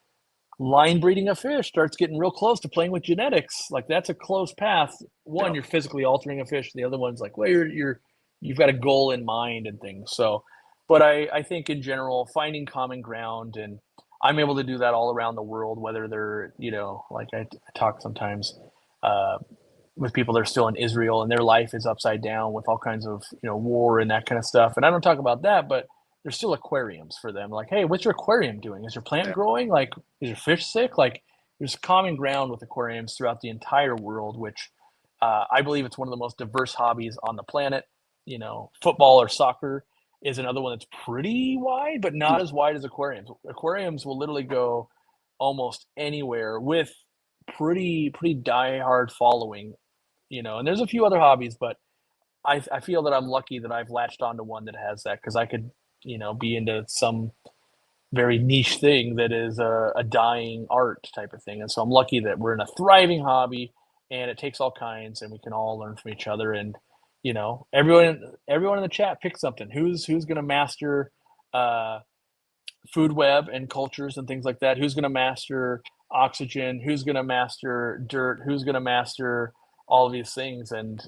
line breeding a fish starts getting real close to playing with genetics. Like that's a close path. One, Yeah. you're physically altering a fish. The other one's like, well, you've got a goal in mind and things. So, but I think in general, finding common ground, and I'm able to do that all around the world, whether they're, you know, like I talk sometimes uh, with people that are still in Israel and their life is upside down with all kinds of, you know, war and that kind of stuff. And I don't talk about that, but there's still aquariums for them. Like, hey, what's your aquarium doing? Is your plant Yeah. growing? Like, is your fish sick? Like, there's common ground with aquariums throughout the entire world, which I believe it's one of the most diverse hobbies on the planet. You know, football or soccer is another one that's pretty wide, but not as wide as aquariums. Aquariums will literally go almost anywhere with pretty diehard following, you know. And there's a few other hobbies, but I feel that I'm lucky that I've latched onto one that has that because I could, you know, be into some very niche thing that is a dying art type of thing. And so I'm lucky that we're in a thriving hobby and it takes all kinds and we can all learn from each other. And, you know, everyone in the chat pick something. Who's going to master uh, food web and cultures and things like that? Who's going to master oxygen? Who's going to master dirt? Who's going to master all of these things? And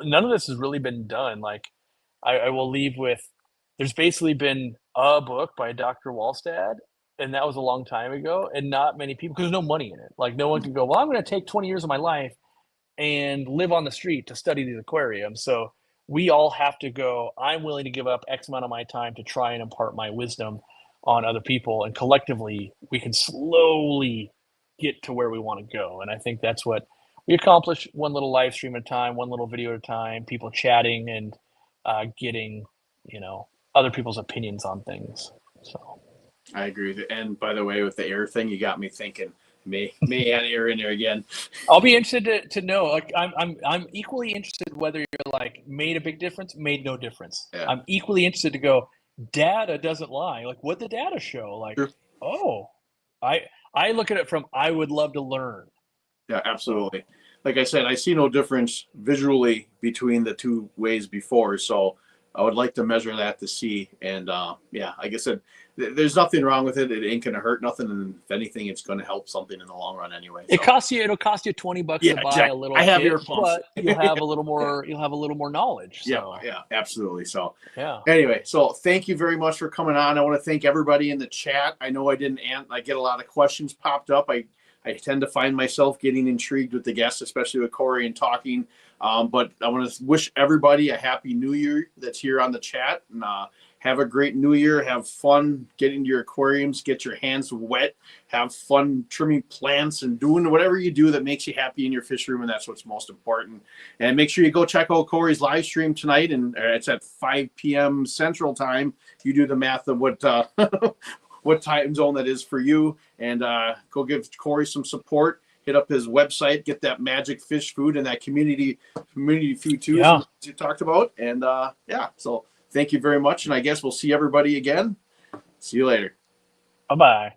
none of this has really been done. Like I will leave with there's basically been a book by Dr. Wallstad, and that was a long time ago, and not many people because there's no money in it. Like no one can go, well, I'm going to take 20 years of my life and live on the street to study these aquariums. So we all have to go, I'm willing to give up X amount of my time to try and impart my wisdom on other people. And collectively, we can slowly get to where we want to go. And I think that's what we accomplish one little live stream at a time, one little video at a time, people chatting and getting, you know, other people's opinions on things. So I agree with you. And by the way, with the air thing, you got me thinking. May add air in there again. I'll be interested to know. Like, I'm equally interested whether you're like made a big difference, made no difference. Yeah. I'm equally interested to go. Data doesn't lie. Like, what the data show? Like, Sure. oh, I look at it from I would love to learn. Yeah, absolutely. Like I said, I see no difference visually between the two ways before. So I would like to measure that to see. And yeah, like I said, there's nothing wrong with it. It ain't going to hurt nothing. And if anything, it's going to help something in the long run anyway. So. It'll cost you $20 Yeah, to buy exactly. a little I have kit, earphones. but you'll have a little more. You'll have a little more knowledge. So. Yeah, absolutely. So Yeah. anyway, so thank you very much for coming on. I want to thank everybody in the chat. I know I didn't I get a lot of questions popped up. I tend to find myself getting intrigued with the guests, especially with Cory and talking. But I want to wish everybody a happy new year that's here on the chat. And have a great new year. Have fun getting to your aquariums, get your hands wet, have fun trimming plants and doing whatever you do that makes you happy in your fish room. And that's what's most important. And make sure you go check out Cory's live stream tonight. And it's at 5 p.m. Central Time. You do the math of what what time zone that is for you, and go give Cory some support. Hit up his website, get that magic fish food and that community food too, Yeah. you talked about. And yeah, so thank you very much, and I guess we'll see everybody again. See you later. Bye-bye.